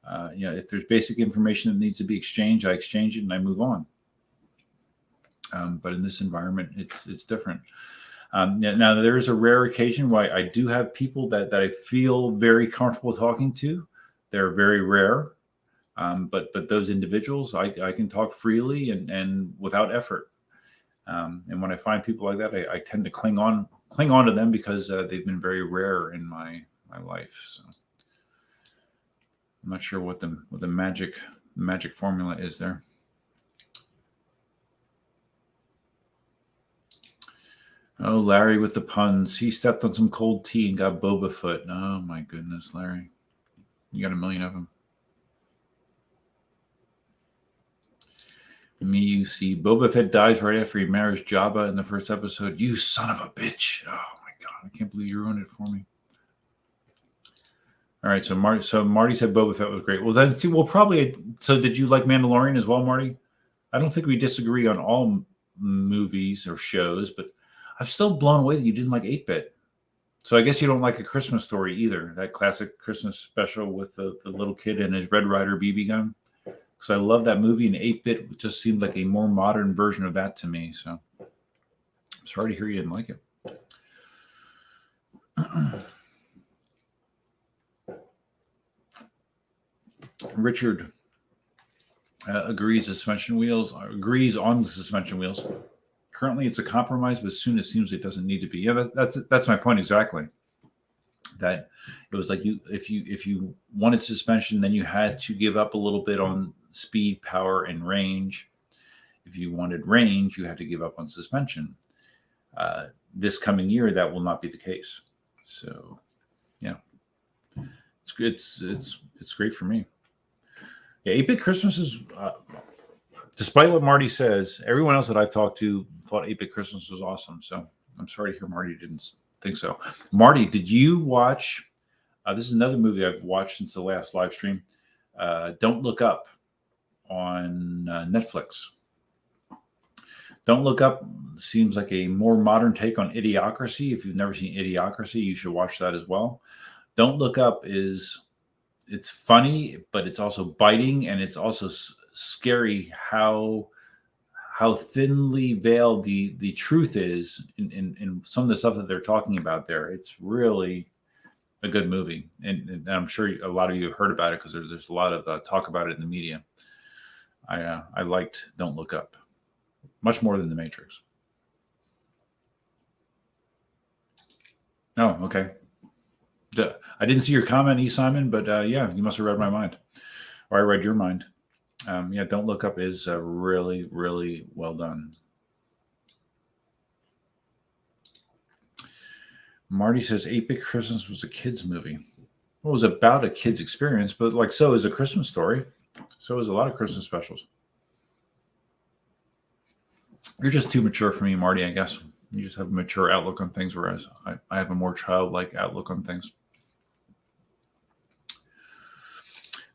If there's basic information that needs to be exchanged, I exchange it and I move on. But in this environment, it's different. Now there is a rare occasion why I do have people that I feel very comfortable talking to. They're very rare. But those individuals, I can talk freely and without effort. And when I find people like that, I tend to cling on to them because they've been very rare in my life. So I'm not sure what the magic formula is there. Oh, Larry with the puns. He stepped on some cold tea and got Boba Fett. Oh my goodness, Larry. You got a million of them. Me, you see, Boba Fett dies right after he marries Jabba in the first episode. You son of a bitch. Oh my God. I can't believe you ruined it for me. All right. So Marty said Boba Fett was great. Well, then see, so did you like Mandalorian as well, Marty? I don't think we disagree on all movies or shows, but I'm still blown away that you didn't like 8-Bit. So I guess you don't like A Christmas Story either, that classic Christmas special with the little kid and his Red Ryder BB gun. Because I love that movie, and 8-Bit just seemed like a more modern version of that to me. So I'm sorry to hear you didn't like it. Richard agrees on the suspension wheels. Currently, it's a compromise, but soon it seems it doesn't need to be. Yeah, that's my point exactly. That it was like if you wanted suspension, then you had to give up a little bit on speed, power, and range. if you wanted range, you had to give up on suspension. This coming year, that will not be the case. So, yeah, it's good. It's great for me. Yeah, 8-Bit Christmas is, despite what Marty says, everyone else that I've talked to thought 8-Bit Christmas was awesome. So I'm sorry to hear Marty didn't think so. Marty, did you watch? This is another movie I've watched since the last live stream. Don't Look Up on Netflix. Don't Look Up seems like a more modern take on Idiocracy. If you've never seen Idiocracy, you should watch that as well. Don't Look Up it's funny, but it's also biting, and it's also scary how thinly veiled the truth is in some of the stuff that they're talking about there. It's really a good movie, and I'm sure a lot of you have heard about it because there's a lot of talk about it in the media. I liked Don't Look Up much more than The Matrix. Oh, okay. I didn't see your comment, E. Simon, but yeah, you must have read my mind, or I read your mind. Yeah, Don't Look Up is really, really well done. Marty says 8-Bit Christmas was a kid's movie. Well, it was about a kid's experience, but like so is A Christmas Story. So is a lot of Christmas specials. You're just too mature for me, Marty, I guess. You just have a mature outlook on things, whereas I have a more childlike outlook on things.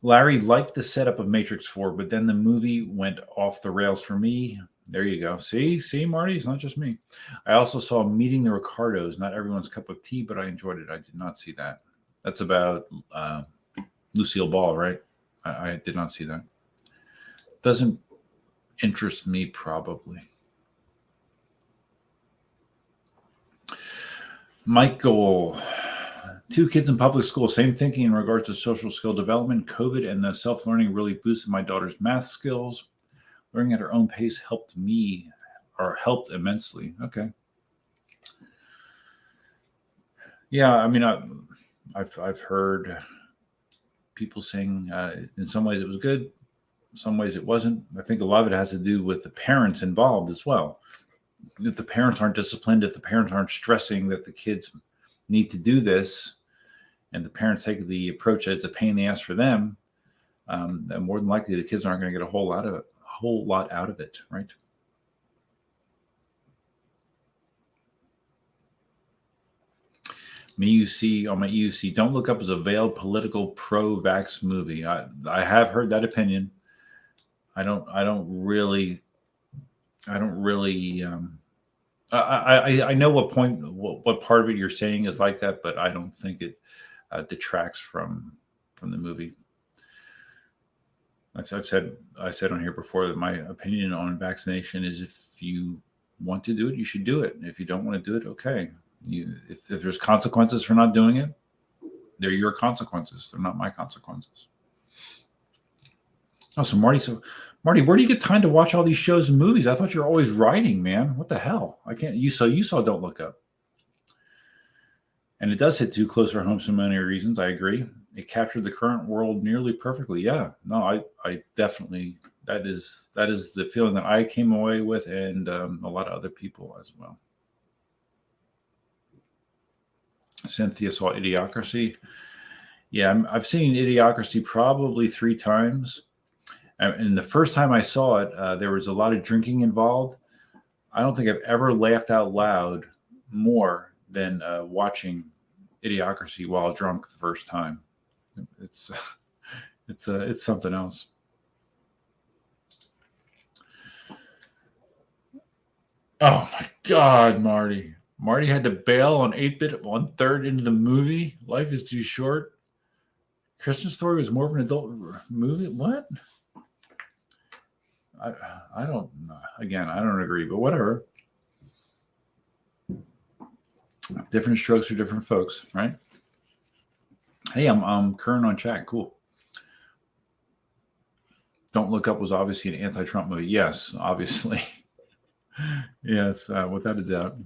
Larry liked the setup of Matrix 4, but then the movie went off the rails for me. There you go. See, Marty, it's not just me. I also saw Meeting the Ricardos. Not everyone's cup of tea, but I enjoyed it. I did not see that. That's about Lucille Ball, right? I did not see that. Doesn't interest me, probably. Michael, 2 kids in public school, same thinking in regards to social skill development. COVID and the self-learning really boosted my daughter's math skills. Learning at her own pace helped immensely. Okay. Yeah, I mean, I've heard people saying in some ways it was good, in some ways it wasn't. I think a lot of it has to do with the parents involved as well. If the parents aren't disciplined, if the parents aren't stressing that the kids need to do this, and the parents take the approach that it's a pain in the ass for them, then more than likely the kids aren't going to get a whole lot out of it, right? On my EUC, Don't Look Up is a veiled political pro-vax movie. I have heard that opinion. I don't really. I know what part of it you're saying is like that, but I don't think it detracts from the movie. I said on here before that my opinion on vaccination is if you want to do it, you should do it. If you don't want to do it, okay. If there's consequences for not doing it, they're your consequences. They're not my consequences. Oh, so Marty, where do you get time to watch all these shows and movies? I thought you were always writing, man. What the hell? I can't. You saw Don't Look Up, and it does hit too close for home for many reasons. I agree. It captured the current world nearly perfectly. Yeah, no, I definitely that is the feeling that I came away with, and a lot of other people as well. Cynthia saw Idiocracy. Yeah, I've seen Idiocracy probably 3 times. And the first time I saw it, there was a lot of drinking involved. I don't think I've ever laughed out loud more than watching Idiocracy while drunk the first time. It's something else. Oh my God, Marty! Marty had to bail on 8-Bit 1/3 into the movie. Life is too short. Christmas Story was more of an adult movie. What? I don't. Again, I don't agree, but whatever. Different strokes for different folks, right? Hey, I'm current on chat. Cool. Don't Look Up was obviously an anti-Trump movie. Yes, obviously. Yes, without a doubt.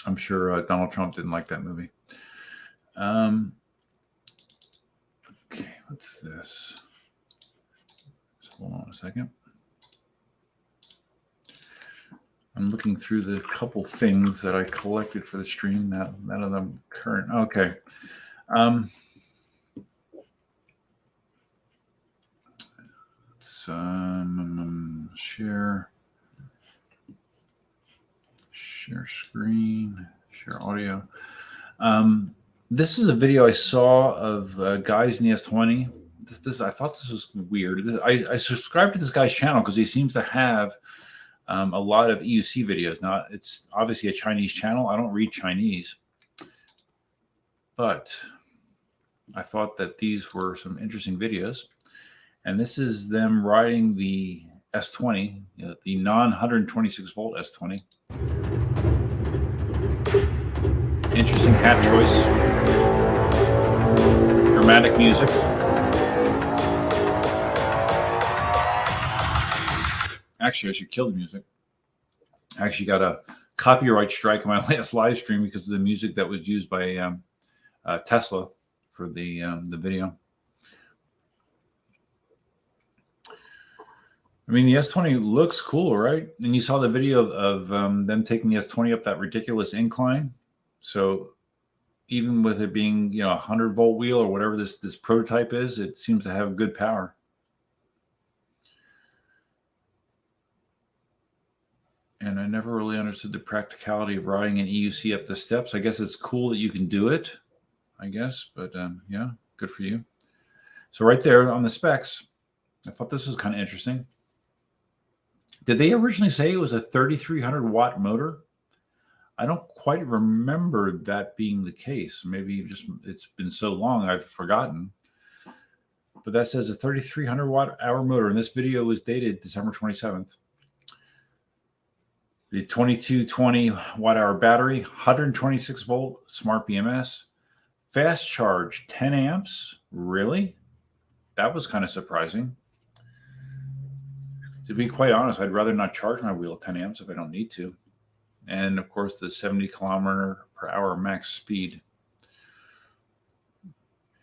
I'm sure Donald Trump didn't like that movie. Okay, what's this? Just hold on a second. I'm looking through the couple things that I collected for the stream. None of them current. Okay. Let's share screen, share audio. This is a video I saw of guys in the S20. I thought this was weird. I subscribed to this guy's channel because he seems to have a lot of EUC videos. Now, it's obviously a Chinese channel. I don't read Chinese, but I thought that these were some interesting videos. And this is them riding the S20, the non-126 volt S20. Interesting hat choice. Dramatic music. Actually, I should kill the music. I actually got a copyright strike on my last live stream because of the music that was used by Tesla for the video. I mean, the S20 looks cool, right? And you saw the video of them taking the S20 up that ridiculous incline. So even with it being, 100 volt wheel or whatever this prototype is, it seems to have good power. And I never really understood the practicality of riding an EUC up the steps. I guess it's cool that you can do it, I guess. But yeah, good for you. So right there on the specs, I thought this was kind of interesting. Did they originally say it was a 3,300 watt motor? I don't quite remember that being the case. Maybe it's been so long I've forgotten. But that says a 3,300 watt hour motor, and this video was dated December 27th. The 2220 watt hour battery, 126 volt smart BMS, fast charge 10 amps. Really? That was kind of surprising. To be quite honest, I'd rather not charge my wheel at 10 amps if I don't need to. And of course, the 70 kilometer per hour max speed.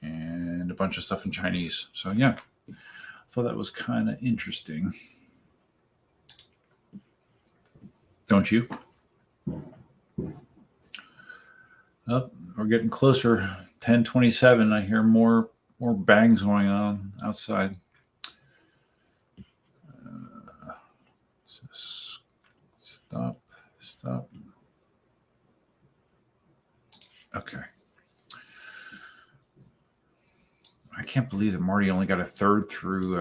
And a bunch of stuff in Chinese. So yeah, I thought that was kind of interesting. Don't you? Oh, we're getting closer. 10:27. I hear more bangs going on outside. Stop. Okay. I can't believe that Marty only got a third through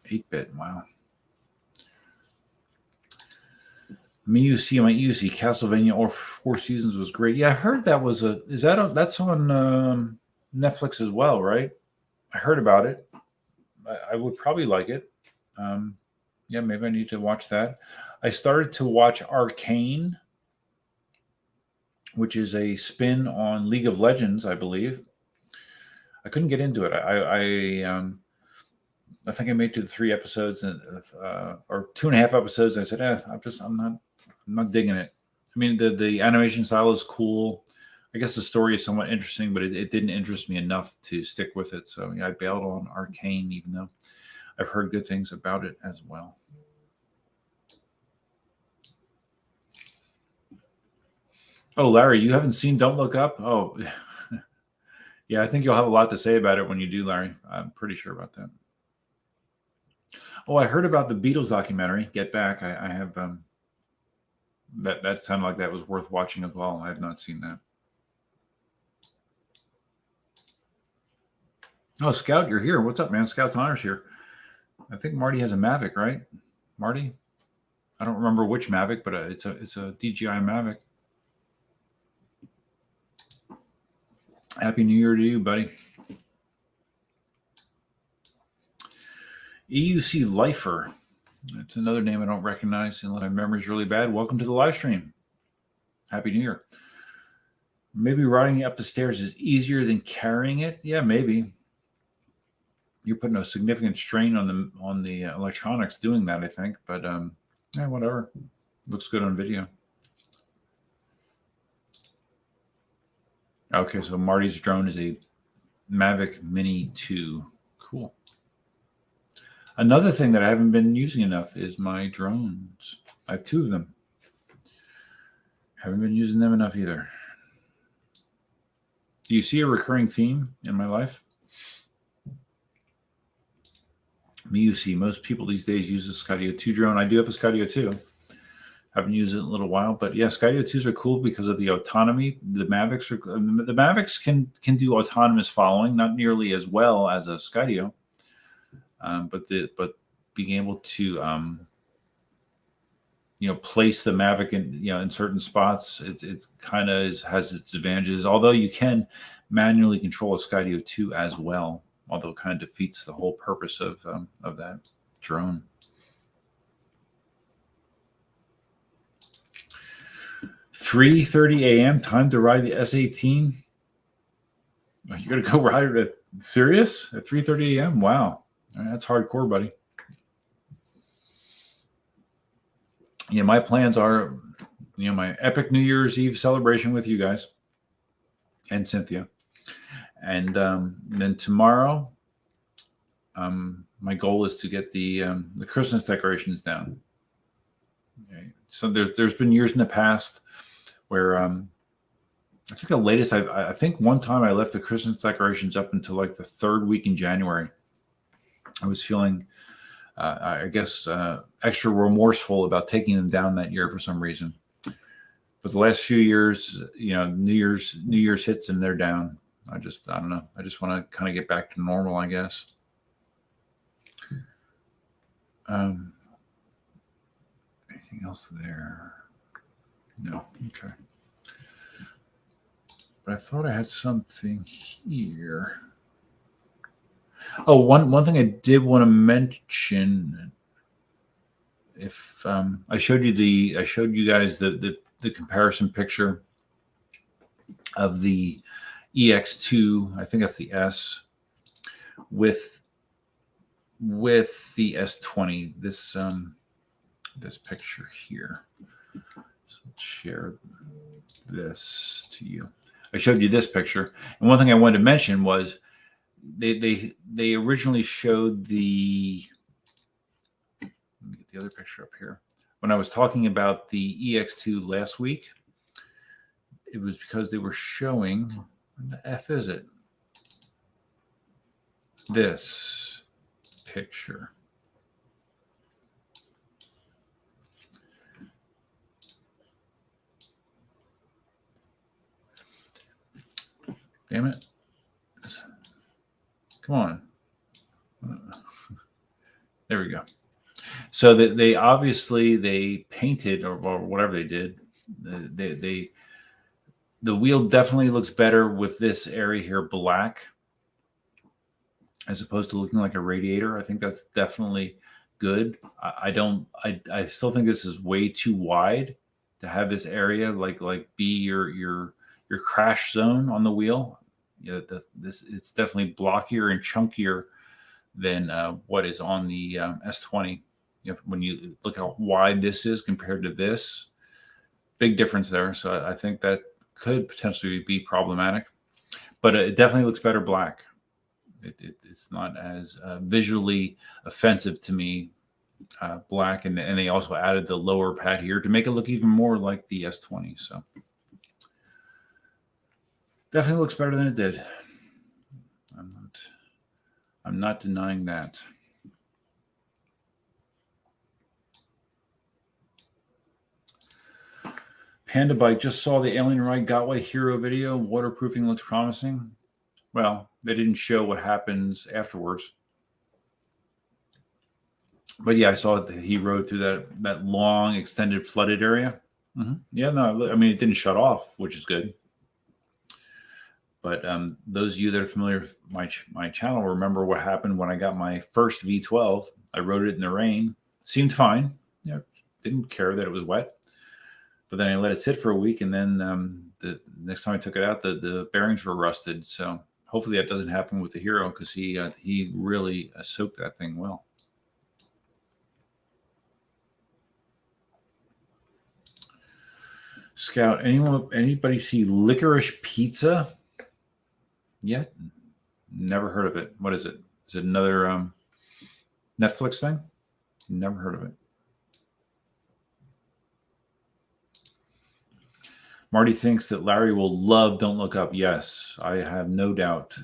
8-bit. Wow. My EUC Castlevania or Four Seasons was great. Yeah, I heard that was that's on Netflix as well, right? I heard about it. I would probably like it. Yeah, maybe I need to watch that. I started to watch Arcane, which is a spin on League of Legends, I believe. I couldn't get into it. I think I made it to the 3 episodes or 2.5 episodes. I said, I'm not digging it. I mean, the animation style is cool. I guess the story is somewhat interesting, but it didn't interest me enough to stick with it. So yeah, I bailed on Arcane, even though I've heard good things about it as well. Oh, Larry, you haven't seen Don't Look Up? Oh, yeah, I think you'll have a lot to say about it when you do, Larry. I'm pretty sure about that. Oh, I heard about the Beatles documentary, Get Back. I have that sounded like that was worth watching as well. I have not seen that. Oh, Scout, you're here. What's up, man? Scout's Honors here. I think Marty has a Mavic, right? Marty? I don't remember which Mavic, but it's a DJI Mavic. Happy New Year to you, buddy. EUC Lifer. That's another name I don't recognize unless my memory's really bad. Welcome to the live stream. Happy New Year. Maybe riding up the stairs is easier than carrying it. Yeah, maybe. You're putting a significant strain on the electronics doing that, I think. But yeah, whatever. Looks good on video. Okay, so Marty's drone is a Mavic Mini 2. Cool. Another thing that I haven't been using enough is my drones. I have 2 of them. Haven't been using them enough either. Do you see a recurring theme in my life? Most people these days use a Skydio 2 drone. I do have a Skydio 2. Haven't used it in a little while, but yeah, Skydio 2s are cool because of the autonomy. The Mavics can do autonomous following, not nearly as well as a Skydio, but being able to place the Mavic in certain spots, it kind of has its advantages. Although you can manually control a Skydio 2 as well, although it kind of defeats the whole purpose of that drone. 3:30 a.m. time to ride the S18. You're gonna go ride it at Sirius at 3:30 a.m. Wow, that's hardcore, buddy. Yeah, my plans are, my epic New Year's Eve celebration with you guys and Cynthia, and then tomorrow, my goal is to get the Christmas decorations down. Okay. So there's been years in the past where I think the latest I think one time I left the Christmas decorations up until like the third week in January. I was feeling I guess extra remorseful about taking them down that year for some reason. But the last few years, New Year's hits and they're down. I don't know. I just want to kind of get back to normal, I guess. Anything else there? No. Okay. But I thought I had something here. Oh, one thing I did want to mention. If I showed you guys the comparison picture of the EX2, I think that's the S, with the S20. This picture here. So let's share this to you. I showed you this picture, and one thing I wanted to mention was they originally showed the. Let me get the other picture up here. When I was talking about the EX2 last week, it was because they were showing, what the F is it? This picture. Damn it. Come on. There we go. So they obviously painted or whatever they did. The wheel definitely looks better with this area here black as opposed to looking like a radiator. I think that's definitely good. I still think this is way too wide to have this area like be your crash zone on the wheel. It's definitely blockier and chunkier than what is on the S20. When you look how wide this is compared to this, big difference there. So I think that could potentially be problematic, but it definitely looks better black. It's not as visually offensive to me, black, and they also added the lower pad here to make it look even more like the S20. So definitely looks better than it did. I'm not denying that. Panda Bike just saw the Alien Ride Gotway Hero video. Waterproofing looks promising. Well, they didn't show what happens afterwards. But yeah, I saw that he rode through that long, extended flooded area. Mm-hmm. Yeah, no, I mean, it didn't shut off, which is good. But those of you that are familiar with my channel remember what happened when I got my first V12. I rode it in the rain. Seemed fine. Didn't care that it was wet. But then I let it sit for a week, and then the next time I took it out, the bearings were rusted. So hopefully that doesn't happen with the Hero, because he really soaked that thing well. Scout, anybody see Licorice Pizza? Yeah, never heard of it. What is it? Is it another Netflix thing? Never heard of it. Marty thinks that Larry will love Don't Look Up. Yes, I have no doubt.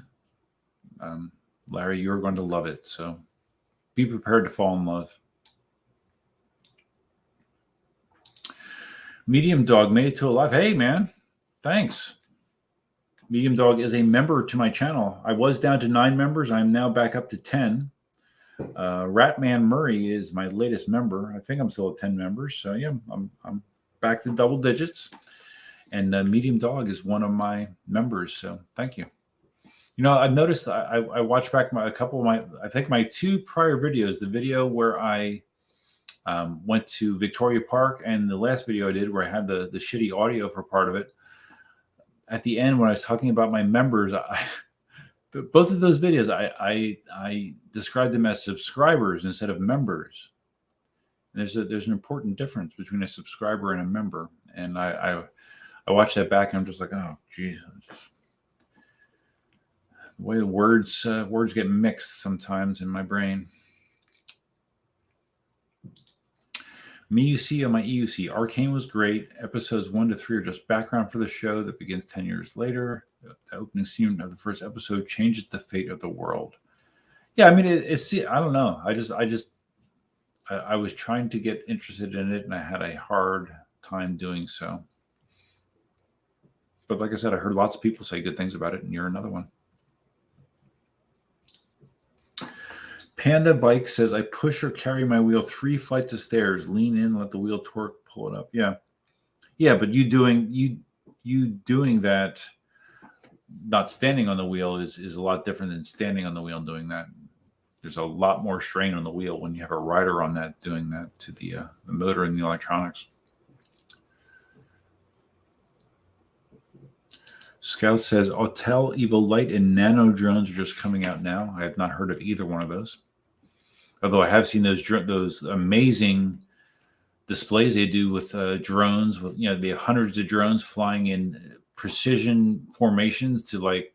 Larry, you're going to love it. So be prepared to fall in love. Medium Dog made it to alive. Hey, man. Thanks. Medium Dog is a member to my channel. I was down to 9 members. I'm now back up to 10. Ratman Murray is my latest member. I think I'm still at 10 members. So yeah, I'm back to double digits. And Medium Dog is one of my members. So thank you. You know, I've noticed I watched back a couple of I think my 2 prior videos, the video where I went to Victoria Park and the last video I did where I had the shitty audio for part of it. At the end, when I was talking about my members, both of those videos, I described them as subscribers instead of members. And there's an important difference between a subscriber and a member. And I watched that back and I'm just like, oh, geez. The way the words get mixed sometimes in my brain. MeUC on my EUC. Arcane was great. Episodes 1 to 3 are just background for the show that begins 10 years later. The opening scene of the first episode changes the fate of the world. Yeah, I mean, it's I don't know. I was trying to get interested in it, and I had a hard time doing so. But like I said, I heard lots of people say good things about it, and you're another one. Panda Bike says, I push or carry my wheel 3 flights of stairs, lean in, let the wheel torque, pull it up. Yeah. Yeah, but you doing that, not standing on the wheel is a lot different than standing on the wheel and doing that. There's a lot more strain on the wheel when you have a rider on that doing that to the motor and the electronics. Scout says, Autel Evo Light and Nano drones are just coming out now. I have not heard of either one of those. Although I have seen those amazing displays they do with drones, with the hundreds of drones flying in precision formations to like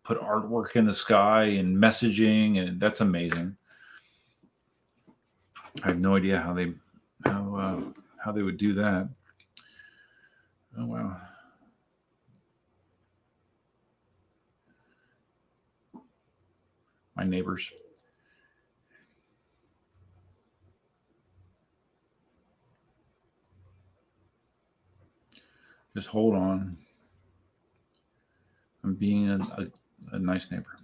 put artwork in the sky and messaging, and that's amazing. I have no idea how they would do that. Oh wow. My neighbors. Just hold on. I'm being a nice neighbor.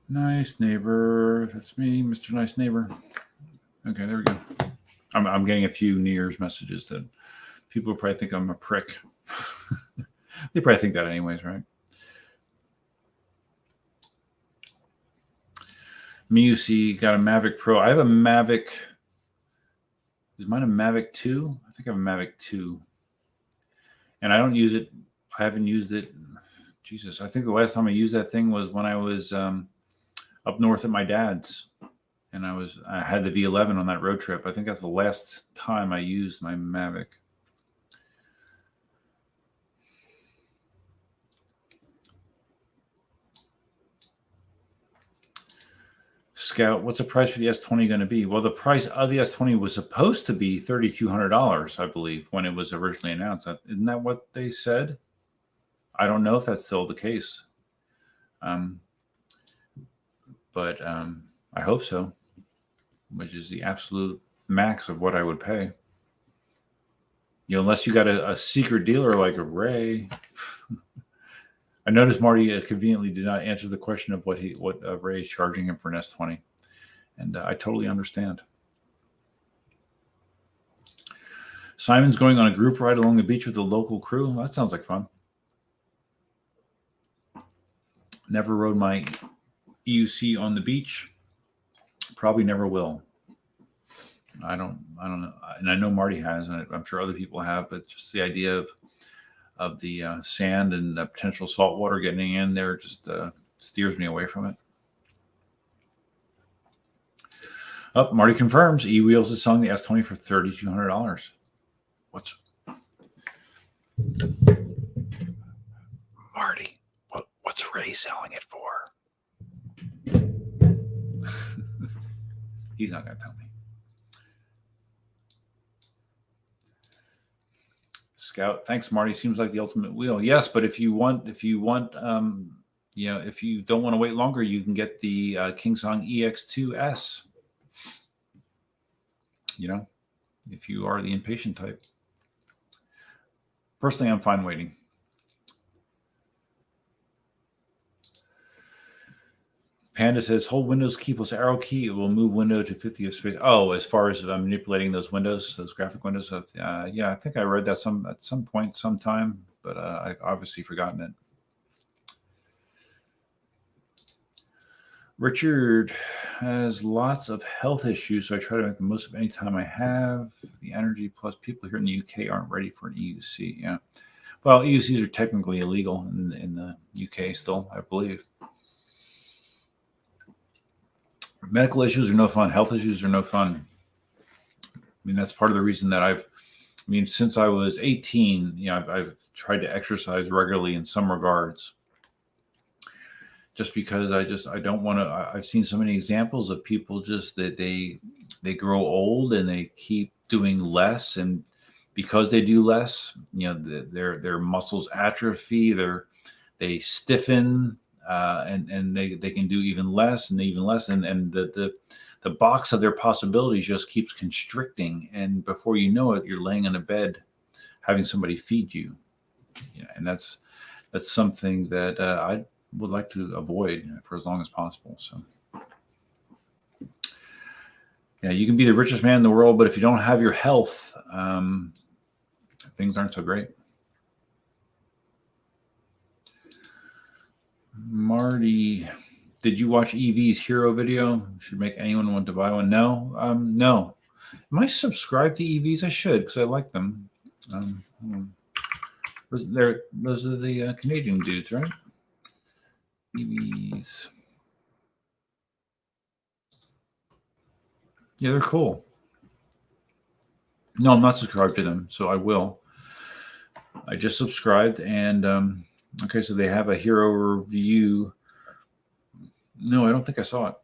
Nice neighbor. That's me, Mr. Nice Neighbor. Okay, there we go. I'm getting a few New Year's messages that people probably think I'm a prick. They probably think that anyways, right? MeUC got a Mavic Pro. I have a Mavic. Is mine a Mavic 2? I think I have a Mavic 2. And I don't use it. I haven't used it. Jesus, I think the last time I used that thing was when I was up north at my dad's. And I had the V11 on that road trip. I think that's the last time I used my Mavic. Scout, what's the price for the S20 going to be? Well, the price of the S20 was supposed to be $3,200, I believe, when it was originally announced. Isn't that what they said? I don't know if that's still the case. But I hope so, which is the absolute max of what I would pay. Unless you got a secret dealer like a Ray. I noticed Marty conveniently did not answer the question of what Ray is charging him for an S20, and I totally understand. Simon's going on a group ride along the beach with the local crew. Well, that sounds like fun. Never rode my EUC on the beach. Probably never will. I don't know, and I know Marty has, and I'm sure other people have, but just the idea of the sand and the potential salt water getting in there just steers me away from it. Marty confirms E-Wheels is selling the S20 for $3,200. Marty, what's Ray selling it for? He's not going to tell me. Scout, thanks, Marty. Seems like the ultimate wheel. Yes, but if you want, if you don't want to wait longer, you can get the KingSong EX2S. If you are the impatient type. Personally, I'm fine waiting. Panda says, hold Windows key plus arrow key. It will move window to 50 of space. Oh, as far as manipulating those windows, those graphic windows. Yeah, I think I read that at some point, sometime, but I've obviously forgotten it. Richard has lots of health issues, so I try to make the most of any time I have. The energy plus people here in the UK aren't ready for an EUC. Yeah. Well, EUCs are technically illegal in the UK still, I believe. Medical issues are no fun. Health issues are no fun. I mean, that's part of the reason that since I was 18, I've tried to exercise regularly in some regards. Just because I don't want to. I've seen so many examples of people just that they grow old and they keep doing less, and because they do less, their muscles atrophy, they stiffen. And they can do even less and even less, and the box of their possibilities just keeps constricting, and before you know it, you're laying in a bed having somebody feed you. And that's something that I would like to avoid for as long as possible. So yeah, you can be the richest man in the world, but if you don't have your health, things aren't so great. Marty, did you watch EV's hero video? Should make anyone want to buy one? No. No. Am I subscribed to EVs? I should, because I like them. Those are the Canadian dudes, right? EVs. Yeah, they're cool. No, I'm not subscribed to them, so I will. I just subscribed, and okay, so they have a hero review. No, I don't think I saw it.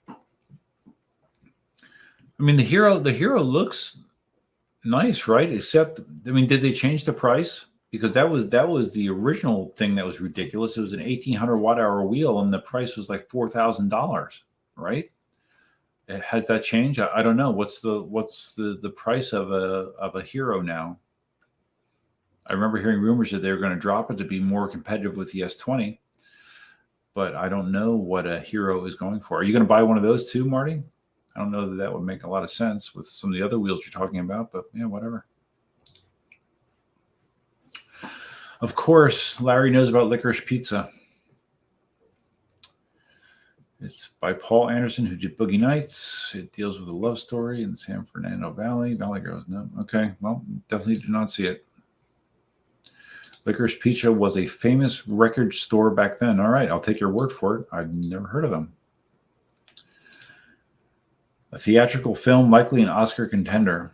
I mean, the hero looks nice, right? Except, did they change the price? Because that was the original thing that was ridiculous. It was an 1,800 watt-hour wheel, and the price was like $4,000, right? Has that changed? I don't know. What's the price of a hero now? I remember hearing rumors that they were going to drop it to be more competitive with the S20, but I don't know what a hero is going for. Are you going to buy one of those too, Marty? I don't know that would make a lot of sense with some of the other wheels you're talking about, but yeah, whatever. Of course, Larry knows about Licorice Pizza. It's by Paul Anderson, who did Boogie Nights. It deals with a love story in San Fernando Valley. Valley Girls, no. Okay, well, definitely did not see it. Licorice Pizza was a famous record store back then. All right, I'll take your word for it. I've never heard of them. A theatrical film, likely an Oscar contender.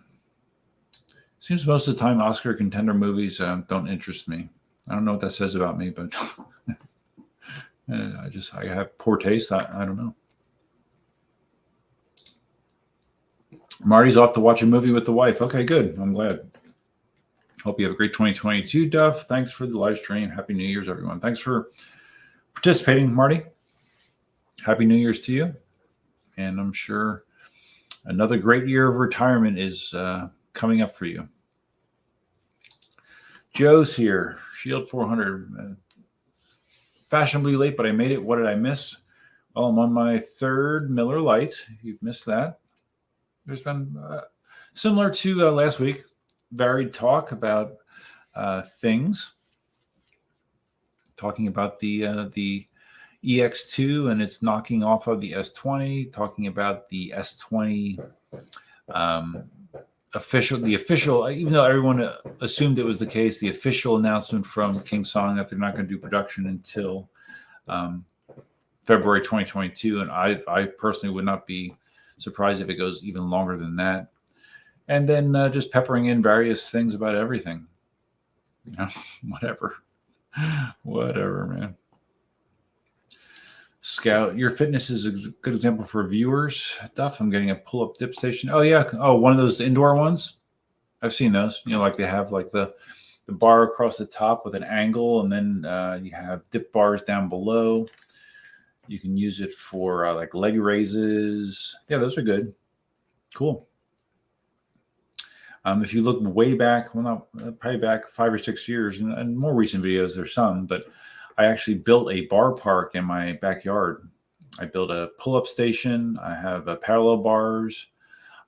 Seems most of the time Oscar contender movies don't interest me. I don't know what that says about me, but I have poor taste. I don't know. Marty's off to watch a movie with the wife. Okay, good. I'm glad. Hope you have a great 2022, Duff. Thanks for the live stream. Happy New Year's, everyone. Thanks for participating, Marty. Happy New Year's to you. And I'm sure another great year of retirement is coming up for you. Joe's here. Shield 400. Fashionably late, but I made it. What did I miss? Well, I'm on my third Miller Lite. You've missed that. There's been similar to last week, varied talk about things. Talking about the EX2 and it's knocking off of the S20. Talking about the S20 official, even though everyone assumed it was the case, the official announcement from KingSong that they're not going to do production until February 2022. And I personally would not be surprised if it goes even longer than that. And then just peppering in various things about everything. You know, whatever, man. Scout, your fitness is a good example for viewers. Duff, I'm getting a pull-up dip station. Oh yeah, one of those indoor ones. I've seen those. You know, like they have like the bar across the top with an angle, and then you have dip bars down below. You can use it for like leg raises. Yeah, those are good. Cool. If you look way back, well, not probably back 5 or 6 years, and more recent videos, there's some, but I actually built a bar park in my backyard. I built a pull-up station. I have parallel bars.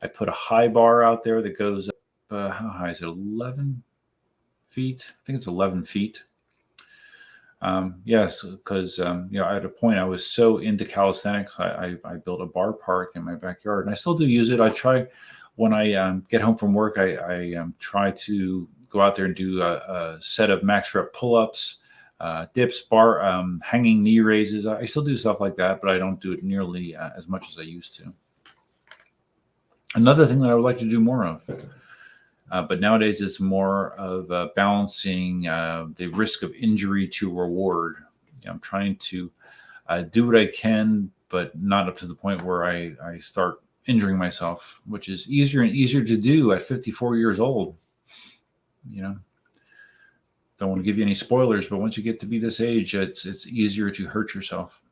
I put a high bar out there that goes up, how high is it? 11 feet? I think it's 11 feet. Yes, because at a point I was so into calisthenics, I built a bar park in my backyard, and I still do use it. I try when I get home from work, I try to go out there and do a set of max rep pull-ups, dips, hanging knee raises. I still do stuff like that, but I don't do it nearly as much as I used to. Another thing that I would like to do more of. But nowadays, it's more of balancing the risk of injury to reward. I'm trying to do what I can, but not up to the point where I start injuring myself, which is easier and easier to do at 54 years old. Don't want to give you any spoilers, but once you get to be this age, it's easier to hurt yourself.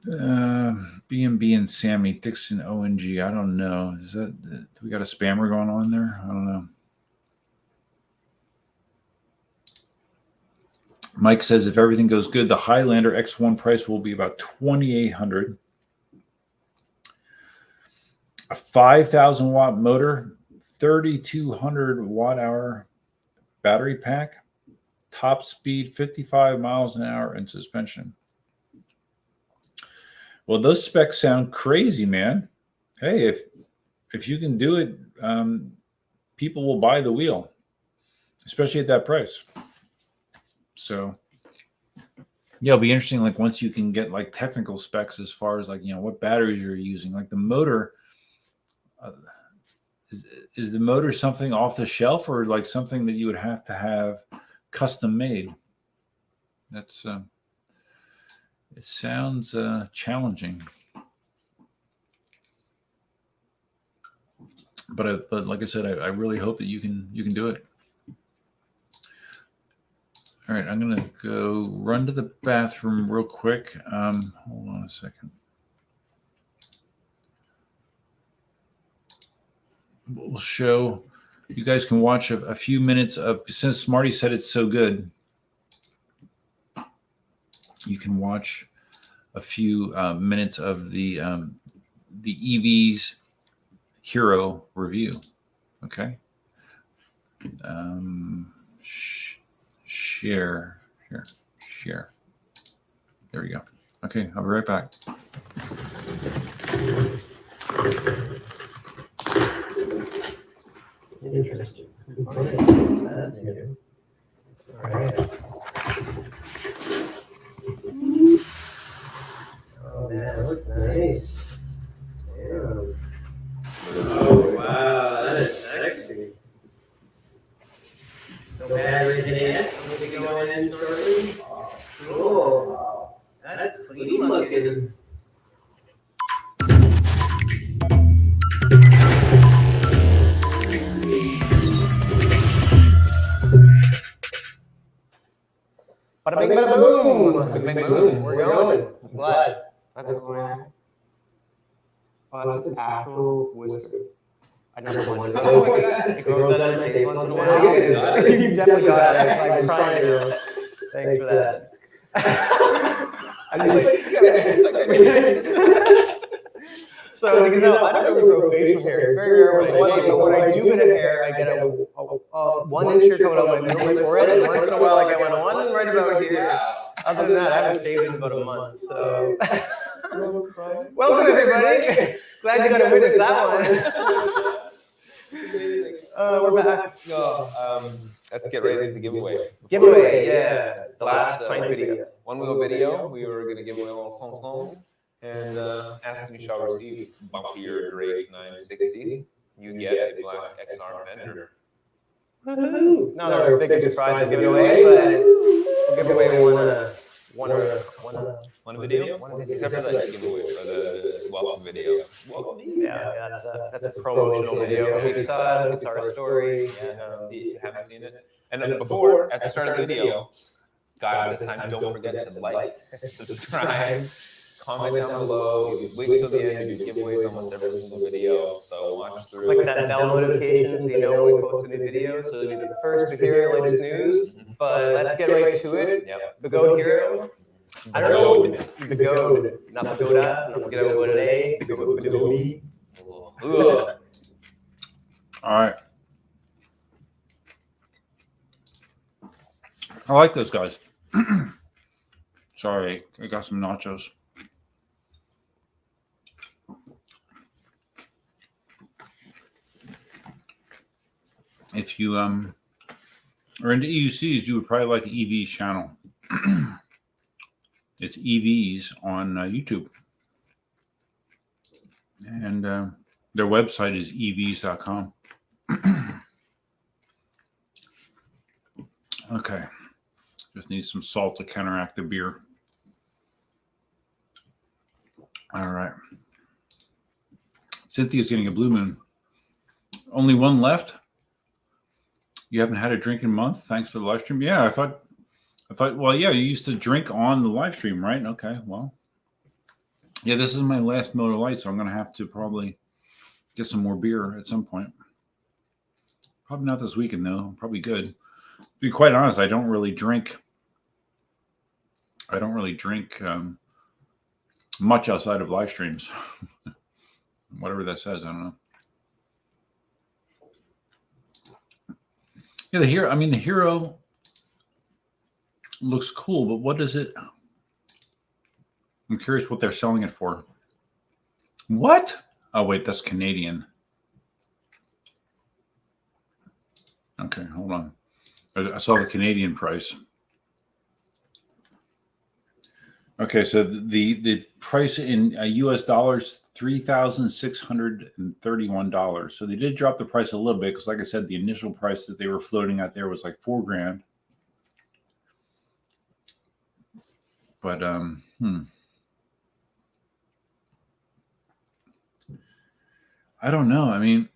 B&B and Sammy Dixon ONG. I don't know. Do we got a spammer going on there? I don't know. Mike says if everything goes good, the Highlander X1 price will be about $2,800. A 5,000 watt motor, 3,200 watt hour battery pack, top speed 55 miles an hour, and suspension. Well, those specs sound crazy, man. Hey, if you can do it, people will buy the wheel, especially at that price. So, yeah, it'll be interesting. Like once you can get like technical specs as far as like what batteries you're using, like the motor. Is the motor something off the shelf or like something that you would have to have custom made? That's it sounds challenging, but like I said, I really hope that you can do it. All right, I'm gonna go run to the bathroom real quick. Hold on a second. We'll show you guys can watch a few minutes of, since Marty said it's so good, you can watch a few minutes of the EV's Hero review. Okay. Share. There we go. Okay, I'll be right back. Interesting. That's new. All right. Oh man, that looks nice. Damn. Oh wow, that is sexy. No batteries in it. We'll be going in shortly. Oh, cool. That's clean looking. Bada bing, bada boom. Bada bing, boom. We're going. That's live. That's going. Oh, that's an actual whisper. I never wondered. Oh my god. It goes out of my face once in a while. You definitely got it. I'm trying to. Thanks for that. I'm just like, so, because I don't really grow facial hair. It's very rare when I do get a hair, I get a 1 inch coming out my middle of my forehead, and once in a while I get one right about here. Other than that, I haven't shaved in about a month, so. Welcome everybody! Glad you got to witness that one. We're back. Let's get ready to the giveaway. Giveaway, yeah. The last video. One wheel video. We were going to give away a little something. and asking you shall receive bumpier Drake 960. You get a black XR fender. Woohoo! Not our biggest surprise to give it away, but we'll give away one video. Except for that giveaway, or the welcome video. Welcome to you. Yeah, that's a promotional video. We saw our story. If you haven't seen it. And then before, at the start of the video, guys, this time don't forget to like, subscribe, comment down below. Wait till the end. We do giveaways almost every single video. So watch through. Click that bell notification so you know when we post a new video, so you'll be the first to hear the latest news. But let's get right to it. Yep. The Goat Hero. I don't know. The Goat. Not the Goda. Not the Goda. The Goat. All right. I like those guys. Sorry, I got some nachos. If you are into EUCs, you would probably like EV's channel. It's EVs on YouTube. And their website is evs.com. Okay. Just need some salt to counteract the beer. All right. Cynthia's getting a blue moon. Only one left? You haven't had a drink in a month? Thanks for the live stream. Yeah, I thought, well, yeah, you used to drink on the live stream, right? Okay, well. Yeah, this is my last Miller Lite, so I'm going to have to probably get some more beer at some point. Probably not this weekend, though. Probably good. To be quite honest, I don't really drink. Much outside of live streams. Whatever that says, I don't know. Yeah, the Hero looks cool, but what is it? I'm curious what they're selling it for. What? Oh, wait, that's Canadian. Okay, hold on. I saw the Canadian price. Okay, so the price in US dollars, $3,631. So they did drop the price a little bit because, like I said, the initial price that they were floating out there was like $4,000. But I don't know. I mean,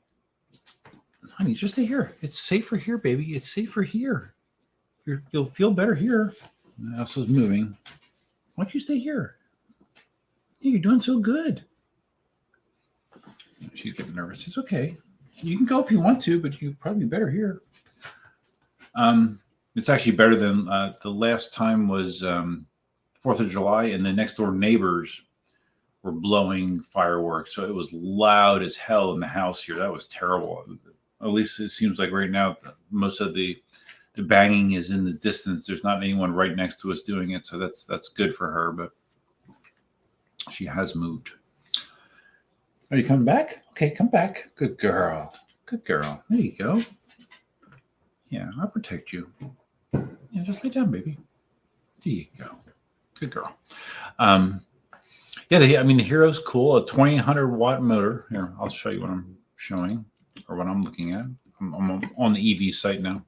honey, just stay here. It's safer here, baby. It's safer here. You'll feel better here. The house is moving. Why don't you stay here? Hey, you're doing so good. She's getting nervous. It's okay. You can go if you want to, but you probably better here. It's actually better than the last time was 4th of July, and the next door neighbors were blowing fireworks. So it was loud as hell in the house here. That was terrible. At least it seems like right now, most of the banging is in the distance. There's not anyone right next to us doing it. So that's good for her, but she has moved. Are you coming back? Okay, come back. Good girl. Good girl. There you go. Yeah, I'll protect you. Yeah, just lay down, baby. There you go. Good girl. Yeah, the Hero's cool. A 2000 watt motor. Here, I'll show you what I'm showing or what I'm looking at. I'm on the EV site now.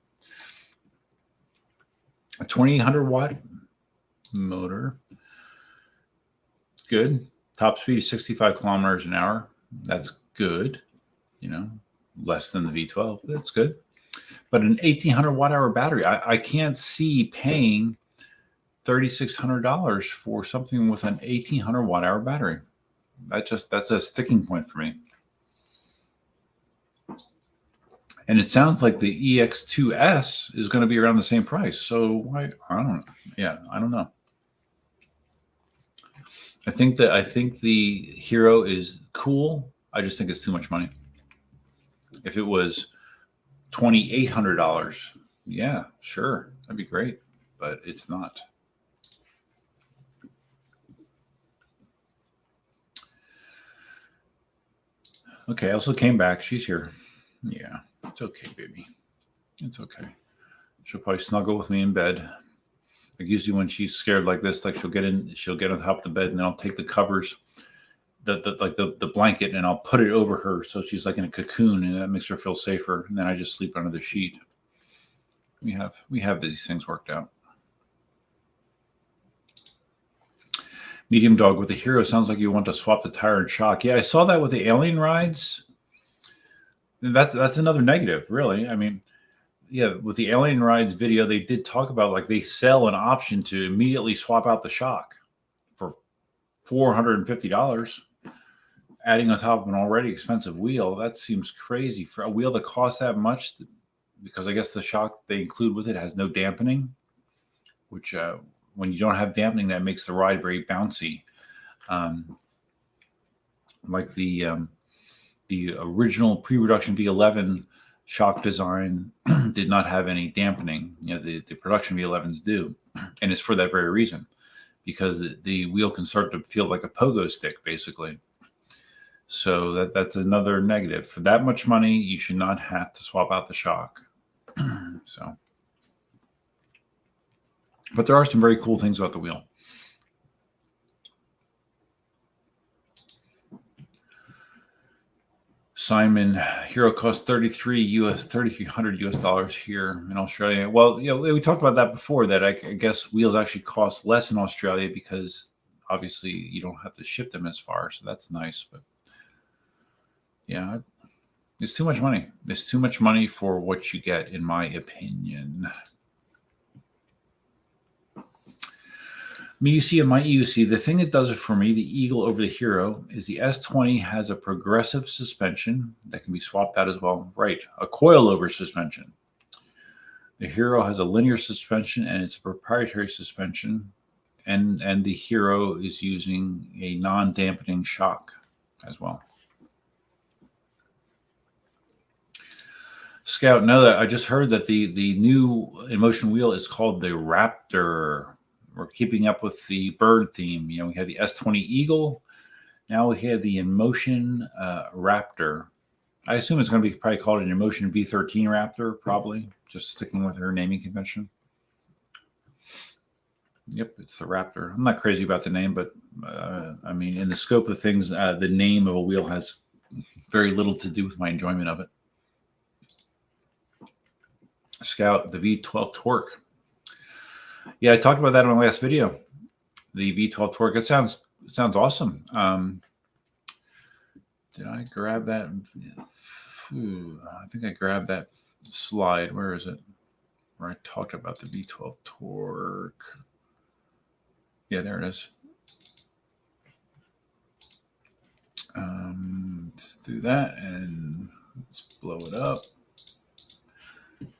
A 2000 watt motor. It's good. Top speed is 65 kilometers an hour. That's good. You know, less than the V12, but it's good. But an 1800 watt hour battery, I can't see paying $3,600 for something with an 1800 watt hour battery. That's a sticking point for me. And it sounds like the EX2S is going to be around the same price. So I don't know. Yeah, I don't know. I think the Hero is cool. I just think it's too much money. If it was $2,800, yeah, sure, that'd be great. But it's not. Okay, Elsa came back. She's here. Yeah, it's okay, baby. It's okay. She'll probably snuggle with me in bed. Like usually when she's scared like this, like she'll get on top of the bed and then I'll take the covers the blanket, and I'll put it over her so she's like in a cocoon, and that makes her feel safer. And then I just sleep under the sheet. We have these things worked out. Medium dog with the Hero sounds like you want to swap the tire and shock. Yeah, I saw that with the alien rides. That's another negative, really. I mean, yeah, with the alien rides video, they did talk about like they sell an option to immediately swap out the shock for $450, adding on top of an already expensive wheel. That seems crazy for a wheel that costs that much, because I guess the shock they include with it has no dampening, which when you don't have dampening, that makes the ride very bouncy. Like the original pre-production V11 shock design did not have any dampening. You know, the production V11s do, and it's for that very reason, because the wheel can start to feel like a pogo stick, basically. So that's another negative. For that much money, you should not have to swap out the shock. So, but there are some very cool things about the wheel. Simon, Hero costs $3,300 US here in Australia. Well, you know, we talked about that before, that I guess wheels actually cost less in Australia because obviously you don't have to ship them as far. So that's nice. But yeah, it's too much money. It's too much money for what you get, in my opinion. MUC and my EUC, the thing that does it for me, the Eagle over the Hero, is the S20 has a progressive suspension that can be swapped out as well. Right, a coilover suspension. The Hero has a linear suspension, and it's a proprietary suspension. And the Hero is using a non-dampening shock as well. Scout, know that I just heard that the new Inmotion wheel is called the Raptor. We're keeping up with the bird theme. You know, we had the S20 Eagle. Now we have the Inmotion Raptor. I assume it's going to be probably called an Inmotion V13 Raptor, probably, just sticking with her naming convention. Yep, it's the Raptor. I'm not crazy about the name, but I mean, in the scope of things, the name of a wheel has very little to do with my enjoyment of it. Scout, the V12 Torque. Yeah, I talked about that in my last video. The V12 Torque. It sounds awesome. Did I grab that? I think I grabbed that slide. Where is it? Where I talked about the V12 Torque. Yeah, there it is. Let's do that, and let's blow it up.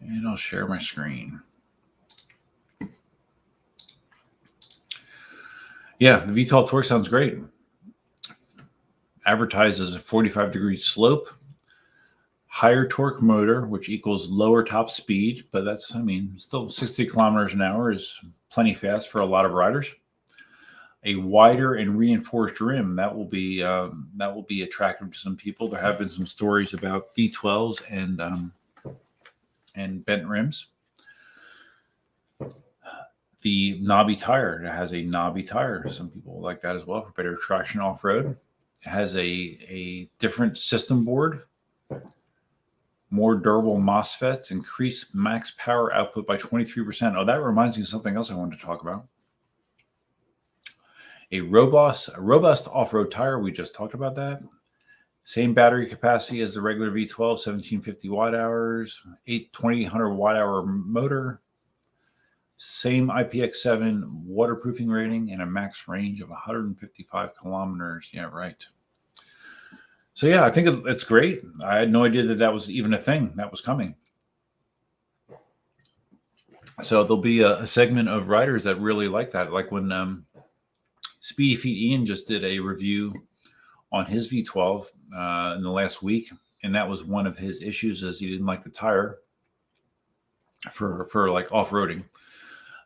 And I'll share my screen. Yeah, the V12 Torque sounds great. Advertises a 45-degree slope, higher torque motor, which equals lower top speed, but that's, I mean, still 60 kilometers an hour is plenty fast for a lot of riders. A wider and reinforced rim, that will be attractive to some people. There have been some stories about V12s and bent rims. The knobby tire, it has a knobby tire. Some people like that as well for better traction off-road. It has a different system board, more durable MOSFETs, increased max power output by 23%. Oh, that reminds me of something else I wanted to talk about. A robust off-road tire. We just talked about that. Same battery capacity as the regular V12, 1750 watt hours, 2800 watt hour motor. Same IPX7 waterproofing rating and a max range of 155 kilometers. Yeah, right. So yeah, I think it's great. I had no idea that was even a thing that was coming. So there'll be a segment of riders that really like that. Like when Speedy Feet Ian just did a review on his V12 in the last week, and that was one of his issues, is he didn't like the tire for like off-roading.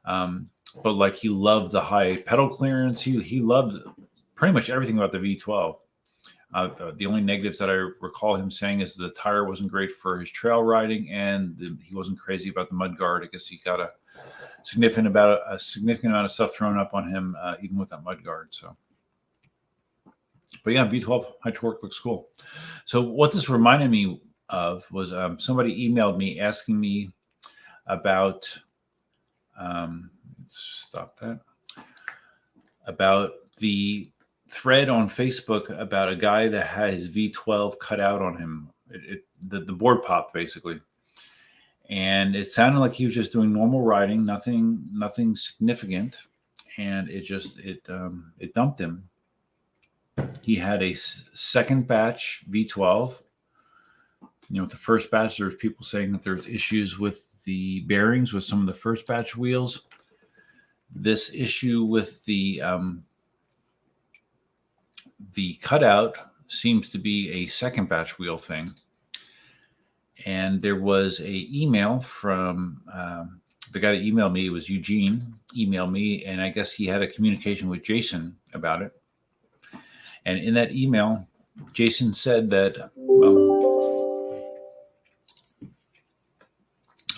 But like he loved the high pedal clearance. He loved pretty much everything about the V12. The only negatives that I recall him saying is the tire wasn't great for his trail riding, and he wasn't crazy about the mud guard. I guess he got a significant amount of stuff thrown up on him, even with that mud guard. So But yeah, V12 high torque looks cool. So what this reminded me of was somebody emailed me asking me about, let's stop that, about the thread on Facebook about a guy that had his V12 cut out on him. The board popped basically. And it sounded like he was just doing normal riding, nothing significant. And it dumped him. He had a second batch V12. With the first batch, there was people saying that there's issues with the bearings with some of the first batch wheels. This issue with the cutout seems to be a second batch wheel thing. And there was a email from the guy that emailed me. It was Eugene, emailed me, and I guess he had a communication with Jason about it. And in that email, Jason said that,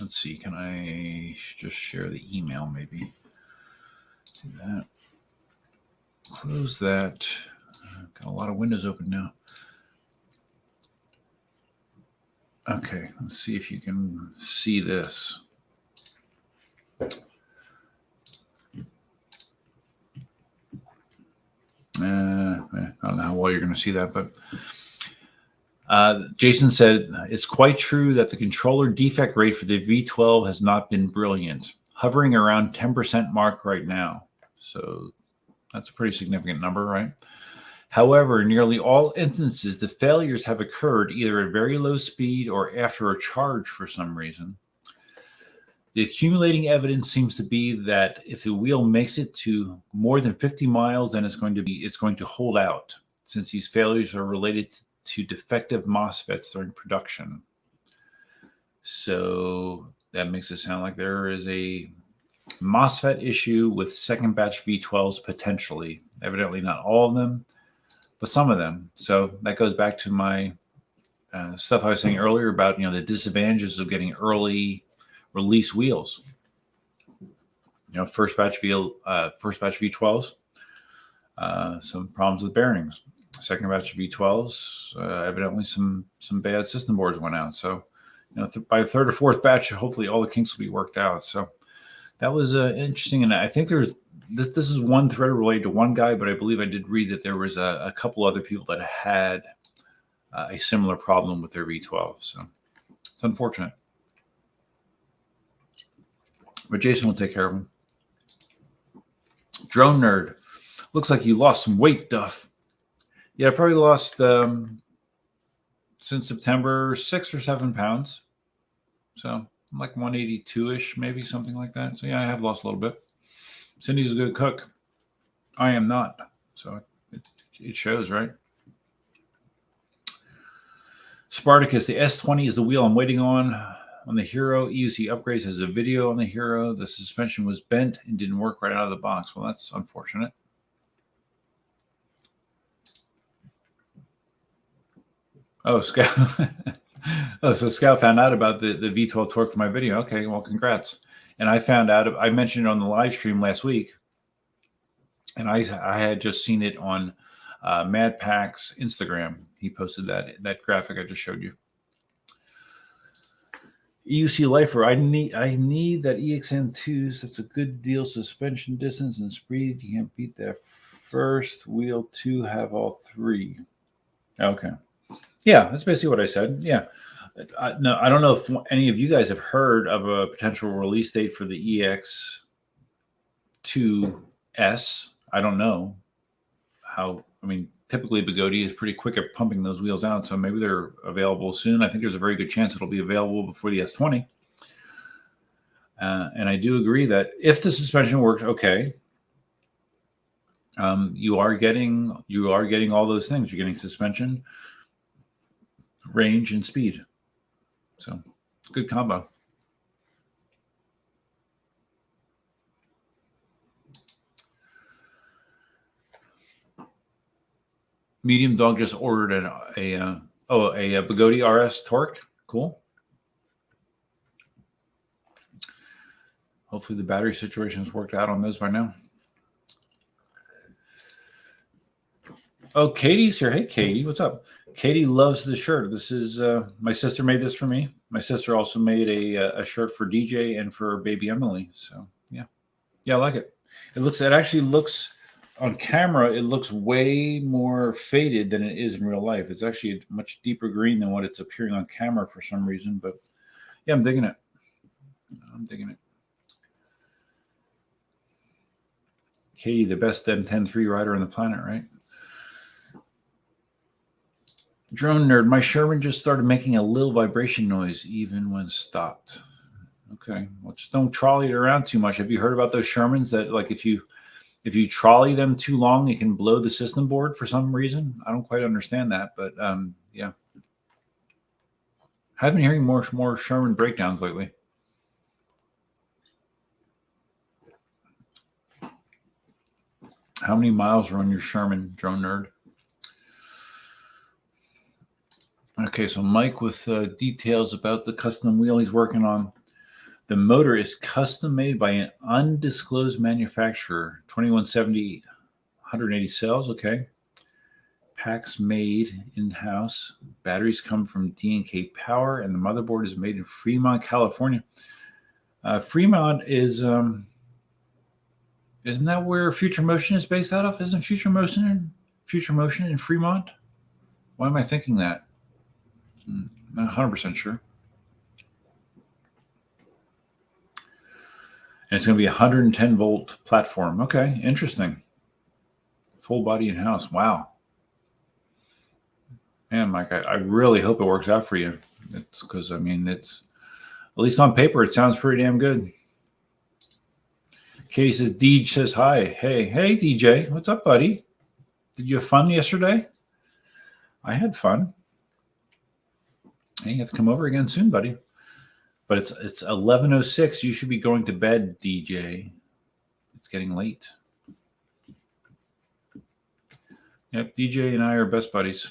let's see, can I just share the email maybe? Do that. Close that. Got a lot of windows open now. Okay, let's see if you can see this. I don't know how well you're going to see that, but Jason said, it's quite true that the controller defect rate for the V12 has not been brilliant, hovering around 10% mark right now. So that's a pretty significant number, right? However, in nearly all instances, the failures have occurred either at very low speed or after a charge for some reason. The accumulating evidence seems to be that if the wheel makes it to more than 50 miles, then it's going to hold out, since these failures are related to defective MOSFETs during production. So that makes it sound like there is a MOSFET issue with second batch V12s potentially. Evidently not all of them, but some of them. So that goes back to my stuff I was saying earlier about the disadvantages of getting early release wheels. First batch V12s, some problems with bearings. Second batch V12s, evidently some bad system boards went out. So by the third or fourth batch, hopefully all the kinks will be worked out. So that was interesting, and I think there's this is one thread related to one guy, but I believe I did read that there was a couple other people that had a similar problem with their V12. So it's unfortunate. But Jason will take care of him. Drone Nerd. Looks like you lost some weight, Duff. Yeah, I probably lost since September 6 or 7 pounds. So I'm like 182-ish, maybe something like that. So yeah, I have lost a little bit. Cindy's a good cook. I am not. So it shows, right? Spartacus, the S20 is the wheel I'm waiting on the Hero. EUC upgrades has a video on the Hero. The suspension was bent and didn't work right out of the box. Well, that's unfortunate. Oh, Scout. So Scout found out about the V12 torque for my video. Okay, well, congrats. And I found out, I mentioned it on the live stream last week, and I had just seen it on Mad Pack's Instagram. He posted that graphic I just showed you. EUC Lifer, I need that EXN2. That's a good deal. Suspension distance and speed. You can't beat that first. Wheel 2 have all 3. Okay. Yeah, that's basically what I said. Yeah. No, I don't know if any of you guys have heard of a potential release date for the EX2S. I don't know how. I mean, typically Bugatti is pretty quick at pumping those wheels out, so maybe they're available soon. I think there's a very good chance it'll be available before the S20. And I do agree that if the suspension works okay, you are getting all those things. You're getting suspension, range, and speed. So good combo. Medium Dog just ordered a Bugatti RS torque. Cool. Hopefully the battery situation has worked out on those by now. Oh, Katie's here. Hey, Katie, what's up? Katie loves the shirt. This is my sister made this for me. My sister also made a shirt for DJ and for baby Emily. So yeah, I like it. It actually looks on camera. It looks way more faded than it is in real life. It's actually a much deeper green than what it's appearing on camera for some reason. But yeah, I'm digging it. Katie, the best M10-3 rider on the planet, right? Drone nerd, my Sherman just started making a little vibration noise even when stopped. Okay, well, just don't trolley it around too much. Have you heard about those Shermans that, like, if you trolley them too long, it can blow the system board for some reason? I don't quite understand that, but yeah. I've been hearing more Sherman breakdowns lately. How many miles are on your Sherman, drone nerd? Okay, so Mike with details about the custom wheel he's working on. The motor is custom made by an undisclosed manufacturer. 2170, 180 cells. Okay. Packs made in-house. Batteries come from D&K Power, and the motherboard is made in Fremont, California. Fremont is isn't that where Future Motion is based out of? Isn't Future Motion in Fremont? Why am I thinking that? Not 100% sure. And it's going to be a 110 volt platform. Okay, interesting. Full body in-house. Wow. Man, Mike, I really hope it works out for you. It's because, I mean, it's, at least on paper, it sounds pretty damn good. Katie says, Deej says hi. Hey, DJ. What's up, buddy? Did you have fun yesterday? I had fun. Hey, you have to come over again soon, buddy. But it's 11:06. You should be going to bed, DJ. It's getting late. Yep, DJ and I are best buddies.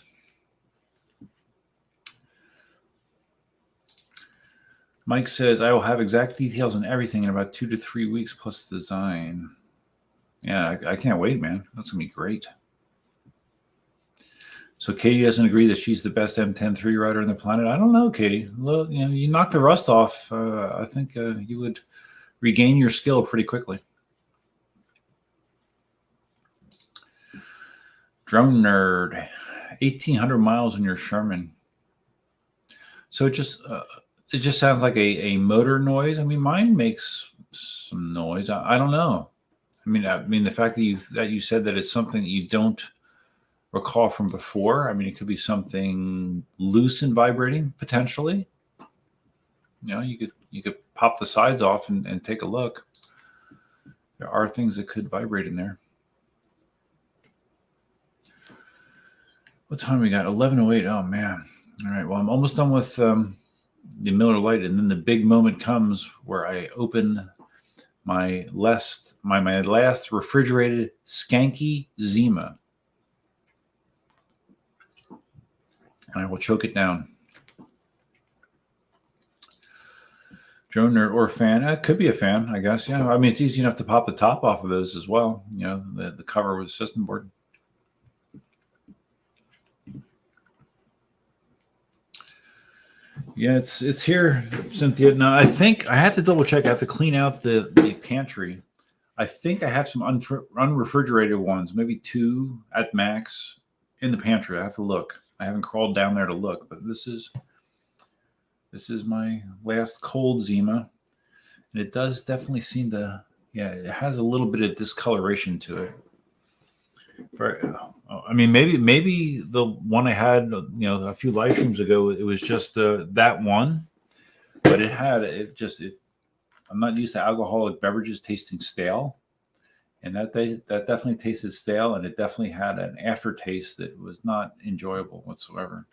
Mike says, I will have exact details on everything in about 2 to 3 weeks plus design. Yeah, I can't wait, man. That's going to be great. So Katie doesn't agree that she's the best M10-3 rider on the planet. I don't know, Katie. Well, you knocked the rust off. I think you would regain your skill pretty quickly. Drone nerd, 1,800 miles in your Sherman. So it just sounds like a motor noise. I mean, mine makes some noise. I don't know. I mean, the fact that you said that it's something that you don't recall from before. I mean, it could be something loose and vibrating potentially. You could pop the sides off and take a look. There are things that could vibrate in there. What time we got? 11:08. Oh man. All right. Well, I'm almost done with the Miller Lite, and then the big moment comes where I open my last refrigerated skanky Zima. And I will choke it down. Drone nerd or fan? It could be a fan, I guess. Yeah, I mean, it's easy enough to pop the top off of those as well. The cover with the system board. Yeah, it's here, Cynthia. Now, I think I have to double check. I have to clean out the pantry. I think I have some unrefrigerated ones, maybe 2 at max in the pantry. I have to look. I haven't crawled down there to look, but this is my last cold Zima, and it does definitely seem to, it has a little bit of discoloration to it. I mean, maybe the one I had, a few live streams ago, it was just that one, but I'm not used to alcoholic beverages tasting stale. And that definitely tasted stale, and it definitely had an aftertaste that was not enjoyable whatsoever.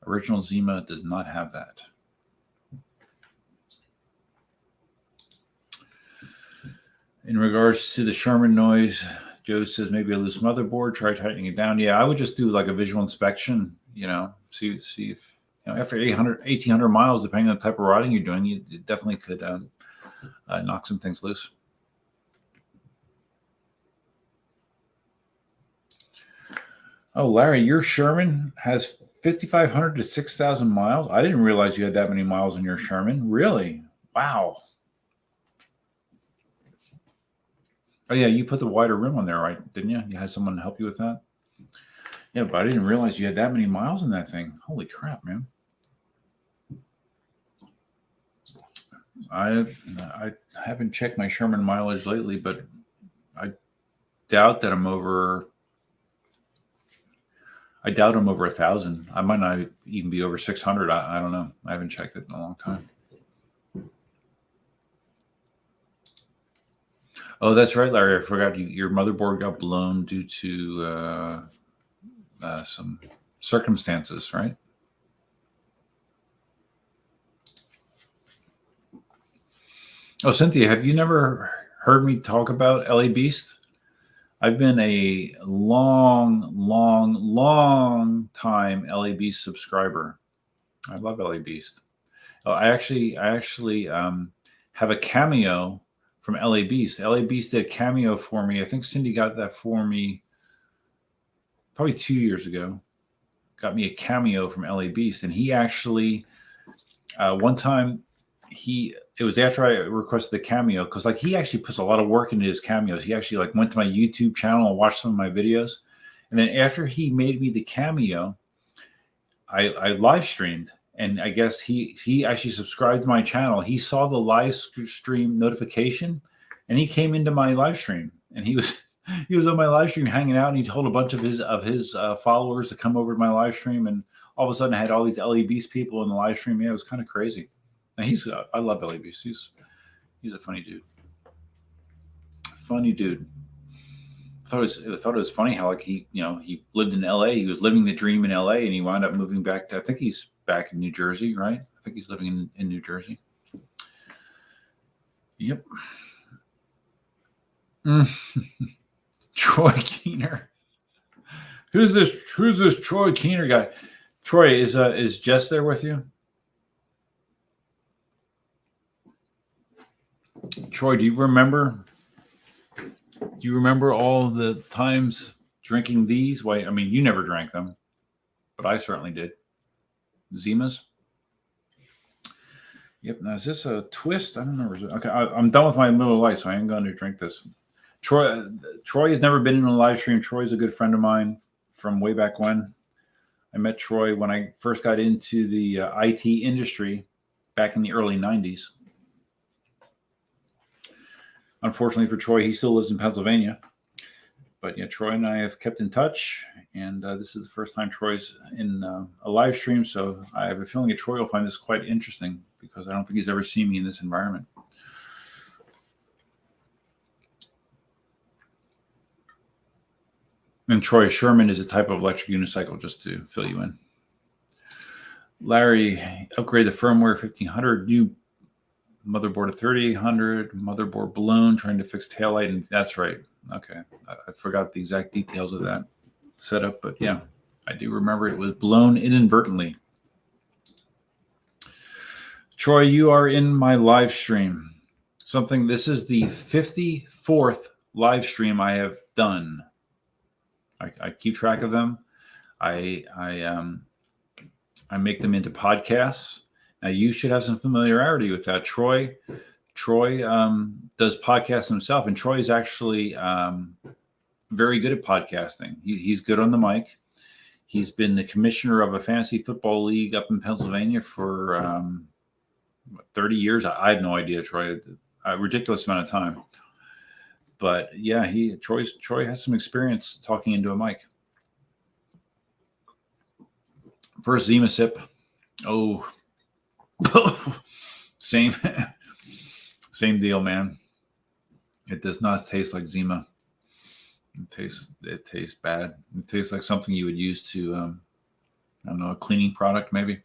Original Zima does not have that. In regards to the Sherman noise, Joe says maybe a loose motherboard, try tightening it down. Yeah, I would just do like a visual inspection, see if, after 1,800 miles, depending on the type of riding you're doing, you definitely could knock some things loose. Oh, Larry, your Sherman has 5,500 to 6,000 miles. I didn't realize you had that many miles in your Sherman. Really? Wow. Oh, yeah, you put the wider rim on there, right? Didn't you? You had someone help you with that? Yeah, but I didn't realize you had that many miles in that thing. Holy crap, man. I haven't checked my Sherman mileage lately, but I doubt I'm over 1,000. I might not even be over 600. I don't know. I haven't checked it in a long time. Oh, that's right, Larry. I forgot your motherboard got blown due to some circumstances, right? Oh, Cynthia, have you never heard me talk about LA Beast? I've been a long time LA Beast subscriber. I love LA Beast. Oh, I actually have a cameo from LA Beast. LA Beast did a cameo for me. I think Cindy got that for me probably 2 years ago. Got me a cameo from LA Beast, and he actually one time it was after I requested the cameo, because like he actually puts a lot of work into his cameos. He actually like went to my YouTube channel and watched some of my videos, and then after he made me the cameo, I live streamed, and I guess he actually subscribed to my channel. He saw the live stream notification, and he came into my live stream, and he was on my live stream hanging out, and he told a bunch of his followers to come over to my live stream, and all of a sudden I had all these LA Beast people in the live stream. Yeah, it was kind of crazy. And I love LA Beast. He's a funny dude. Funny dude. I thought it was funny how like he lived in LA. He was living the dream in LA, and he wound up moving back to, I think he's back in New Jersey, right? I think he's living in New Jersey. Yep. Troy Keener. Who's this Troy Keener guy? Troy, is Jess there with you? Troy, do you remember all the times drinking these? Why, I mean, you never drank them, but I certainly did. Zimas. Yep. Now, is this a twist? I don't remember. Okay, I'm done with my Miller Lite, so I ain't going to drink this. Troy has never been in a live stream. Troy's a good friend of mine from way back when. I met Troy when I first got into the IT industry back in the early 90s. Unfortunately for Troy, he still lives in Pennsylvania. But yeah, Troy and I have kept in touch, and this is the first time Troy's in a live stream, so I have a feeling that Troy will find this quite interesting, because I don't think he's ever seen me in this environment. And Troy, Sherman is a type of electric unicycle, just to fill you in. Larry, upgrade the firmware 1500, new motherboard at 3800, motherboard blown, trying to fix taillight, and that's right. Okay, I forgot the exact details of that setup, but yeah, I do remember it was blown inadvertently. Troy, you are in my live stream. This is the 54th live stream I have done. I keep track of them. I make them into podcasts. Now, you should have some familiarity with that. Troy does podcasts himself, and Troy is actually very good at podcasting. He's good on the mic. He's been the commissioner of a fantasy football league up in Pennsylvania for 30 years. I have no idea, Troy. A ridiculous amount of time. But yeah, Troy has some experience talking into a mic. First Zima sip. Oh, same deal, man. It does not taste like Zima. It tastes bad. It tastes like something you would use to, I don't know, a cleaning product maybe.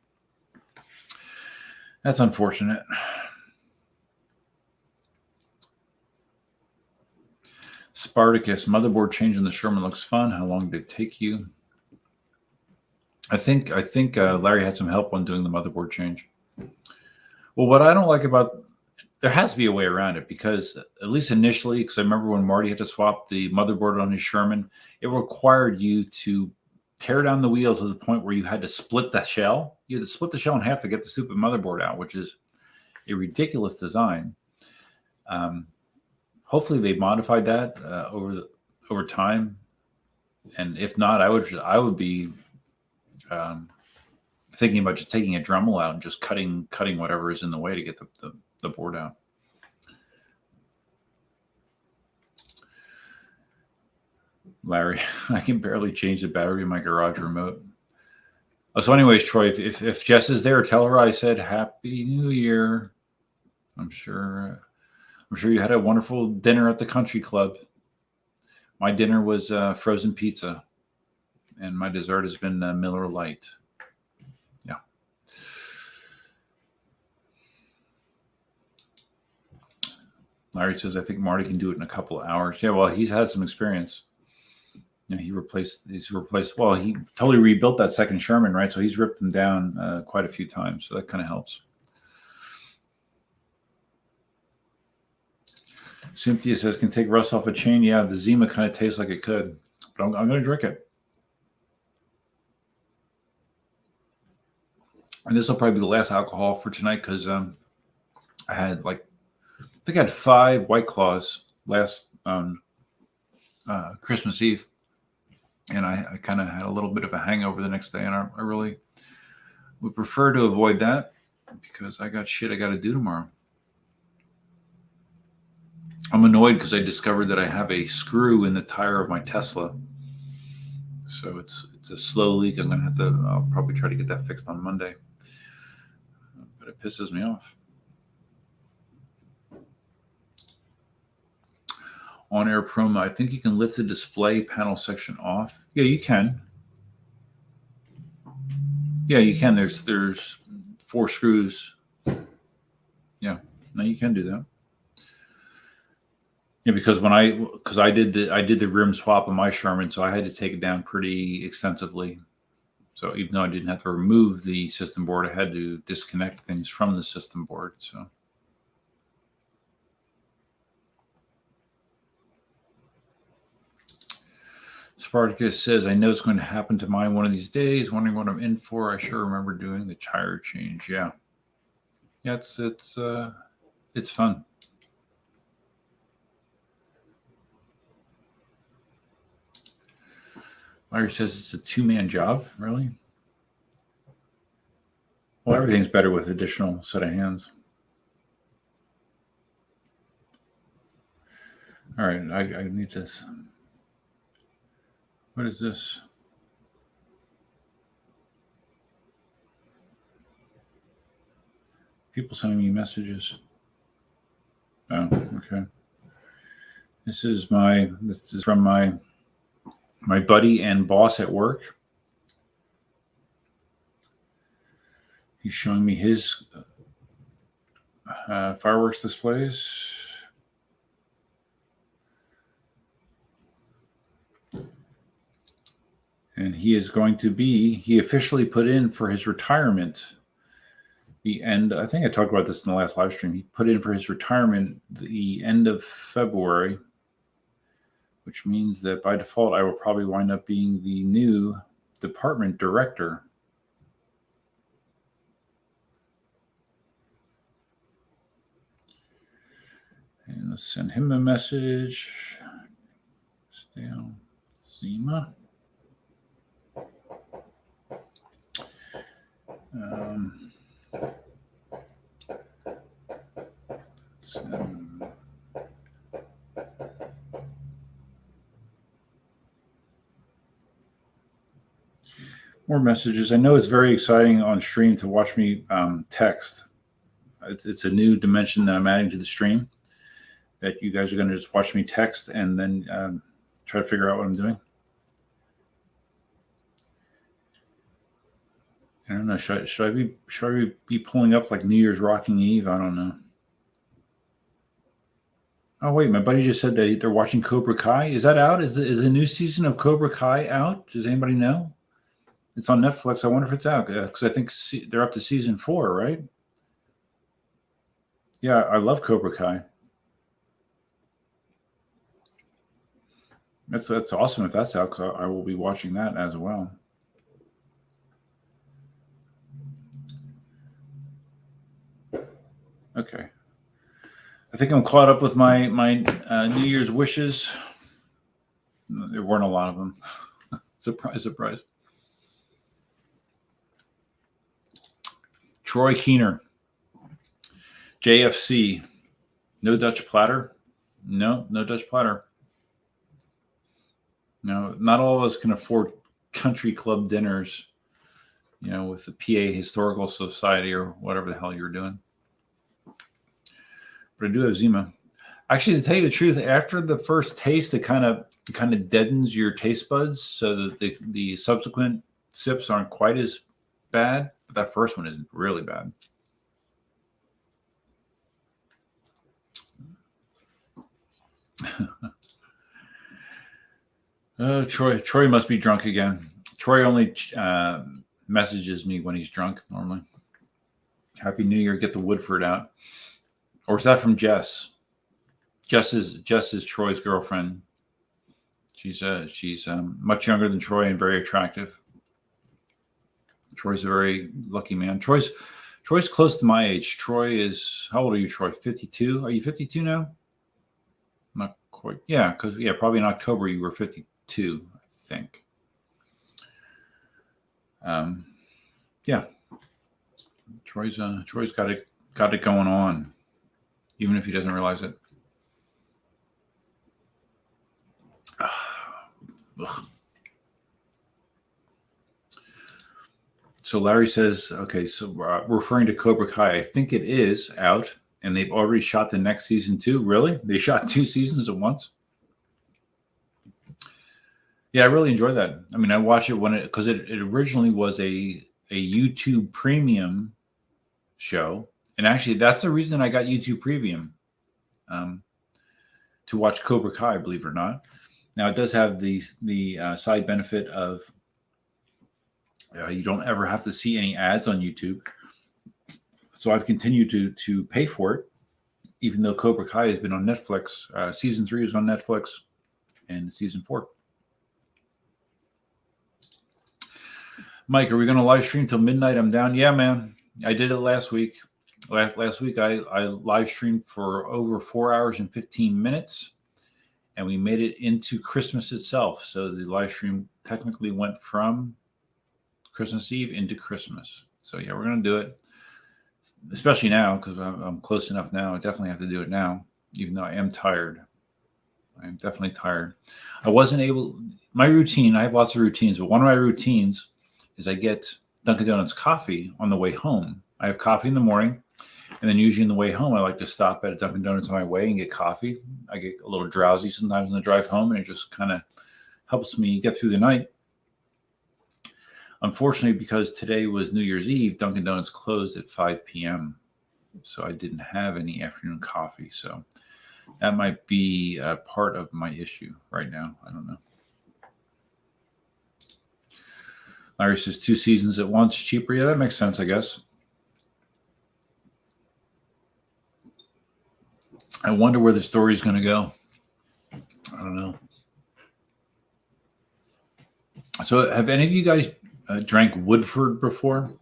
That's unfortunate. Spartacus, motherboard change in the Sherman looks fun. How long did it take you? I think Larry had some help on doing the motherboard change. Well, what I don't like about, there has to be a way around it, because at least initially, because I remember when Marty had to swap the motherboard on his Sherman, it required you to tear down the wheel to the point where you had to split the shell. You had to split the shell in half to get the stupid motherboard out, which is a ridiculous design. Hopefully they modified that over time, and if not, I would be thinking about just taking a Dremel out and just cutting whatever is in the way to get the board out. Larry, I can barely change the battery in my garage remote. Oh, so anyways, Troy, if Jess is there, tell her I said Happy New Year. I'm sure you had a wonderful dinner at the country club. My dinner was frozen pizza, and my dessert has been Miller Lite. Yeah. Larry says, I think Marty can do it in a couple of hours. Yeah, well, he's had some experience. You know, he's replaced. Well, he totally rebuilt that second Sherman, right? So he's ripped them down quite a few times. So that kind of helps. Cynthia says, can take rust off a chain. Yeah, the Zima kind of tastes like it could, but I'm going to drink it. And this will probably be the last alcohol for tonight because I had I think I had 5 White Claws last Christmas Eve. And I kind of had a little bit of a hangover the next day. And I really would prefer to avoid that because I got shit I got to do tomorrow. I'm annoyed because I discovered that I have a screw in the tire of my Tesla. So it's a slow leak. I'll probably try to get that fixed on Monday. But it pisses me off. On-air promo, I think you can lift the display panel section off. Yeah, you can. Yeah, you can. There's 4 screws. Yeah, no, you can do that. Yeah, because I did the rim swap on my Sherman, so I had to take it down pretty extensively. So even though I didn't have to remove the system board, I had to disconnect things from the system board. So. Spartacus says, I know it's going to happen to mine one of these days. Wondering what I'm in for. I sure remember doing the tire change. Yeah. It's fun. Larry says it's a 2-man job. Really? Well, everything's better with additional set of hands. All right. I need this. What is this? People sending me messages. Oh, okay. This is from my buddy and boss at work. He's showing me his fireworks displays. And he officially put in for his retirement I think I talked about this in the last live stream. He put in for his retirement the end of February, which means that by default, I will probably wind up being the new department director. And let's send him a message. Stale Zima. More messages. I know it's very exciting on stream to watch me text. It's a new dimension that I'm adding to the stream, that you guys are going to just watch me text and then try to figure out what I'm doing. I don't know. Should I be pulling up like New Year's Rocking Eve? I don't know. Oh wait, my buddy just said that they're watching Cobra Kai. Is that out? Is the new season of Cobra Kai out? Does anybody know? It's on Netflix. I wonder if it's out because I think they're up to season 4, right? Yeah, I love Cobra Kai. That's awesome if that's out because I will be watching that as well. Okay. I think I'm caught up with my New Year's wishes. There weren't a lot of them. Surprise, surprise. Troy Keener. JFC. No Dutch platter? No Dutch platter. No, not all of us can afford country club dinners, with the PA Historical Society or whatever the hell you're doing. But I do have Zima. Actually, to tell you the truth, after the first taste, it kind of deadens your taste buds so that the subsequent sips aren't quite as bad. But that first one is really bad. Troy must be drunk again. Troy only messages me when he's drunk normally. Happy New Year. Get the Woodford out. Or is that from Jess? Jess is Troy's girlfriend. She's much younger than Troy and very attractive. Troy's a very lucky man. Troy's close to my age. Troy is, how old are you, Troy? 52? Are you 52 now? Not quite. Yeah, because probably in October you were 52, I think. Yeah. Troy's got it going on, even if he doesn't realize it. So Larry says, okay, so referring to Cobra Kai, I think it is out, and they've already shot the next season too. Really? They shot 2 seasons at once? Yeah, I really enjoyed that. I mean, I watched it because it originally was a YouTube Premium show, and actually that's the reason I got YouTube Premium, to watch Cobra Kai, believe it or not. Now it does have the side benefit of you don't ever have to see any ads on YouTube. So I've continued to pay for it, even though Cobra Kai has been on Netflix. Season 3 is on Netflix, and season 4. Mike, are we going to live stream till midnight? I'm down. Yeah, man. I did it last week. Last week, I live streamed for over 4 hours and 15 minutes, and we made it into Christmas itself. So the live stream technically went from Christmas Eve into Christmas. So yeah, we're going to do it, especially now because I'm close enough now. I definitely have to do it now, even though I am tired. I am definitely tired. I wasn't able, my routine, I have lots of routines, but one of my routines is I get Dunkin' Donuts coffee on the way home. I have coffee in the morning, and then usually on the way home, I like to stop at a Dunkin' Donuts on my way and get coffee. I get a little drowsy sometimes on the drive home, and it just kind of helps me get through the night. Unfortunately, because today was New Year's Eve, Dunkin' Donuts closed at 5 p.m., so I didn't have any afternoon coffee. So that might be part of my issue right now. I don't know. Larry says 2 seasons at once, cheaper. Yeah, that makes sense, I guess. I wonder where the story is going to go. I don't know. So have any of you guys drank Woodford before?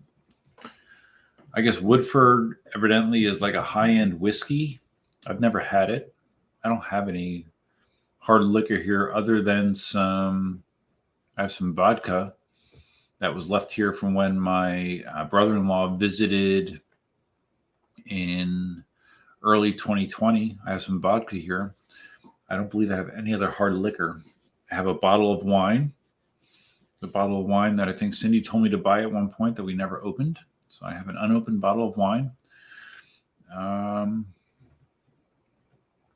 I guess Woodford evidently is like a high-end whiskey. I've never had it. I don't have any hard liquor here other than I have some vodka that was left here from when my brother-in-law visited in early 2020. I have some vodka here. I don't believe I have any other hard liquor. I have a bottle of wine. The bottle of wine that I think Cindy told me to buy at one point that we never opened. So I have an unopened bottle of wine. And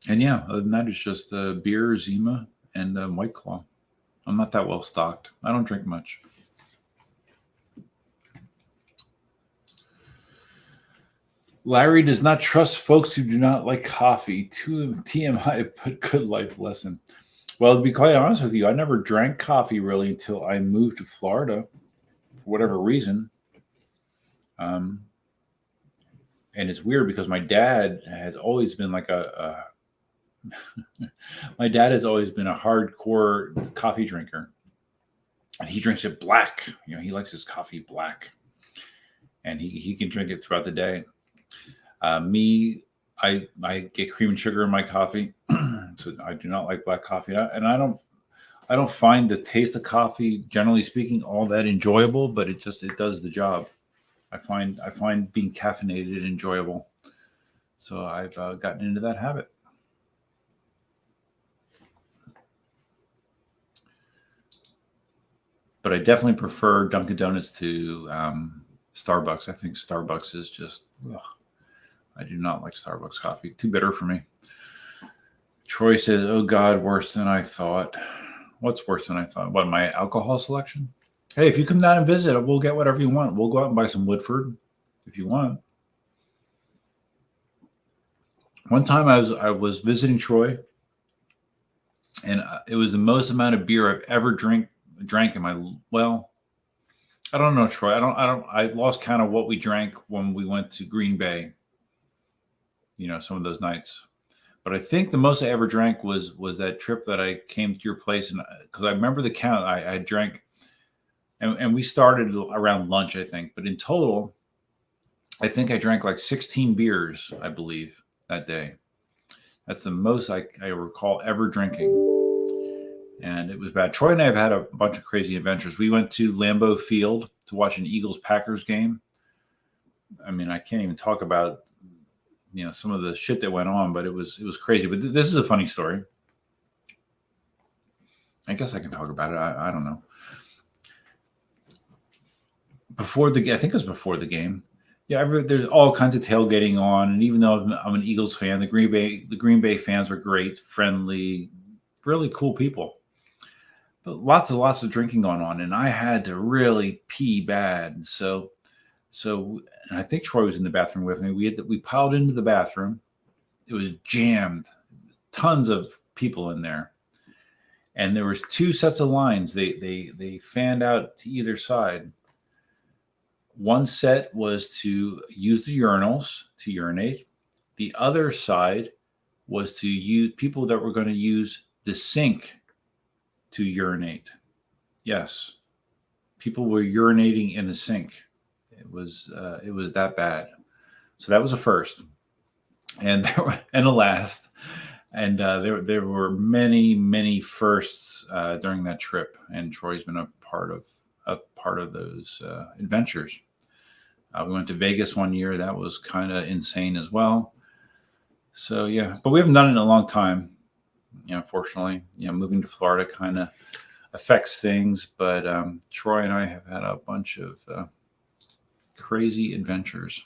yeah, other than that, it's just beer, Zima, and White Claw. I'm not that well stocked. I don't drink much. Larry does not trust folks who do not like coffee. TMI, but good life lesson. Well, to be quite honest with you, I never drank coffee really until I moved to Florida for whatever reason. And it's weird because my dad has always been like my dad has always been a hardcore coffee drinker. And he drinks it black. He likes his coffee black. And he can drink it throughout the day. I get cream and sugar in my coffee, so I do not like black coffee, and I don't find the taste of coffee, generally speaking, all that enjoyable. But it does the job. I find being caffeinated enjoyable, so I've gotten into that habit. But I definitely prefer Dunkin' Donuts to Starbucks. I think Starbucks is just. Ugh. I do not like Starbucks coffee. Too bitter for me. Troy says, "Oh God, worse than I thought." What's worse than I thought? What, my alcohol selection? Hey, if you come down and visit, we'll get whatever you want. We'll go out and buy some Woodford if you want. One time I was visiting Troy, and it was the most amount of beer I've ever drank in my, well, I don't know, Troy. I lost count of what we drank when we went to Green Bay. Some of those nights. But I think the most I ever drank was that trip that I came to your place, and because I remember the count, I drank, and we started around lunch, I think. But in total, I think I drank like 16 beers, I believe, that day. That's the most I recall ever drinking, and it was bad. Troy and I have had a bunch of crazy adventures. We went to Lambeau Field to watch an Eagles-Packers game. I mean, I can't even talk about some of the shit that went on, but it was crazy. But this is a funny story. I guess I can talk about it. I don't know. I think it was before the game. Yeah, there's all kinds of tailgating on, and even though I'm an Eagles fan, the Green Bay fans were great, friendly, really cool people. But lots of drinking going on, and I had to really pee bad. So, and I think Troy was in the bathroom with me. We piled into the bathroom. It was jammed, tons of people in there, and there was two sets of lines. They fanned out to either side. One set was to use the urinals to urinate. The other side was to use people that were going to use the sink to urinate. Yes, people were urinating in the sink. It was that bad. So that was a first, and a last, and there were many firsts during that trip, and Troy's been a part of those adventures. We went to Vegas one year. That was kind of insane as well. So yeah, but we haven't done it in a long time. Unfortunately, moving to Florida kind of affects things. But Troy and I have had a bunch of crazy adventures.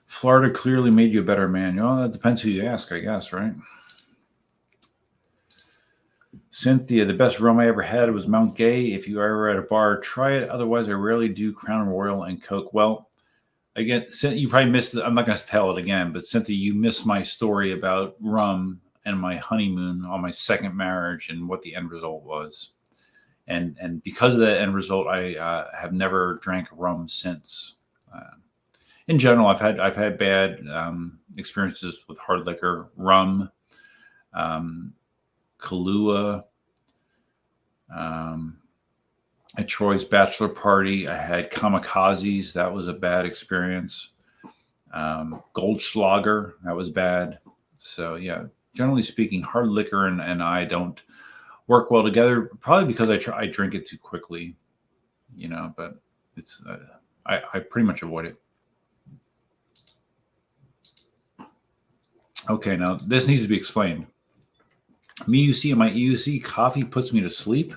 Florida clearly made you a better man. That depends who you ask, I guess, right? Cynthia, the best rum I ever had was Mount Gay. If you are ever at a bar, try it. Otherwise, I rarely do Crown Royal and Coke. Well, again, you probably missed it. I'm not going to tell it again, but Cynthia, you missed my story about rum and my honeymoon on my second marriage and what the end result was. And because of that end result, I have never drank rum since. In general, I've had bad experiences with hard liquor, rum, Kahlua. At Troy's bachelor party, I had kamikazes. That was a bad experience. Goldschlager, that was bad. So yeah, generally speaking, hard liquor and I don't work well together. Probably because I drink it too quickly, But it's I pretty much avoid it. Okay, now this needs to be explained. My EUC coffee puts me to sleep,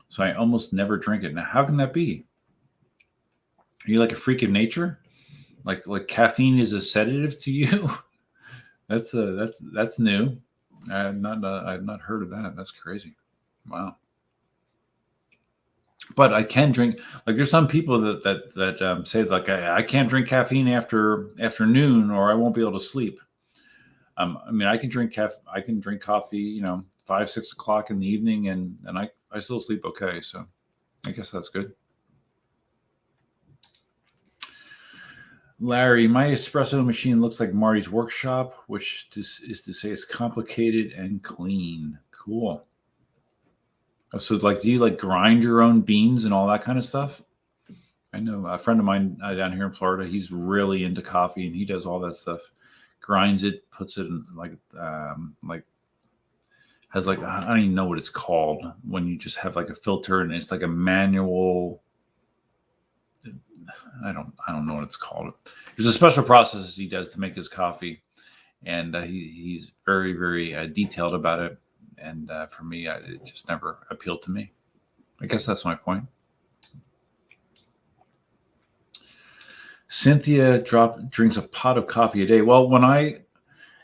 so I almost never drink it. Now, how can that be? Are you like a freak of nature? Like caffeine is a sedative to you? That's new. I've not heard of that. That's crazy. Wow. But I can drink. Like there's some people that say like I can't drink caffeine after noon or I won't be able to sleep. I mean, I can drink coffee, 5, 6 o'clock in the evening, and I still sleep okay. So I guess that's good. Larry, my espresso machine looks like Marty's workshop, which is to say it's complicated and clean. Cool. So do you grind your own beans and all that kind of stuff? I know a friend of mine down here in Florida. He's really into coffee, and he does all that stuff. Grinds it, puts it in has like, I don't even know what it's called when you just have like a filter and it's like a manual. I don't know what it's called. There's a special process he does to make his coffee, and he's very, very detailed about it. And for me, it just never appealed to me. I guess that's my point. Cynthia drinks a pot of coffee a day. Well, when I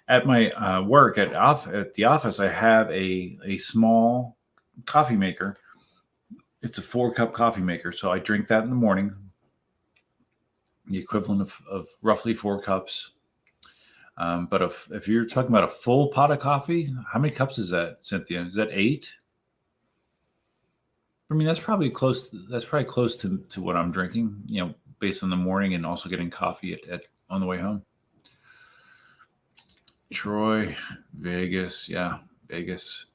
at my work at the office, I have a small coffee maker. It's a 4-cup coffee maker, so I drink that in the morning. The equivalent of roughly 4 cups. But if you're talking about a full pot of coffee, how many cups is that, Cynthia? Is that 8? I mean, that's probably close to what I'm drinking, based on the morning and also getting coffee on the way home. Troy, Vegas, yeah, Vegas.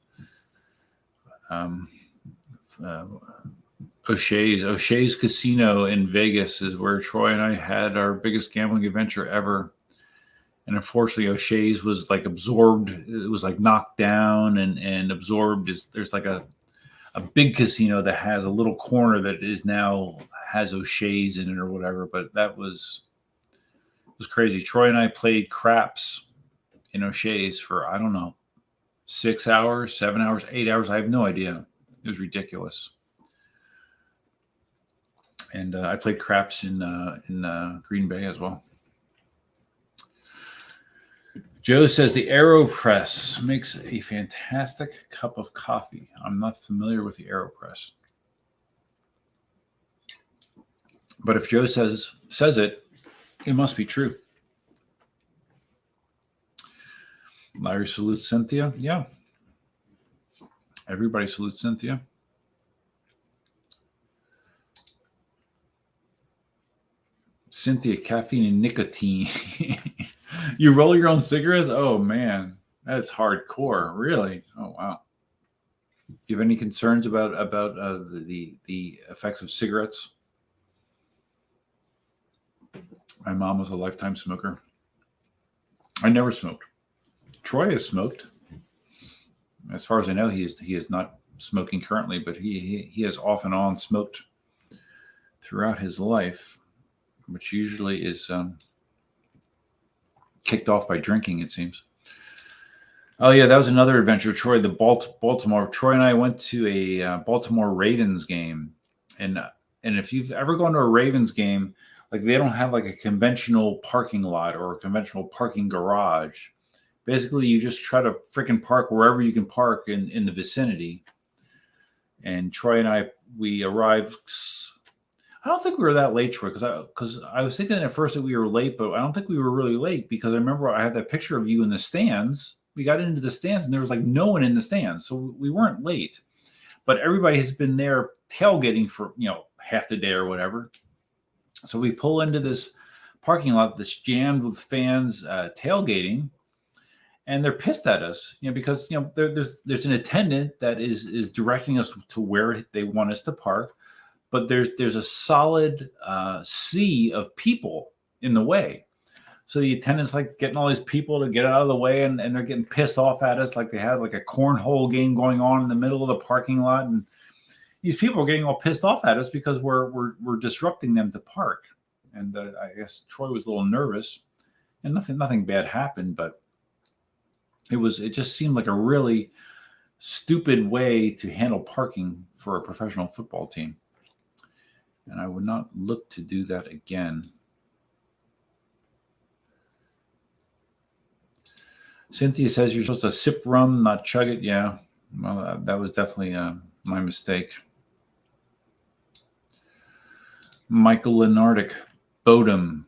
O'Shea's Casino in Vegas is where Troy and I had our biggest gambling adventure ever. And unfortunately, O'Shea's was like absorbed. It was like knocked down and absorbed. There's like a big casino that has a little corner that has O'Shea's in it or whatever. But it was crazy. Troy and I played craps in O'Shea's for, I don't know, 6 hours, 7 hours, 8 hours. I have no idea. It was ridiculous. And I played craps in Green Bay as well. Joe says the AeroPress makes a fantastic cup of coffee. I'm not familiar with the AeroPress. But if Joe says it, it must be true. Larry salutes Cynthia. Yeah. Everybody salutes Cynthia. Cynthia, caffeine and nicotine. You roll your own cigarettes? Oh, man. That's hardcore. Really? Oh, wow. Do you have any concerns about the effects of cigarettes? My mom was a lifetime smoker. I never smoked. Troy has smoked. As far as I know, he is not smoking currently, but he has off and on smoked throughout his life, which usually is kicked off by drinking, it seems. Oh, yeah, that was another adventure, Troy. The Baltimore. Troy and I went to a Baltimore Ravens game. And if you've ever gone to a Ravens game, like they don't have like a conventional parking lot or a conventional parking garage. Basically, you just try to freaking park wherever you can park in the vicinity. And Troy and we arrived. I don't think we were that late, Troy, because I was thinking at first that we were late, but I don't think we were really late because I remember I had that picture of you in the stands. We got into the stands and there was like no one in the stands, so we weren't late. But everybody has been there tailgating for half the day or whatever. So we pull into this parking lot that's jammed with fans tailgating, and they're pissed at us, because there's an attendant that is directing us to where they want us to park. But there's a solid sea of people in the way. So the attendant's like getting all these people to get out of the way, and they're getting pissed off at us like they had like a cornhole game going on in the middle of the parking lot. And these people are getting all pissed off at us because we're disrupting them to park. And I guess Troy was a little nervous, and nothing bad happened, but it just seemed like a really stupid way to handle parking for a professional football team. And I would not look to do that again. Cynthia says you're supposed to sip rum, not chug it. Yeah, well, that was definitely my mistake. Michael Lenardic, Bodum.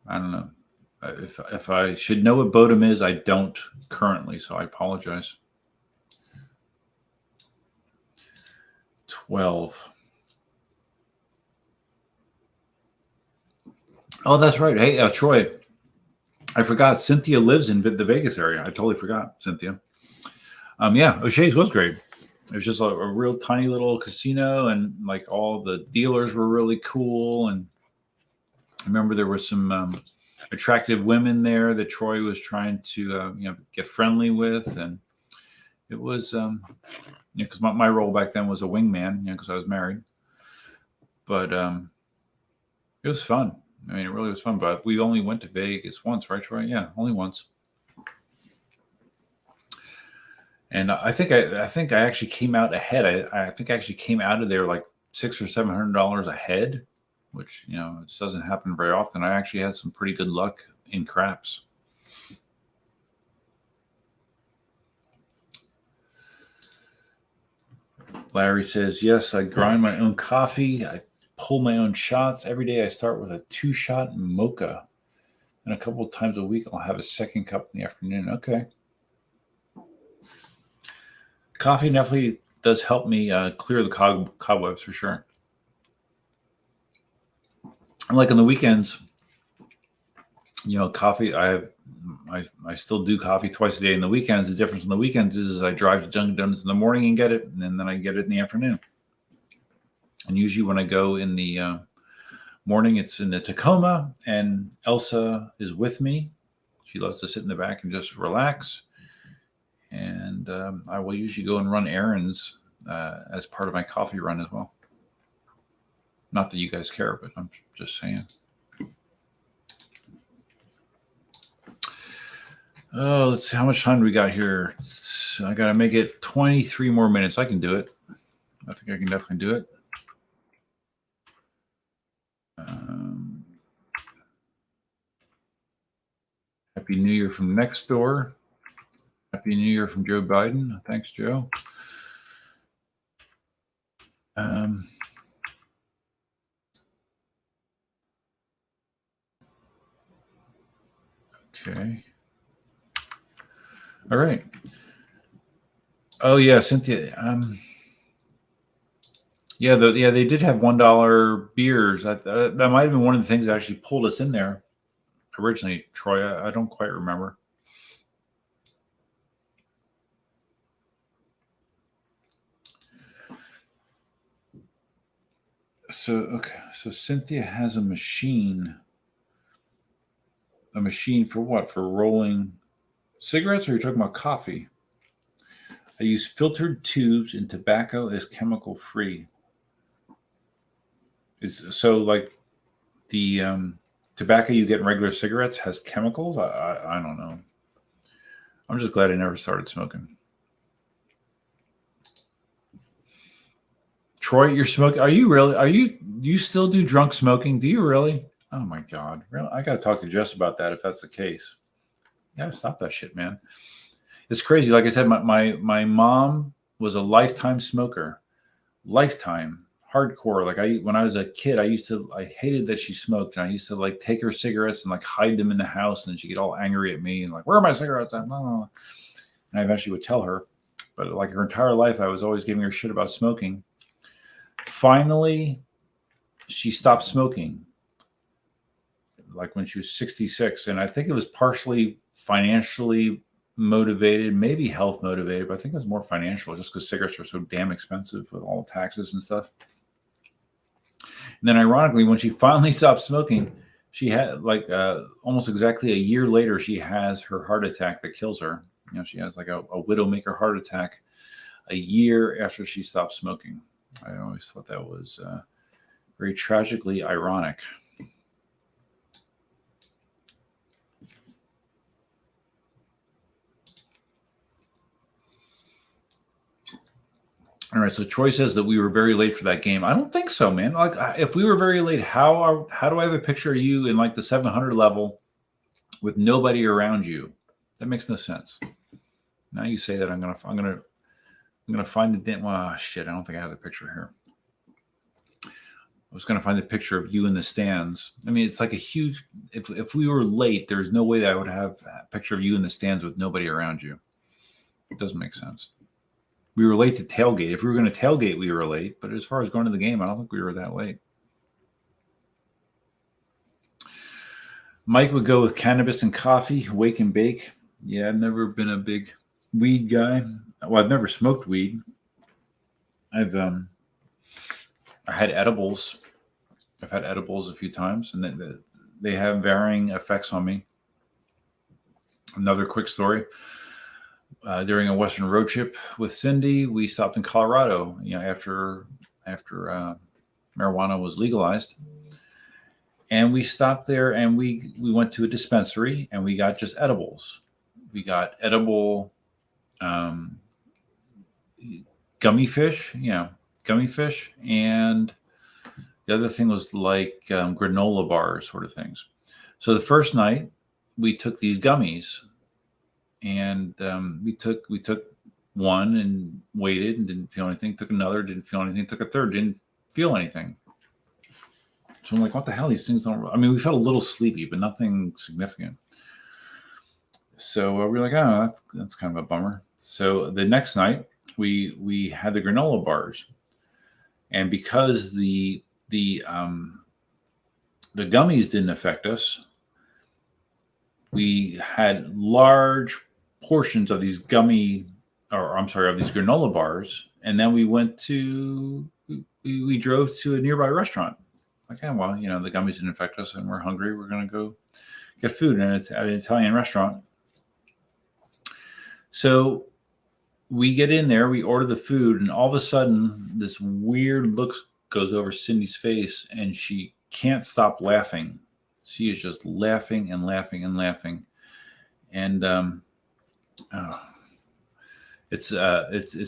I don't know. If I should know what Bodum is, I don't currently, so I apologize. 12. Oh, that's right. Hey, Troy, I forgot Cynthia lives in the Vegas area. I totally forgot Cynthia. Yeah, O'Shea's was great. It was just a real tiny little casino, and like all the dealers were really cool. And I remember there were some attractive women there that Troy was trying to get friendly with, and it was because my role back then was a wingman, because I was married. But it was fun. I mean, it really was fun. But we only went to Vegas once, right, Troy? Yeah, only once. And I think I actually came out ahead. I think I actually came out of there like $600 or $700 ahead, which it just doesn't happen very often. I actually had some pretty good luck in craps. Larry says, yes, I grind my own coffee. I pull my own shots. Every day I start with a 2-shot mocha. And a couple of times a week, I'll have a second cup in the afternoon. Okay. Coffee definitely does help me clear the cobwebs for sure. And like on the weekends, coffee, I still do coffee twice a day in the weekends. The difference in the weekends is I drive to Dunkin' Donuts in the morning and get it, and then I get it in the afternoon. And usually when I go in the morning, it's in the Tacoma, and Elsa is with me. She loves to sit in the back and just relax. And I will usually go and run errands as part of my coffee run as well. Not that you guys care, but I'm just saying. Oh, let's see. How much time do we got here? So I got to make it 23 more minutes. I can do it. I think I can definitely do it. Happy New Year from next door. Happy New Year from Joe Biden. Thanks, Joe. Okay. All right. Oh yeah, Cynthia. Yeah, they did have $1 beers. That might have been one of the things that actually pulled us in there originally, Troy. I don't quite remember. So Cynthia has a machine. A machine for what? For rolling cigarettes, or are you talking about coffee? I use filtered tubes, and tobacco is chemical free. So like the tobacco you get in regular cigarettes has chemicals? I don't know. I'm just glad I never started smoking. Troy, you're smoking. Are you really? You still do drunk smoking? Do you really? Oh my God. Really? I got to talk to Jess about that if that's the case. You got to stop that shit, man. It's crazy. Like I said, my mom was a lifetime smoker. Lifetime. Hardcore. Like when I was a kid, I hated that she smoked, and I used to like take her cigarettes and like hide them in the house, and she'd get all angry at me and like, where are my cigarettes? And I eventually would tell her, but like her entire life, I was always giving her shit about smoking. Finally, she stopped smoking like when she was 66. And I think it was partially financially motivated, maybe health motivated, but I think it was more financial just because cigarettes were so damn expensive with all the taxes and stuff. And then ironically, when she finally stopped smoking, she had like almost exactly a year later, she has her heart attack that kills her. She has like a widowmaker heart attack a year after she stopped smoking. I always thought that was very tragically ironic. All right, so Troy says that we were very late for that game. I don't think so, man. Like, if we were very late, how do I have a picture of you in like the 700 level with nobody around you? That makes no sense. Now you say that, I'm gonna find the damn. Oh shit! I don't think I have the picture here. I was gonna find the picture of you in the stands. I mean, it's like a huge. If we were late, there's no way that I would have a picture of you in the stands with nobody around you. It doesn't make sense. We were late to tailgate. If we were going to tailgate, we were late. But as far as going to the game, I don't think we were that late. Mike would go with cannabis and coffee, wake and bake. Yeah, I've never been a big weed guy. Well, I've never smoked weed. I had edibles. I've had edibles a few times, and they have varying effects on me. Another quick story. During a Western road trip with Cindy, we stopped in Colorado. After marijuana was legalized, and we stopped there, and we went to a dispensary, and we got just edibles. We got edible gummy fish, and the other thing was like granola bars, sort of things. So the first night we took these gummies, and we took one and waited and didn't feel anything. Took another, didn't feel anything. Took a third, didn't feel anything. So I'm like, what the hell? These things don't. I mean, we felt a little sleepy, but nothing significant. So we were like, oh, that's kind of a bummer. So the next night we had the granola bars, and because the gummies didn't affect us, we had large portions of these granola bars, and then we drove to a nearby restaurant. Like, yeah, well, the gummies didn't affect us, and we're hungry. We're gonna go get food at an Italian restaurant. So we get in there, we order the food, and all of a sudden, this weird look goes over Cindy's face, and she can't stop laughing. She is just laughing and laughing and laughing, and it's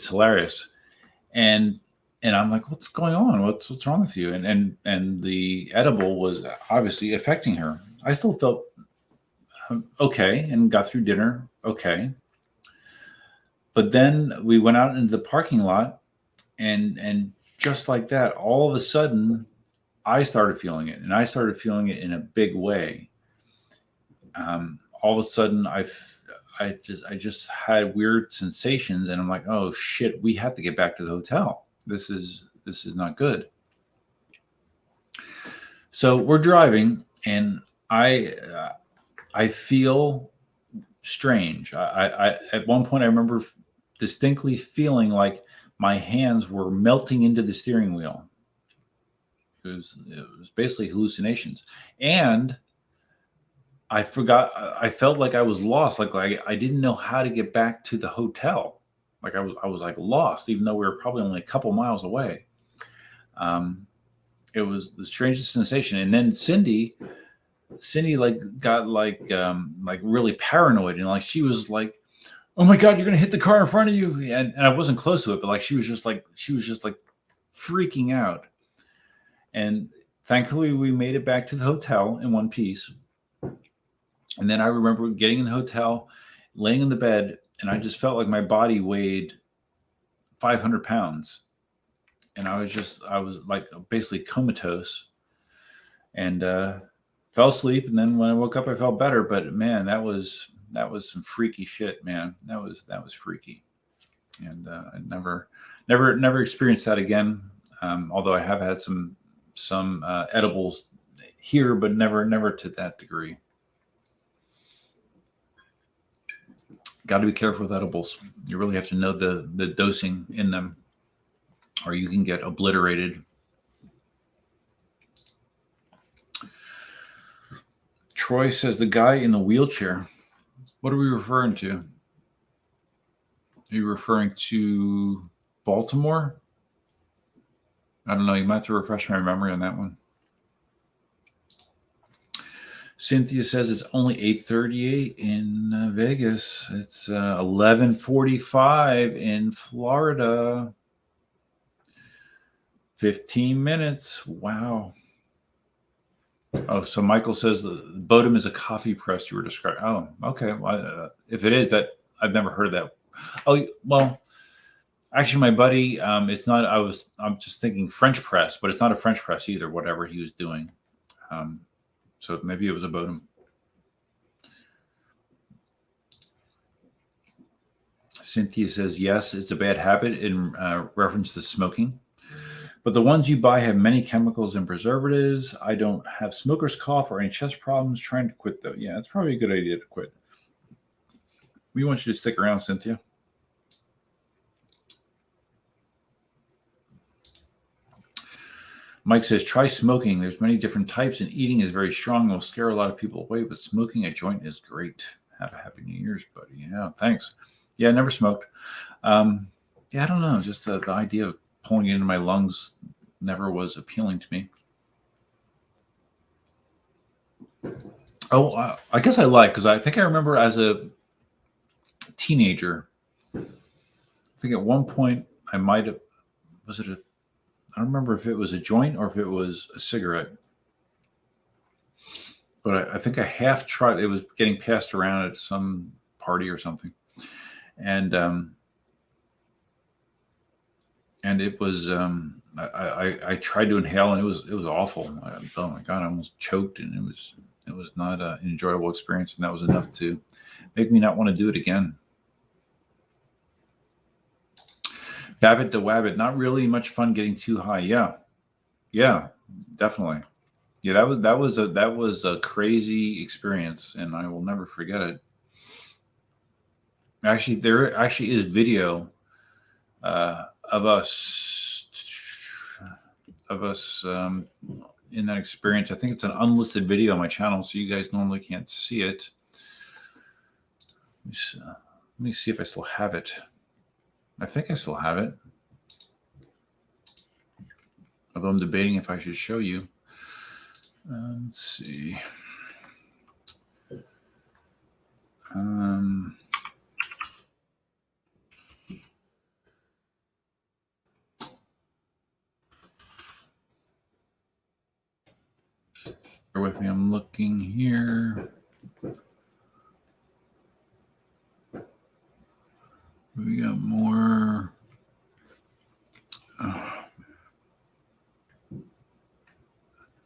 hilarious. And I'm like, what's going on? What's wrong with you? And the edible was obviously affecting her. I still felt okay and got through dinner okay. But then we went out into the parking lot, and just like that, all of a sudden, I started feeling it, and I started feeling it in a big way. All of a sudden, I just had weird sensations, and I'm like, oh shit, we have to get back to the hotel. This is not good. So we're driving, and I feel strange. I at one point I remember distinctly feeling like my hands were melting into the steering wheel. It was basically hallucinations, and I felt like I was lost. Like I didn't know how to get back to the hotel. Like I was like lost, even though we were probably only a couple miles away. It was the strangest sensation. And then Cindy got really paranoid, and like she was like, "Oh my God, you're gonna hit the car in front of you!" And I wasn't close to it, but like she was just like freaking out. And thankfully, we made it back to the hotel in one piece. And then I remember getting in the hotel, laying in the bed, and I just felt like my body weighed 500 pounds. And I was like basically comatose, and fell asleep. And then when I woke up, I felt better. But man, that was some freaky shit, man. That was freaky. And I never experienced that again. Although I have had some edibles here, but never to that degree. Got to be careful with edibles. You really have to know the dosing in them, or you can get obliterated. Troy says the guy in the wheelchair. What are we referring to? Are you referring to Baltimore? I don't know. You might have to refresh my memory on that one. Cynthia says it's only 8:38 in Vegas. It's 11:45 in Florida. 15 minutes. Wow. Oh, so Michael says the Bodum is a coffee press you were describing. Oh, okay. Well, if it is that, I've never heard of that. Oh, well, actually, my buddy, it's not. I'm just thinking French press, but it's not a French press either. Whatever he was doing. So maybe it was a Bodum. Cynthia says, yes, it's a bad habit in reference to smoking. But the ones you buy have many chemicals and preservatives. I don't have smoker's cough or any chest problems. Trying to quit, though. Yeah, it's probably a good idea to quit. We want you to stick around, Cynthia. Mike says, try smoking. There's many different types, and eating is very strong. It will scare a lot of people away, but smoking a joint is great. Have a happy New Year's, buddy. Yeah, thanks. Yeah, I never smoked. Yeah, I don't know. Just the idea of pulling it into my lungs never was appealing to me. Oh, I guess I like, because I think I remember as a teenager, I think at one point I might have, I don't remember if it was a joint or if it was a cigarette. But I think I half tried. It was getting passed around at some party or something, and it was I tried to inhale, and it was awful. Oh my God, I almost choked, and it was not an enjoyable experience, and that was enough to make me not want to do it again. Babbit to Wabbit, not really much fun getting too high. Yeah, definitely. Yeah, that was a crazy experience, and I will never forget it. Actually, there actually is video of us in that experience. I think it's an unlisted video on my channel, so you guys normally can't see it. Let me see if I still have it. I think I still have it. Although I'm debating if I should show you. Let's see. Bear with me, I'm looking here. We got more.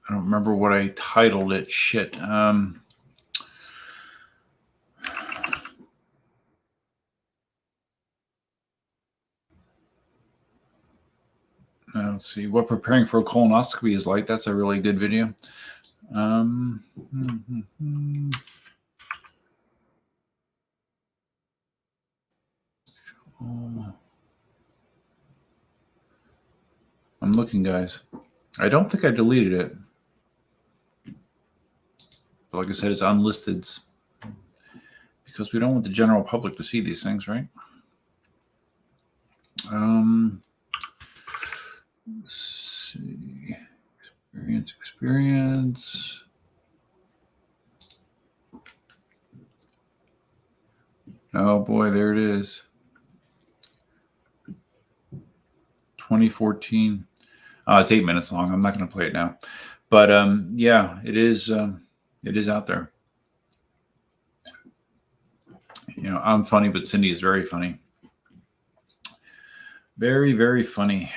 I don't remember what I titled it. Shit. Let's see what preparing for a colonoscopy is like. That's a really good video. I'm looking, guys. I don't think I deleted it. But like I said, it's unlisted because we don't want the general public to see these things, right? Let's see. Experience. Oh boy, there it is. 2014. It's 8 minutes long. I'm not going to play it now, but yeah, it is out there. You know, I'm funny, but Cindy is very funny. Very, very funny.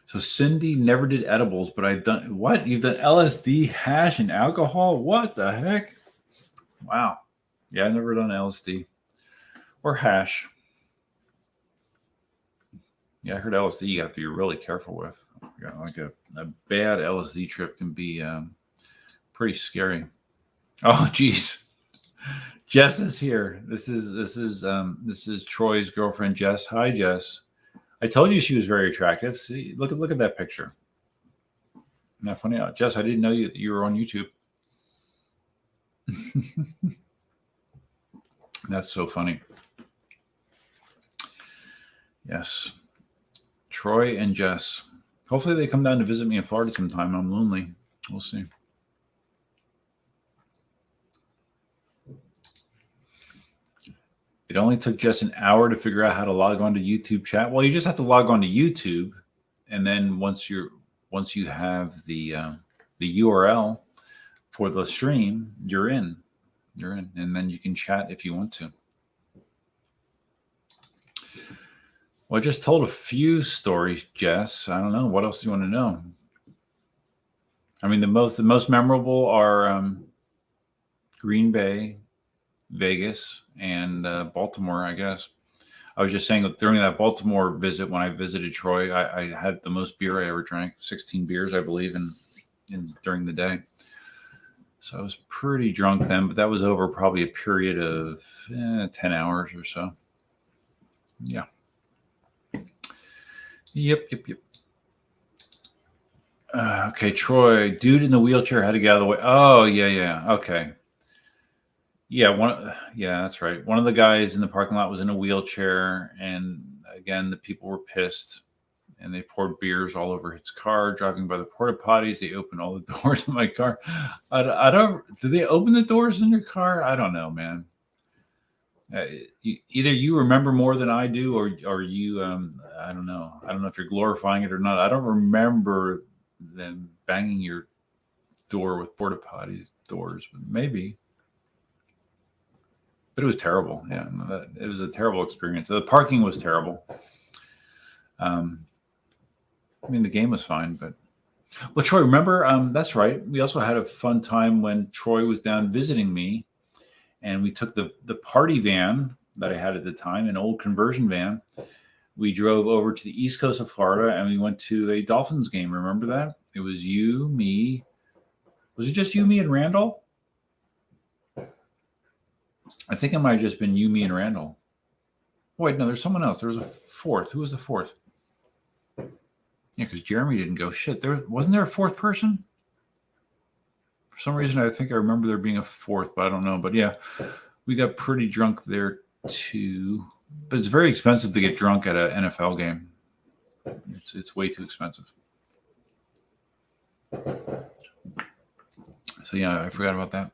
So Cindy never did edibles, but I've done what? You've done LSD, hash, and alcohol? What the heck? Wow. Yeah, I've never done LSD or hash. Yeah, I heard LSD you have to be really careful with. Like a bad LSD trip can be pretty scary. Oh, geez. Jess is here. This is Troy's girlfriend, Jess. Hi, Jess. I told you she was very attractive. See, look at that picture. Isn't that funny? Jess, I didn't know you were on YouTube. That's so funny. Yes. Troy and Jess. Hopefully they come down to visit me in Florida sometime. I'm lonely. We'll see. It only took Jess an hour to figure out how to log on to YouTube chat. Well, you just have to log on to YouTube, and then once you have the URL for the stream, you're in, and then you can chat if you want to. Well, I just told a few stories, Jess. I don't know. What else do you want to know? I mean, the most memorable are Green Bay, Vegas, and Baltimore, I guess. I was just saying that during that Baltimore visit, when I visited Troy, I had the most beer I ever drank, 16 beers, I believe, in during the day. So I was pretty drunk then, but that was over probably a period of 10 hours or so. Yeah. Yep. Okay, Troy, dude in the wheelchair had to get out of the way. Oh, yeah. Okay. Yeah, that's right. One of the guys in the parking lot was in a wheelchair, and again, the people were pissed, and they poured beers all over his car. Driving by the porta potties, they opened all the doors in my car. I don't. Do they open the doors in your car? I don't know, man. Either you remember more than I do, or you. I don't know. I don't know if you're glorifying it or not. I don't remember them banging your door with porta potties doors, but maybe. But it was terrible. Yeah, it was a terrible experience. The parking was terrible. I mean, the game was fine, but well, Troy, remember? That's right. We also had a fun time when Troy was down visiting me, and we took the party van that I had at the time, an old conversion van. We drove over to the east coast of Florida, and we went to a Dolphins game. Remember that? It was you, me. Was it just you, me, and Randall? I think it might have just been you, me, and Randall. Wait, no, there's someone else. There was a fourth. Who was the fourth? Yeah, because Jeremy didn't go. Shit, wasn't there a fourth person? For some reason, I think I remember there being a fourth, but I don't know. But yeah, we got pretty drunk there too. But it's very expensive to get drunk at an NFL game. It's way too expensive. So yeah, I forgot about that.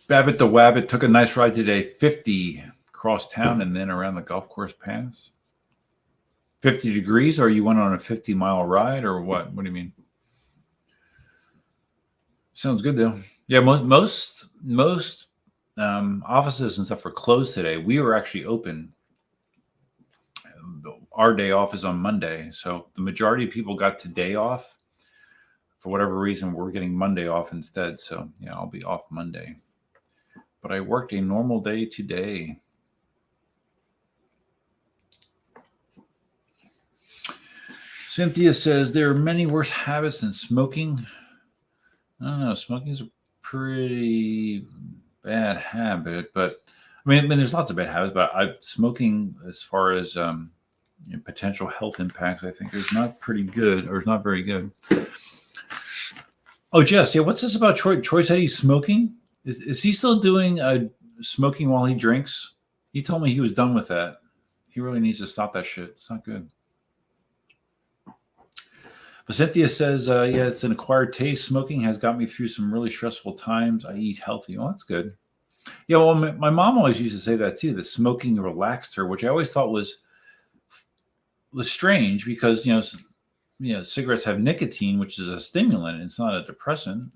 Babbitt the Wabbit took a nice ride today, 50 across town and then around the golf course pass. 50 degrees, or you went on a 50-mile ride, or what? What do you mean? Sounds good, though. Yeah, most offices and stuff were closed today. We were actually open. Our day off is on Monday, so the majority of people got today off. For whatever reason, we're getting Monday off instead. So yeah, I'll be off Monday. But I worked a normal day today. Cynthia says there are many worse habits than smoking. I don't know. Smoking is a pretty bad habit, but I mean, there's lots of bad habits. But smoking, as far as potential health impacts, I think is not pretty good, or is not very good. Oh, Jess, yeah. What's this about Troy? Troy said he's smoking. Is he still doing smoking while he drinks? He told me he was done with that. He really needs to stop that shit. It's not good. But Cynthia says, yeah, it's an acquired taste. Smoking has got me through some really stressful times. I eat healthy. Well, that's good. Yeah, well, my mom always used to say that too, that smoking relaxed her, which I always thought was strange because, cigarettes have nicotine, which is a stimulant. It's not a depressant.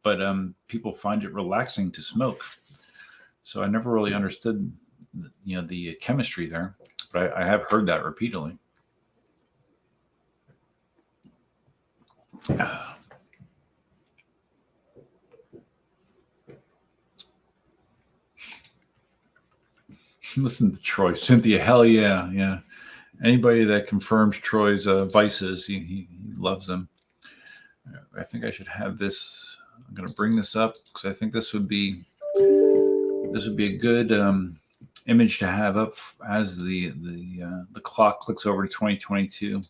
But people find it relaxing to smoke. So I never really understood, the chemistry there. But I have heard that repeatedly. Listen to Troy. Cynthia, hell yeah. Anybody that confirms Troy's vices, he loves them. I think I should have this. I'm going to bring this up because I think this would be a good image to have up as the clock clicks over to 2022.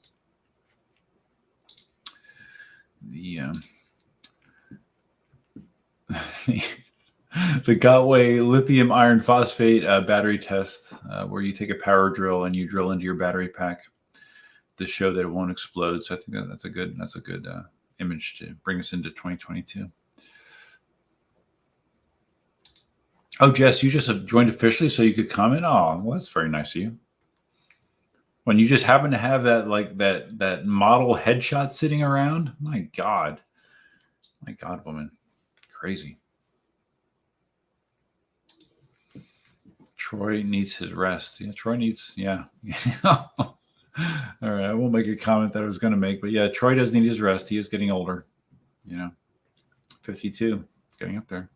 The Gotway lithium iron phosphate battery test, where you take a power drill and you drill into your battery pack to show that it won't explode. So I think that's a good image to bring us into 2022. Oh, Jess, you just have joined officially so you could comment. Oh, well, that's very nice of you. When you just happen to have that model headshot sitting around, my God, woman, crazy. Troy needs his rest. Yeah, Troy needs. Yeah. All right, I won't make a comment that I was going to make, but yeah, Troy does need his rest. He is getting older. 52, getting up there.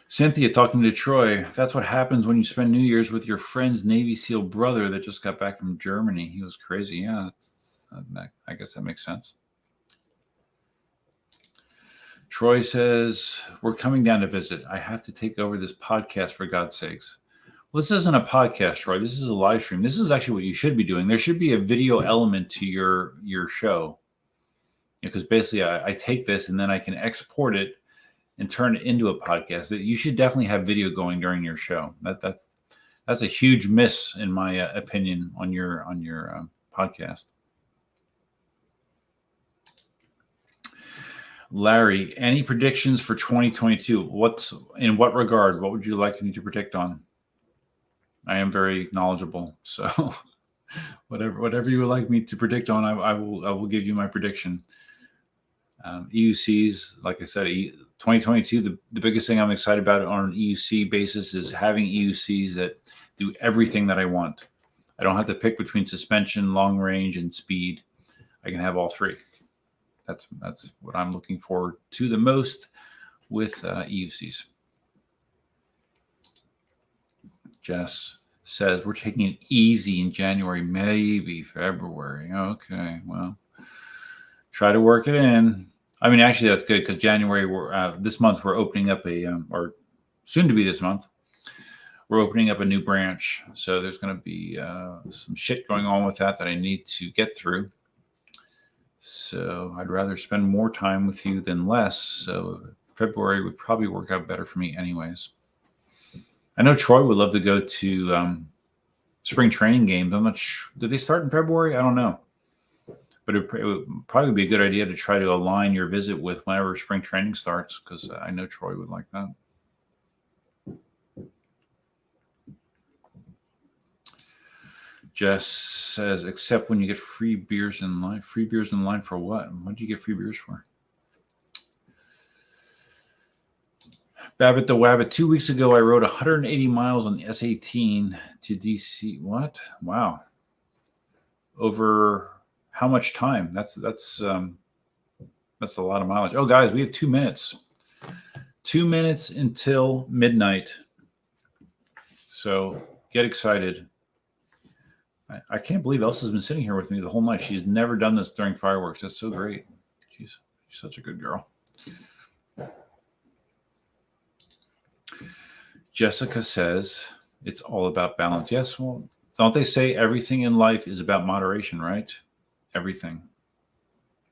Cynthia talking to Troy. That's what happens when you spend New Year's with your friend's Navy SEAL brother that just got back from Germany. He was crazy. Yeah, I guess that makes sense. Troy says, we're coming down to visit. I have to take over this podcast for God's sakes. Well, this isn't a podcast, Troy. This is a live stream. This is actually what you should be doing. There should be a video element to your show. Because basically I take this and then I can export it and turn it into a podcast. You should definitely have video going during your show. That's a huge miss, in my opinion, on your podcast. Larry, any predictions for 2022? In what regard? What would you like me to predict on? I am very knowledgeable, so whatever you would like me to predict on, I will give you my prediction. EUCs, like I said, 2022, the biggest thing I'm excited about on an EUC basis is having EUCs that do everything that I want. I don't have to pick between suspension, long range, and speed. I can have all three. That's what I'm looking forward to the most with EUCs. Jess says we're taking it easy in January, maybe February. Okay, well, try to work it in. I mean, actually, that's good because January, this month, we're opening up or soon to be this month, we're opening up a new branch. So there's going to be some shit going on with that I need to get through. So I'd rather spend more time with you than less. So February would probably work out better for me anyways. I know Troy would love to go to spring training games. I'm not sure. Did they start in February? I don't know. But it would probably be a good idea to try to align your visit with whenever spring training starts, because I know Troy would like that. Jess says, except when you get free beers in line. Free beers in line for what? What do you get free beers for? Babbitt the Wabbit. 2 weeks ago, I rode 180 miles on the S18 to DC. What? Wow. Over how much time? That's a lot of mileage. Oh, guys, we have 2 minutes. 2 minutes until midnight. So get excited. I can't believe Elsa's been sitting here with me the whole night. She's never done this during fireworks. That's so great. She's such a good girl. Jessica says it's all about balance. Yes, well, don't they say everything in life is about moderation, right? Everything.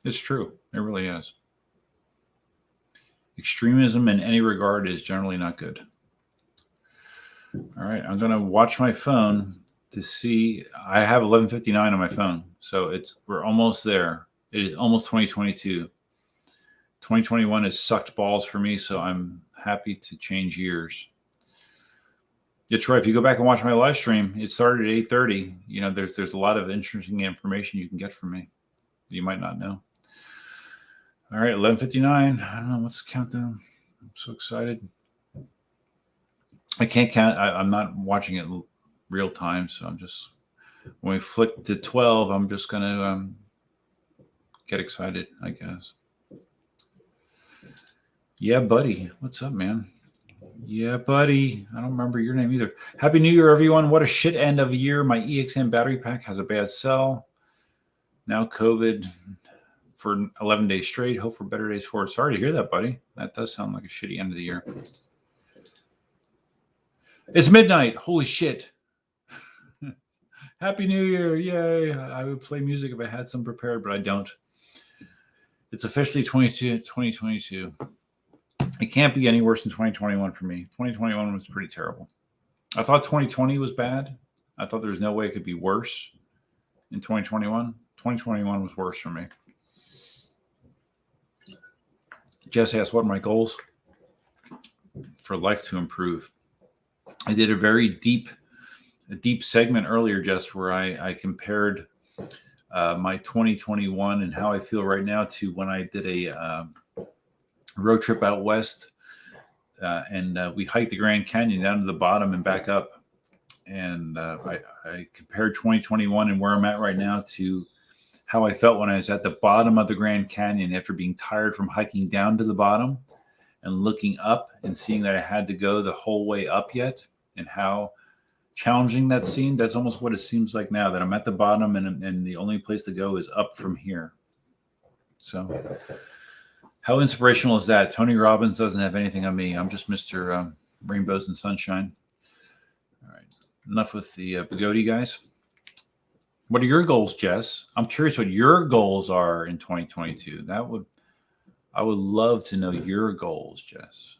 It's true. It really is. Extremism in any regard is generally not good. All right, I'm going to watch my phone to see. I have 11:59 on my phone, so we're almost there. It is almost 2022. 2021 has sucked balls for me, so I'm happy to change years. Yeah, Troy, if you go back and watch my live stream, it started at 8:30. You know, there's a lot of interesting information you can get from me that you might not know. All right, 11:59. I don't know what's the countdown. I'm so excited. I can't count. I'm not watching it real time, so I'm just, when we flick to 12, I'm just going to get excited, I guess. Yeah, buddy. What's up, man? Yeah, buddy. I don't remember your name either. Happy New Year, everyone. What a shit end of a year. My EXM battery pack has a bad cell. Now COVID for 11 days straight. Hope for better days forward. Sorry to hear that, buddy. That does sound like a shitty end of the year. It's midnight. Holy shit. Happy New Year. Yay. I would play music if I had some prepared, but I don't. It's officially 2022. It can't be any worse than 2021 for me. 2021 was pretty terrible. I thought 2020 was bad. I thought there was no way it could be worse in 2021. 2021 was worse for me. Jess asked, what are my goals for life to improve? I did a very deep segment earlier, Jess, where I compared my 2021 and how I feel right now to when I did a road trip out west, and we hiked the Grand Canyon down to the bottom and back up. And I compared 2021 and where I'm at right now to how I felt when I was at the bottom of the Grand Canyon after being tired from hiking down to the bottom and looking up and seeing that I had to go the whole way up yet, and how challenging that seemed. That's almost what it seems like now, that I'm at the bottom and the only place to go is up from here. So How inspirational is that? Tony Robbins doesn't have anything on me. I'm just Mr. Rainbows and Sunshine. All right. Enough with the Bugatti guys. What are your goals, Jess? I'm curious what your goals are in 2022. I would love to know your goals, Jess.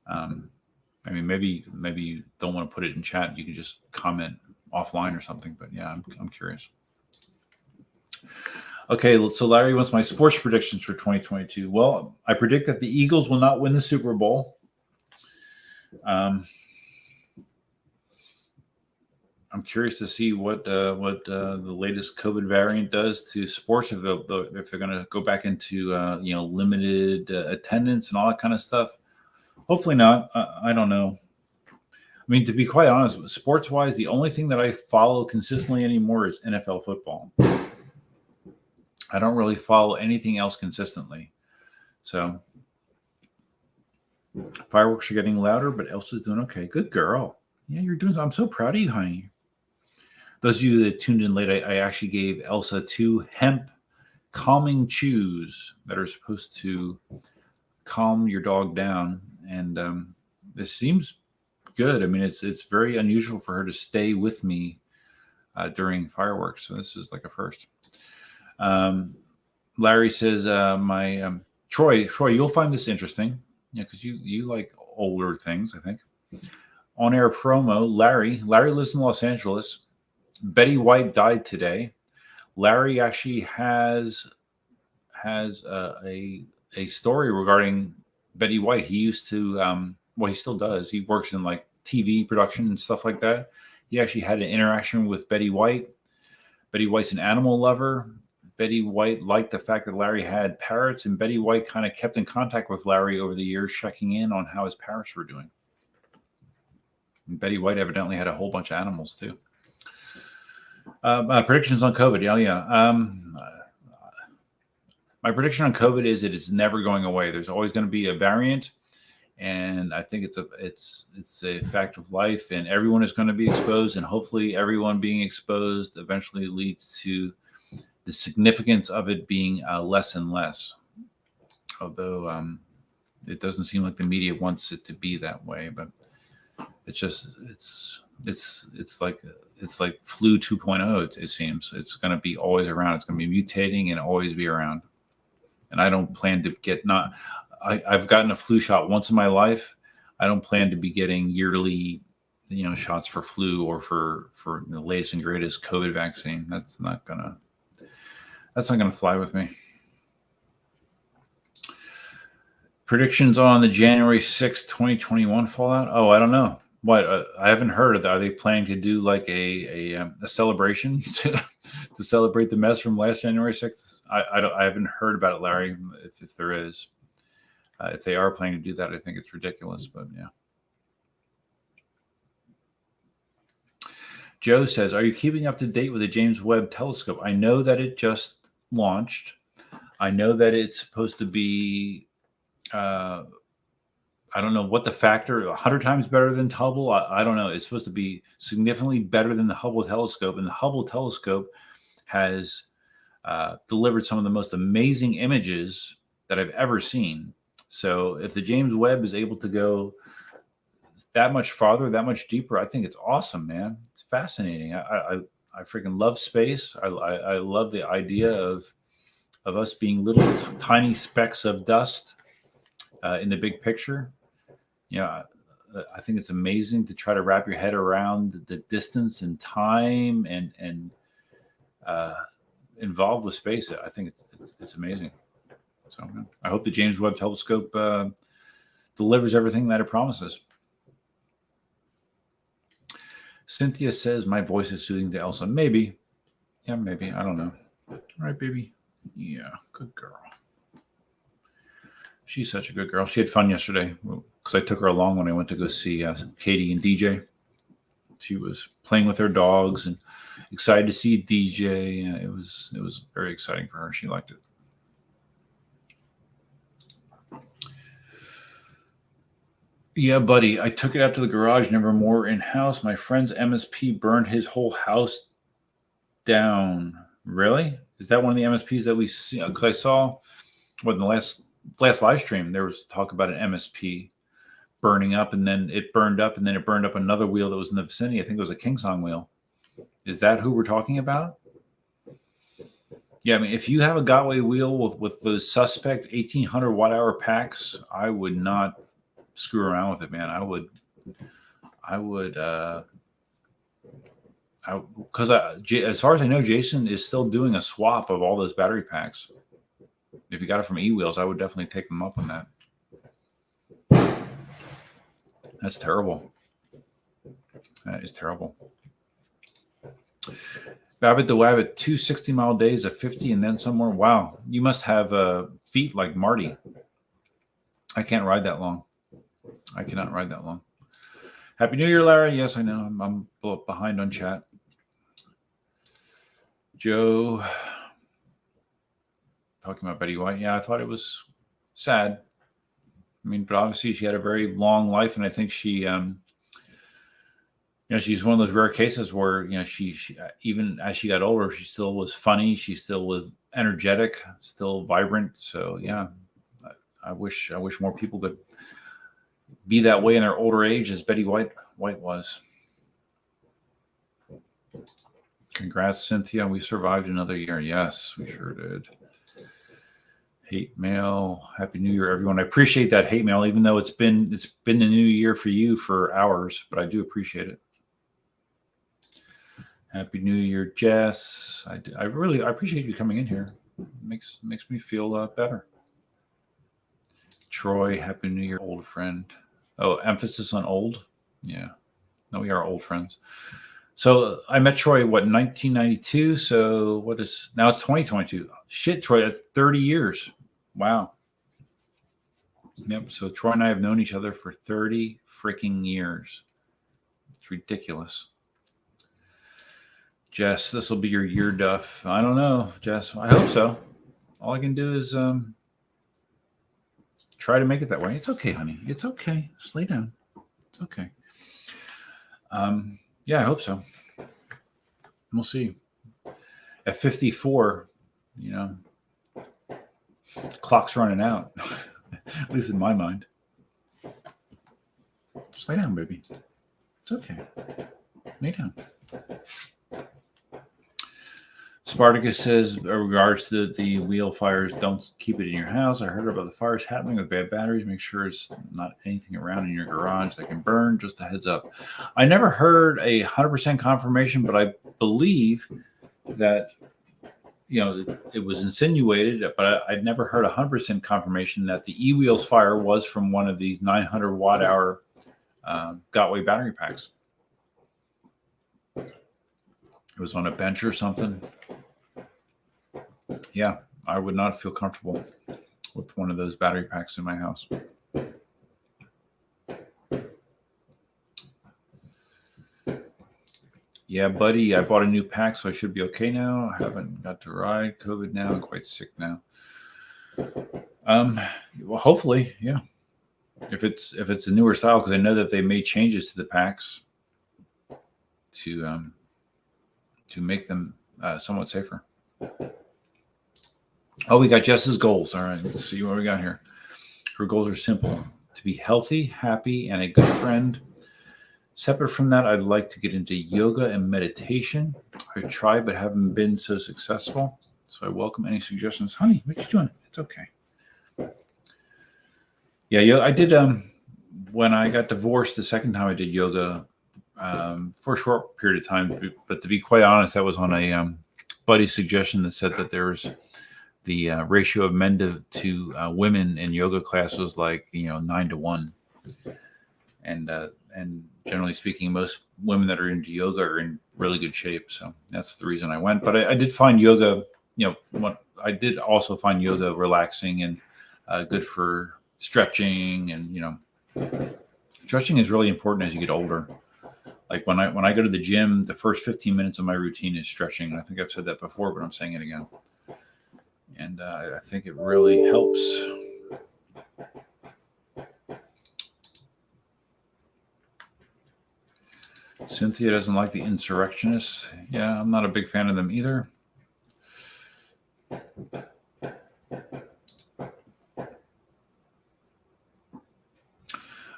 I mean, maybe you don't want to put it in chat. You can just comment offline or something. But yeah, I'm curious. Okay, so Larry wants my sports predictions for 2022. Well, I predict that the Eagles will not win the Super Bowl. I'm curious to see what the latest COVID variant does to sports, if they're going to go back into limited attendance and all that kind of stuff. Hopefully not. I don't know. I mean, to be quite honest, sports-wise, the only thing that I follow consistently anymore is NFL football. I don't really follow anything else consistently. So fireworks are getting louder, but Elsa's doing okay. Good girl. Yeah, you're doing. I'm so proud of you, honey. Those of you that tuned in late, I actually gave Elsa 2 hemp calming chews that are supposed to calm your dog down, and this seems good. I mean, it's very unusual for her to stay with me during fireworks, so this is like a first. Larry says, Troy, you'll find this interesting, because you like older things, I think. On air promo, Larry lives in Los Angeles. Betty White died today. Larry actually has a story regarding Betty White. He used to, he still does. He works in like TV production and stuff like that. He actually had an interaction with Betty White. Betty White's an animal lover. Betty White liked the fact that Larry had parrots, and Betty White kind of kept in contact with Larry over the years, checking in on how his parrots were doing. And Betty White evidently had a whole bunch of animals too. Predictions on COVID. Yeah. My prediction on COVID is that it's never going away. There's always going to be a variant, and I think it's a fact of life, and everyone is going to be exposed, and hopefully everyone being exposed eventually leads to the significance of it being less and less. Although it doesn't seem like the media wants it to be that way, but it's like flu 2.0. It seems it's going to be always around. It's going to be mutating and always be around. And I don't plan to get I've gotten a flu shot once in my life. I don't plan to be getting yearly, shots for flu or for the latest and greatest COVID vaccine. That's not gonna fly with me. Predictions on the January 6th, 2021 fallout. Oh, I don't know. What I haven't heard of that. Are they planning to do like a celebration to celebrate the mess from last January 6th? I haven't heard about it, Larry. If there is, if they are planning to do that, I think it's ridiculous. But yeah. Joe says, "Are you keeping up to date with the James Webb Telescope? I know that it just launched. I know that it's supposed to be." I don't know what the factor, 100 times better than Hubble. I don't know. It's supposed to be significantly better than the Hubble telescope. And the Hubble telescope has delivered some of the most amazing images that I've ever seen. So if the James Webb is able to go that much farther, that much deeper, I think it's awesome, man. It's fascinating. I freaking love space. I love the idea of us being little tiny specks of dust in the big picture. I think it's amazing to try to wrap your head around the distance and time and involved with space. I think it's amazing. So I hope the James Webb Telescope delivers everything that it promises. Cynthia says, my voice is soothing to Elsa. Maybe. Yeah, maybe. I don't know. All right, baby. Yeah, good girl. She's such a good girl. She had fun yesterday because I took her along when I went to go see Katie and DJ. She was playing with her dogs and excited to see DJ. Yeah, it was very exciting for her. She liked it. Yeah, buddy. I took it out to the garage, never more in-house. My friend's MSP burned his whole house down. Really? Is that one of the MSPs that we see? Because I saw the last live stream, there was talk about an MSP burning up, and then it burned up, and then it burned up another wheel that was in the vicinity. I think it was a KingSong wheel. Is that who we're talking about? Yeah, I mean, if you have a Gotway wheel with those suspect 1800 watt-hour packs, I would not screw around with it, man. Because as far as I know, Jason is still doing a swap of all those battery packs. If you got it from eWheels, I would definitely take them up on that. That's terrible. That is terrible. Babbitt the Wabbit, 2 60-mile days of 50 and then somewhere. Wow, you must have feet like Marty. I can't ride that long. I cannot ride that long. Happy New Year, Larry. Yes, I know. I'm behind on chat. Joe, talking about Betty White. Yeah, I thought it was sad. I mean, but obviously she had a very long life, and I think she, she's one of those rare cases where, she even as she got older, she still was funny. She still was energetic, still vibrant. So yeah, I wish more people could be that way in their older age as Betty White was. Congrats, Cynthia. We survived another year. Yes, we sure did. Hate mail. Happy New Year, everyone. I appreciate that hate mail, even though it's been the new year for you for hours, but I do appreciate it. Happy New Year, Jess. I appreciate you coming in here. It makes me feel better. Troy, Happy New Year, old friend. Oh, emphasis on old? Yeah. No, we are old friends. So I met Troy, in 1992? So now it's 2022. Shit, Troy, that's 30 years. Wow. Yep. So Troy and I have known each other for 30 freaking years. It's ridiculous. Jess, this will be your year, Duff. I don't know, Jess. I hope so. All I can do is try to make it that way. It's okay, honey. It's okay. Just lay down. It's okay. Yeah, I hope so. We'll see. At 54, clock's running out. At least in my mind. Just lay down, baby. It's okay. Lay down. Spartacus says, in regards to the wheel fires, don't keep it in your house. I heard about the fires happening with bad batteries. Make sure it's not anything around in your garage that can burn. Just a heads up. I never heard 100% confirmation, but I believe that, it was insinuated, but I'd never heard 100% confirmation that the eWheels fire was from one of these 900 watt-hour Gotway battery packs. It was on a bench or something. Yeah, I would not feel comfortable with one of those battery packs in my house. Yeah, buddy, I bought a new pack, so I should be okay now. I haven't got to ride. COVID now. I'm quite sick now. Well, hopefully, yeah. If it's a newer style, because I know that they made changes to the packs to make them somewhat safer. Oh, we got Jess's goals. All right, let's see what we got here. Her goals are simple: to be healthy, happy, and a good friend. Separate from that, I'd like to get into yoga and meditation. I've tried but haven't been so successful. So I welcome any suggestions. Honey, what you doing? It's okay. Yeah, I did. When I got divorced, the second time I did yoga for a short period of time. But to be quite honest, that was on a buddy's suggestion that said that there was the ratio of men to women in yoga class was 9-1. And generally speaking, most women that are into yoga are in really good shape. So that's the reason I went. But I did find yoga, I did also find yoga relaxing and good for stretching. And, stretching is really important as you get older. Like when I go to the gym, the first 15 minutes of my routine is stretching. I think I've said that before, but I'm saying it again. And I think it really helps. Cynthia doesn't like the insurrectionists. Yeah, I'm not a big fan of them either.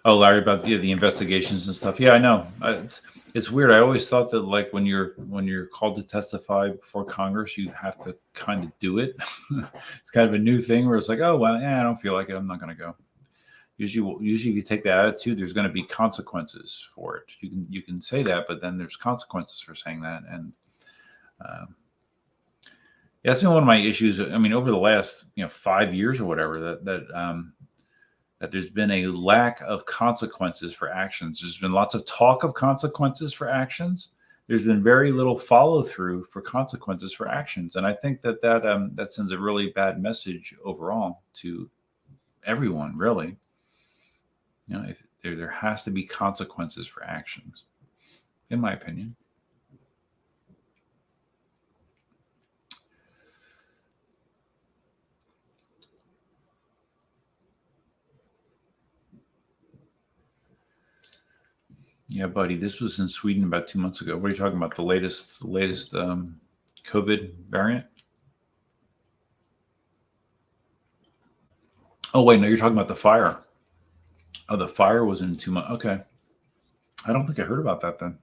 Oh, Larry, about the investigations and stuff. Yeah, I know. It's weird. I always thought that like when you're called to testify before Congress, you have to kind of do it. It's kind of a new thing where it's like, oh well, I don't feel like it. I'm not going to go. Usually, if you take that attitude, there's going to be consequences for it. You can say that, but then there's consequences for saying that. And yeah, that's been one of my issues. I mean, over the last 5 years or whatever, that there's been a lack of consequences for actions. There's been lots of talk of consequences for actions. There's been very little follow through for consequences for actions, and I think that sends a really bad message overall to everyone. Really, if there has to be consequences for actions, in my opinion. Yeah, buddy, this was in Sweden about 2 months ago. What are you talking about? The latest COVID variant? Oh, wait, no, you're talking about the fire. Oh, the fire was in 2 months. Okay. I don't think I heard about that then.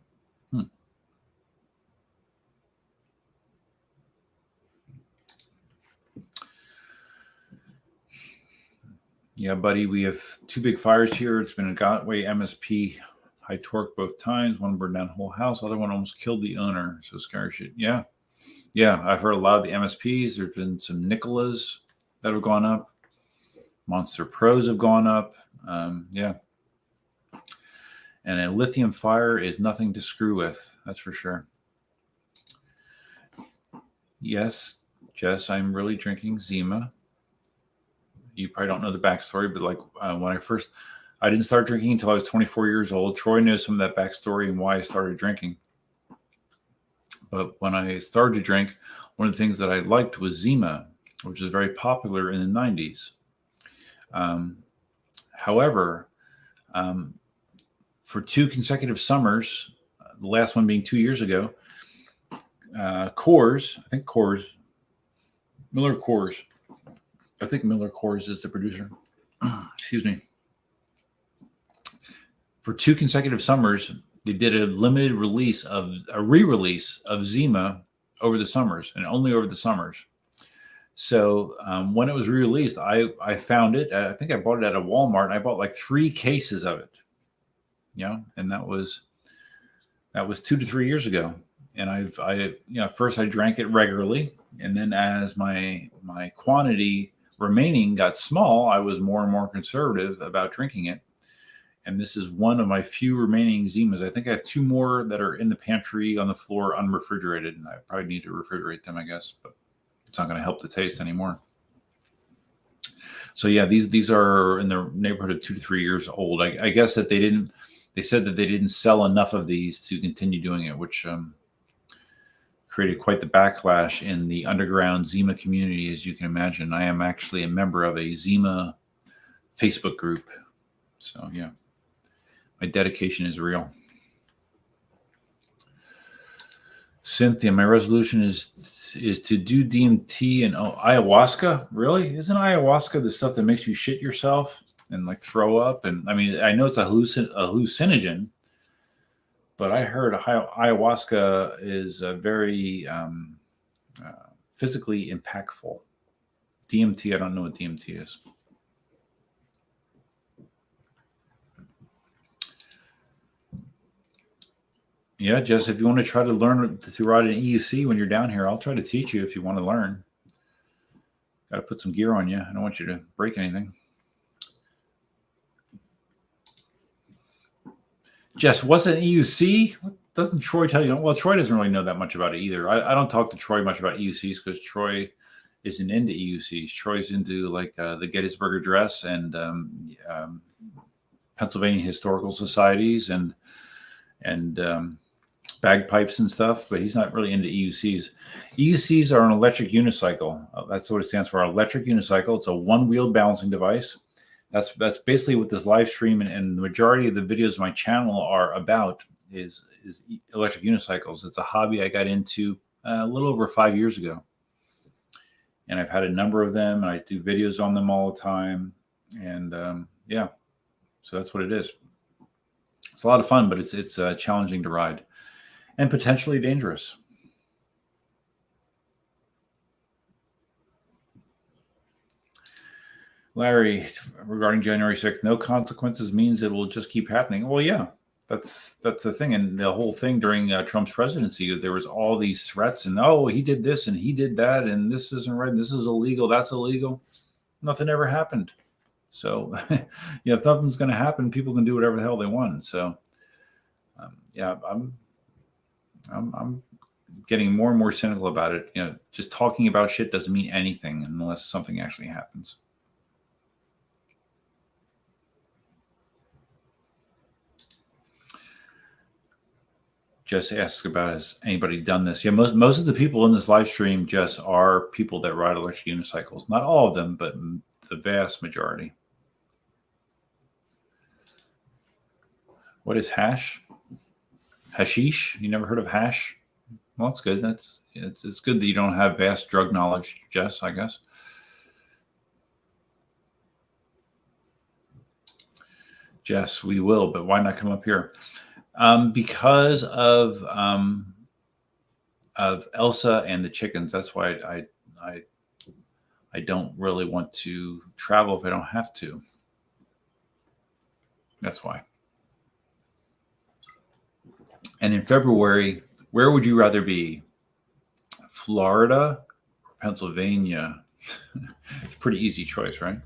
Yeah, buddy, we have 2 big fires here. It's been a Gotway MSP high torque both times. One burned down the whole house. Other one almost killed the owner. So scary shit. Yeah. I've heard a lot of the MSPs. There's been some Nicolas that have gone up. Monster Pros have gone up. Yeah. And a lithium fire is nothing to screw with. That's for sure. Yes, Jess, I'm really drinking Zima. You probably don't know the backstory, but like when I didn't start drinking until I was 24 years old. Troy knows some of that backstory and why I started drinking. But when I started to drink, one of the things that I liked was Zima, which is very popular in the 90s. However, for 2 consecutive summers, the last one being 2 years ago, Miller Coors, I think Miller Coors is the producer. Excuse me. For 2 consecutive summers, they did a limited re-release of Zima over the summers, and only over the summers. So when it was re-released, I found it. I think I bought it at a Walmart, and I bought like 3 cases of it. And that was 2 to 3 years ago. And first I drank it regularly, and then as my quantity remaining got small, I was more and more conservative about drinking it. And this is one of my few remaining Zimas. I think I have 2 more that are in the pantry on the floor unrefrigerated, and I probably need to refrigerate them, I guess, but it's not going to help the taste anymore. So yeah, these are in the neighborhood of 2 to 3 years old. I guess that they said that they didn't sell enough of these to continue doing it, which created quite the backlash in the underground Zima community, as you can imagine. I am actually a member of a Zima Facebook group. So yeah, my dedication is real. Cynthia, my resolution is to do DMT and ayahuasca. Really? Isn't ayahuasca the stuff that makes you shit yourself and like throw up? And I mean, I know it's a hallucinogen, but I heard ayahuasca is very physically impactful. DMT, I don't know what DMT is. Yeah, Jess, if you want to try to learn to ride an EUC when you're down here, I'll try to teach you if you want to learn. Got to put some gear on you. I don't want you to break anything. Jess, what's an EUC? What doesn't Troy tell you? Well, Troy doesn't really know that much about it either. I don't talk to Troy much about EUCs because Troy isn't into EUCs. Troy's into like the Gettysburg Address and Pennsylvania Historical Societies and bagpipes and stuff, but he's not really into EUCs. EUCs are an electric unicycle. That's what it stands for, electric unicycle. It's a one-wheel balancing device. That's basically what this live stream and the majority of the videos on my channel are about is electric unicycles. It's a hobby I got into a little over 5 years ago. And I've had a number of them, and I do videos on them all the time. And yeah, So that's what it is. It's a lot of fun, but it's challenging to ride and potentially dangerous. Larry, regarding January 6th, no consequences means it will just keep happening. Well, yeah, that's the thing. And the whole thing during Trump's presidency, there was all these threats and, oh, he did this and he did that and this isn't right. This is illegal. That's illegal. Nothing ever happened. So, if nothing's going to happen, people can do whatever the hell they want. So, I'm getting more and more cynical about it. Just talking about shit doesn't mean anything unless something actually happens. Jess asks about, has anybody done this? Yeah, most of the people in this live stream, Jess, are people that ride electric unicycles. Not all of them, but the vast majority. What is hash? Hashish? You never heard of hash? Well, it's good. It's good that you don't have vast drug knowledge, Jess, I guess. Jess, we will, but why not come up here? Because of Elsa and the chickens. That's why I don't really want to travel if I don't have to. That's why. And in February, where would you rather be? Florida or Pennsylvania? It's a pretty easy choice, right?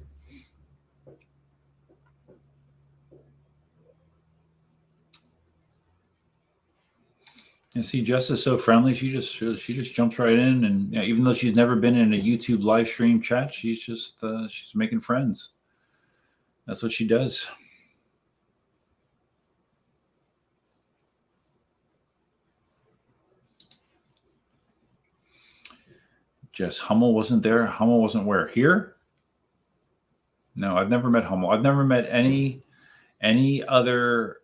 And see, Jess is so friendly. She just jumps right in, and even though she's never been in a YouTube live stream chat, she's she's making friends. That's what she does. Jess, Hummel wasn't there. Hummel wasn't where? Here? No, I've never met Hummel. I've never met any other.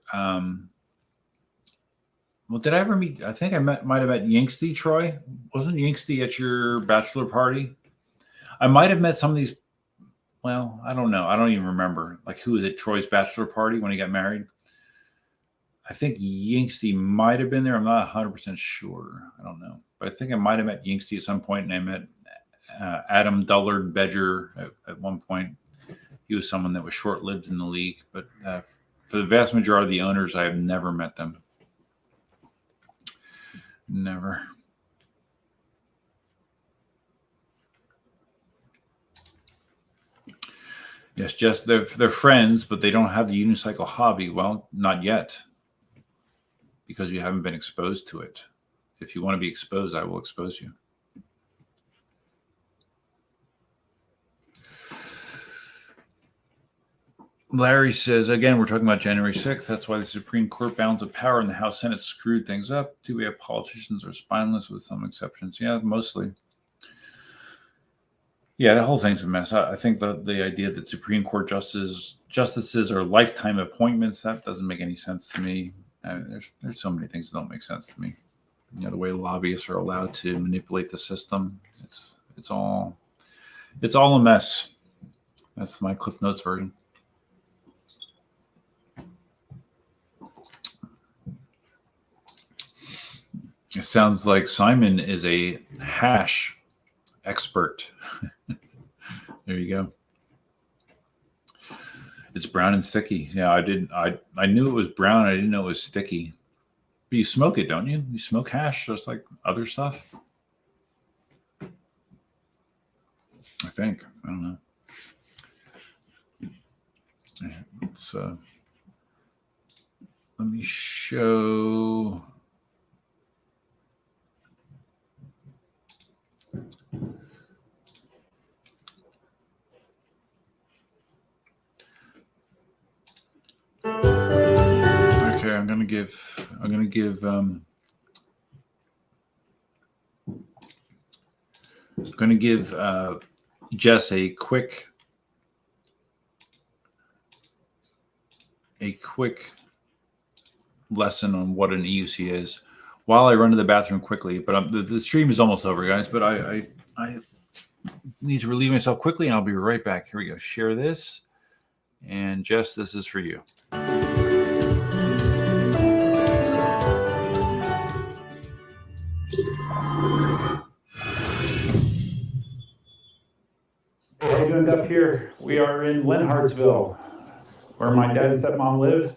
Well, did I ever meet? I think I might have met Yinksty, Troy. Wasn't Yinksty at your bachelor party? I might have met some of these. Well, I don't know. I don't even remember. Like, who was at Troy's bachelor party when he got married? I think Yinksty might have been there. I'm not 100% sure. I don't know. But I think I might have met Yinksty at some point, and I met Adam Dullard Bedger at one point. He was someone that was short-lived in the league. But for the vast majority of the owners, I have never met them. Never. Yes, Jess, they're friends, but they don't have the unicycle hobby. Well, not yet, because you haven't been exposed to it. If you want to be exposed, I will expose you. Larry says, again, we're talking about January 6th. That's why the Supreme Court balance of power in the House Senate screwed things up. Do we have politicians are spineless with some exceptions? Yeah, mostly. Yeah, the whole thing's a mess. I think the idea that Supreme Court justices are lifetime appointments, that doesn't make any sense to me. There's so many things that don't make sense to me. The way lobbyists are allowed to manipulate the system, it's all a mess. That's my Cliff Notes version. It sounds like Simon is a hash expert. There you go. It's brown and sticky. Yeah, I knew it was brown. I didn't know it was sticky. But you smoke it, don't you? You smoke hash just like other stuff. I think. I don't know. Let's let me show. Okay, I'm gonna give Jess a quick lesson on what an EUC is while I run to the bathroom quickly. But the stream is almost over, guys. But I need to relieve myself quickly, and I'll be right back. Here we go. Share this. And Jess, this is for you. How are you doing, Duff? Here we are in Lenhartsville, where my dad and stepmom live.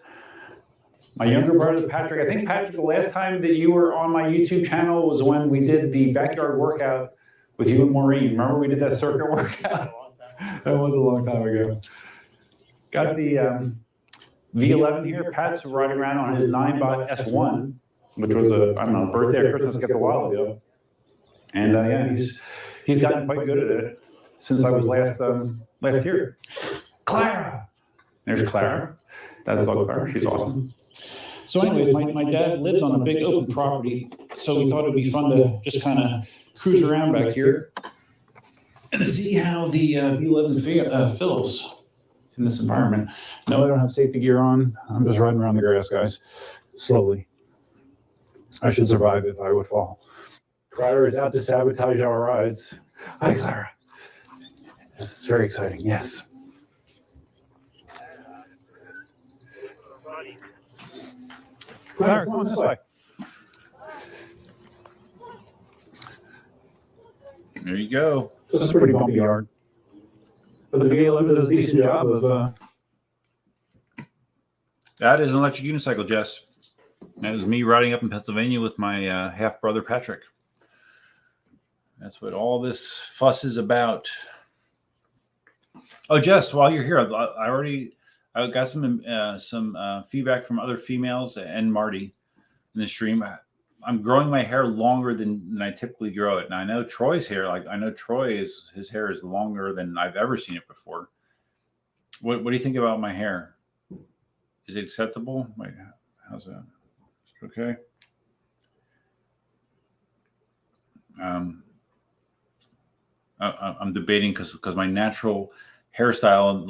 My younger brother, Patrick. I think, Patrick, the last time that you were on my YouTube channel was when we did the backyard workout with you and Maureen. Remember we did that circuit workout? That was a long time ago. Got the V11 here. Pat's riding around on his Ninebot S1, which was a, I don't know, birthday or Christmas gift a while ago. And yeah, he's gotten quite good at it since I was last year. Clara! There's Clara. That's all Clara. She's awesome. So anyways, my dad lives on a big open property, so we thought it would be fun to just kind of cruise around back here and see how the V11 feels in this environment. No, I don't have safety gear on. I'm just riding around the grass, guys, slowly. I should survive if I would fall. Clara is out to sabotage our rides. Hi, Clara. This is very exciting, yes. Clara, come on this way. There you go. This is a pretty bumpy yard. But the V11 does a decent job of... That is an electric unicycle, Jess. That was me riding up in Pennsylvania with my half-brother, Patrick. That's what all this fuss is about. Oh, Jess, while you're here, I got some feedback from other females and Marty in the stream. I'm growing my hair longer than I typically grow it. And I know Troy's hair, I know his hair is longer than I've ever seen it before. What do you think about my hair? Is it acceptable? Wait, how's that? Okay. I'm debating because my natural hairstyle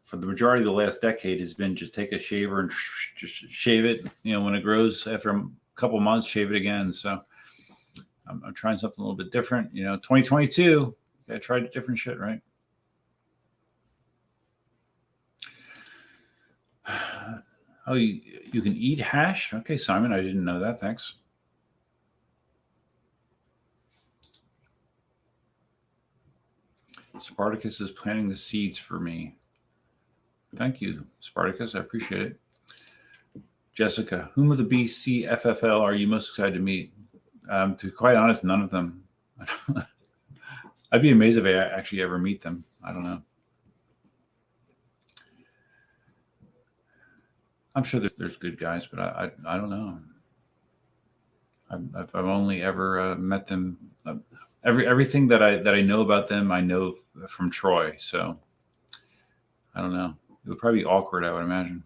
for the majority of the last decade has been just take a shaver and just shave it. When it grows after a couple months, shave it again. So I'm trying something a little bit different. 2022, I tried different shit, right? Oh, you can eat hash? Okay, Simon, I didn't know that. Thanks. Spartacus is planting the seeds for me. Thank you, Spartacus. I appreciate it. Jessica, whom of the BC FFL are you most excited to meet? To be quite honest, none of them. I'd be amazed if I actually ever meet them. I don't know. I'm sure there's good guys, but I don't know. I've only ever met them. Everything that I know about them, I know from Troy. So I don't know. It would probably be awkward, I would imagine.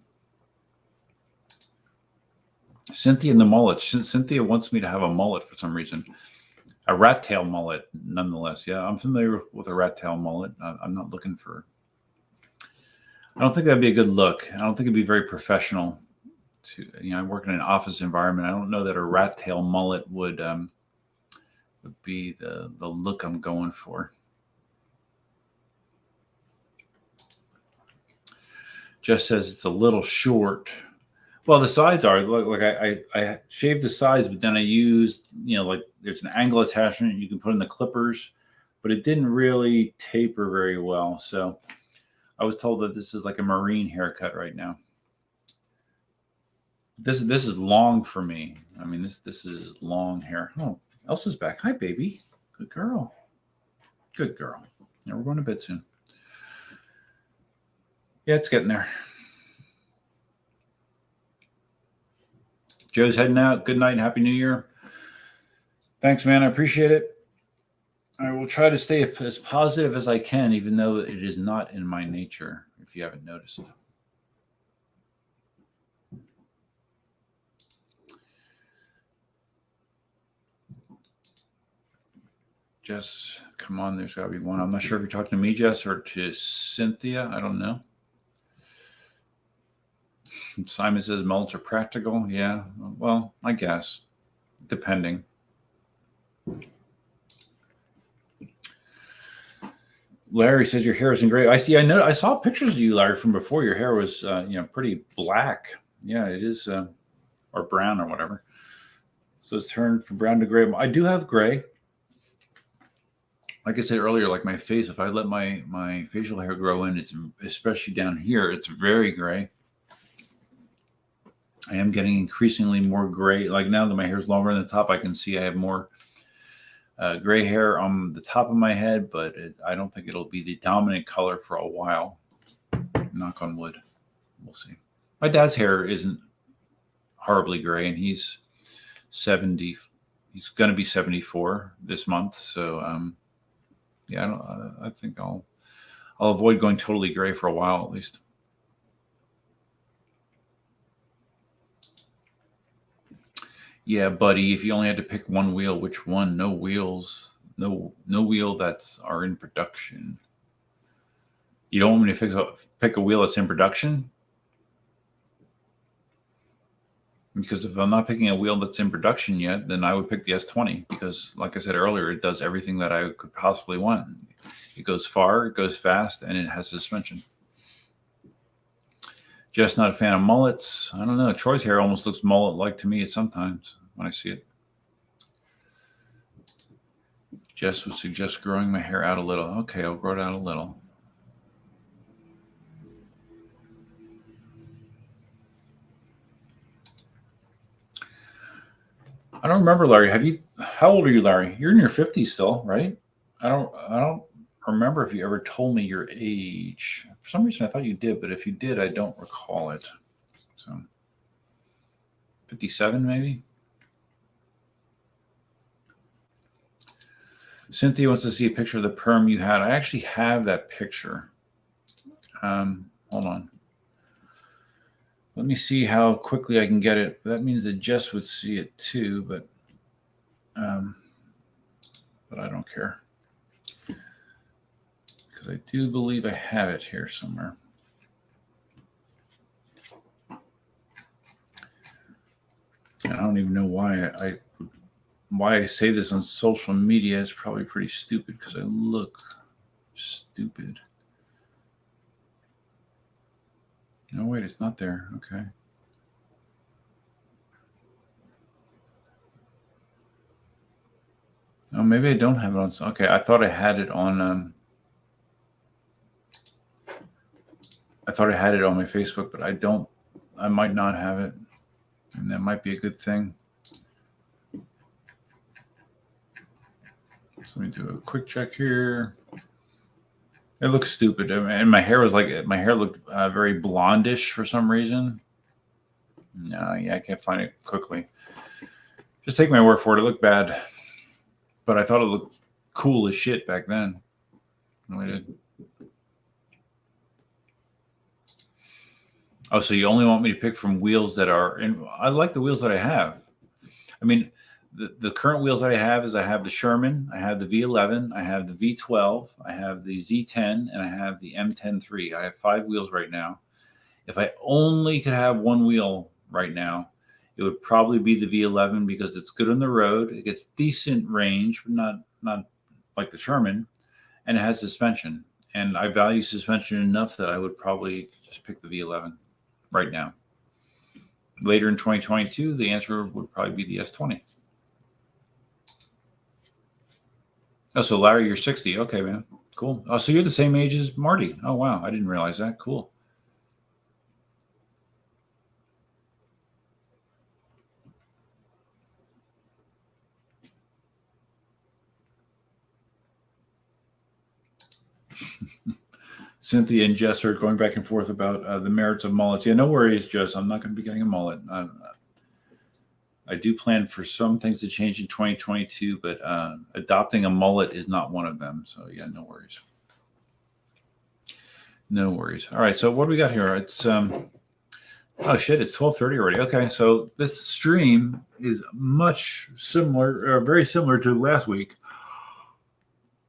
Cynthia and the mullet. Cynthia wants me to have a mullet for some reason. A rat tail mullet, nonetheless. Yeah, I'm familiar with a rat tail mullet. I'm not looking for... I don't think that'd be a good look. I don't think it'd be very professional. I work in an office environment. I don't know that a rat tail mullet would be the look I'm going for. Just says it's a little short. Well, the sides are like I shaved the sides, but then I used there's an angle attachment you can put in the clippers, but it didn't really taper very well. So I was told that this is like a Marine haircut right now. This is long for me. I mean, this is long hair. Oh, Elsa's back. Hi, baby. Good girl. Good girl. Yeah, we're going to bed soon. Yeah, it's getting there. Joe's heading out. Good night and Happy New Year. Thanks, man. I appreciate it. I will try to stay as positive as I can, even though it is not in my nature, if you haven't noticed. Jess, come on, there's got to be one. I'm not sure if you're talking to me, Jess, or to Cynthia. I don't know. Simon says mullets are practical. Yeah, well, I guess, depending. Larry says your hair isn't great. I see. I know. I saw pictures of you, Larry, from before. Your hair was, pretty black. Yeah, it is, or brown or whatever. So it's turned from brown to gray. I do have gray. Like I said earlier, like my face, if I let my facial hair grow in, it's especially down here, it's very gray. I am getting increasingly more gray. Like now that my hair is longer on the top, I can see I have more gray hair on the top of my head, but I don't think it'll be the dominant color for a while. Knock on wood. We'll see. My dad's hair isn't horribly gray, and he's 70. He's going to be 74 this month. So, I think I'll avoid going totally gray for a while at least. Yeah, buddy, if you only had to pick one wheel, which one? No wheels. No wheel that's are in production. You don't want me to pick a wheel that's in production? Because if I'm not picking a wheel that's in production yet, then I would pick the S20 because, like I said earlier, it does everything that I could possibly want. It goes far, it goes fast, and it has suspension. Just not a fan of mullets. I don't know. Troy's hair almost looks mullet-like to me sometimes when I see it. Jess would suggest growing my hair out a little. Okay, I'll grow it out a little. I don't remember, Larry. How old are you, Larry? You're in your 50s still, right? I don't remember if you ever told me your age. For some reason I thought you did, but if you did, I don't recall it. So 57 maybe. Cynthia wants to see a picture of the perm you had. I actually have that picture. Hold on. Let me see how quickly I can get it. That means that Jess would see it too, but I don't care because I do believe I have it here somewhere. And I don't even know why I say this on social media. It's probably pretty stupid because I look stupid. No, wait, it's not there. Okay. Oh, maybe I don't have it on. Okay, I thought I had it on. I thought I had it on my Facebook, but I don't. I might not have it, and that might be a good thing. So let me do a quick check here. It looks stupid, and my hair looked very blondish for some reason. No, yeah, I can't find it quickly. Just take my word for it. It looked bad, but I thought it looked cool as shit back then. No, I did. Oh, so you only want me to pick from wheels that are in? I like the wheels that I have. I mean, the current wheels that I have is I have the Sherman, I have the V11, I have the V12, I have the Z10, and I have the M10-3. I have 5 wheels right now. If I only could have one wheel right now, it would probably be the V11 because it's good on the road. It gets decent range, but not like the Sherman, and it has suspension. And I value suspension enough that I would probably just pick the V11 right now. Later in 2022, the answer would probably be the S20. Oh, so Larry, you're 60. Okay, man. Cool. Oh, so you're the same age as Marty. Oh, wow. I didn't realize that. Cool. Cynthia and Jess are going back and forth about the merits of mullets. Yeah, no worries, Jess. I'm not going to be getting a mullet. I do plan for some things to change in 2022, but adopting a mullet is not one of them. So yeah, no worries. No worries. All right. So what do we got here? It's oh shit, it's 12:30 already. Okay. So this stream is much similar, very similar to last week.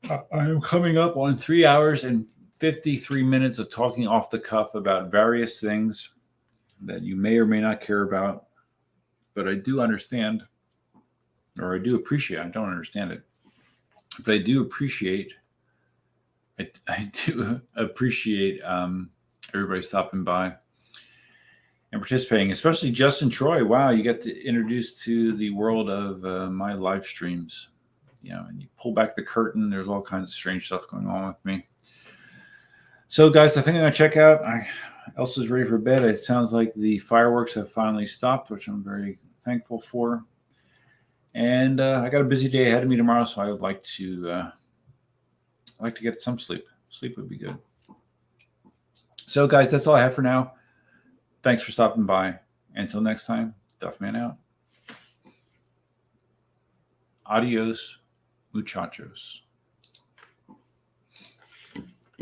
I am coming up on 3 hours and 53 minutes of talking off the cuff about various things that you may or may not care about. But I do understand, or I do appreciate, I don't understand it, but I do appreciate I do appreciate everybody stopping by and participating, especially Justin Troy. Wow, you got to introduce to the world of my live streams. You know, and you pull back the curtain, there's all kinds of strange stuff going on with me. So, guys, I think I'm going to check out. Elsa's ready for bed. It sounds like the fireworks have finally stopped, which I'm very thankful for. And I got a busy day ahead of me tomorrow, so I would like to get some sleep. Sleep would be good. So, guys, that's all I have for now. Thanks for stopping by. Until next time, Duffman out. Adios, muchachos.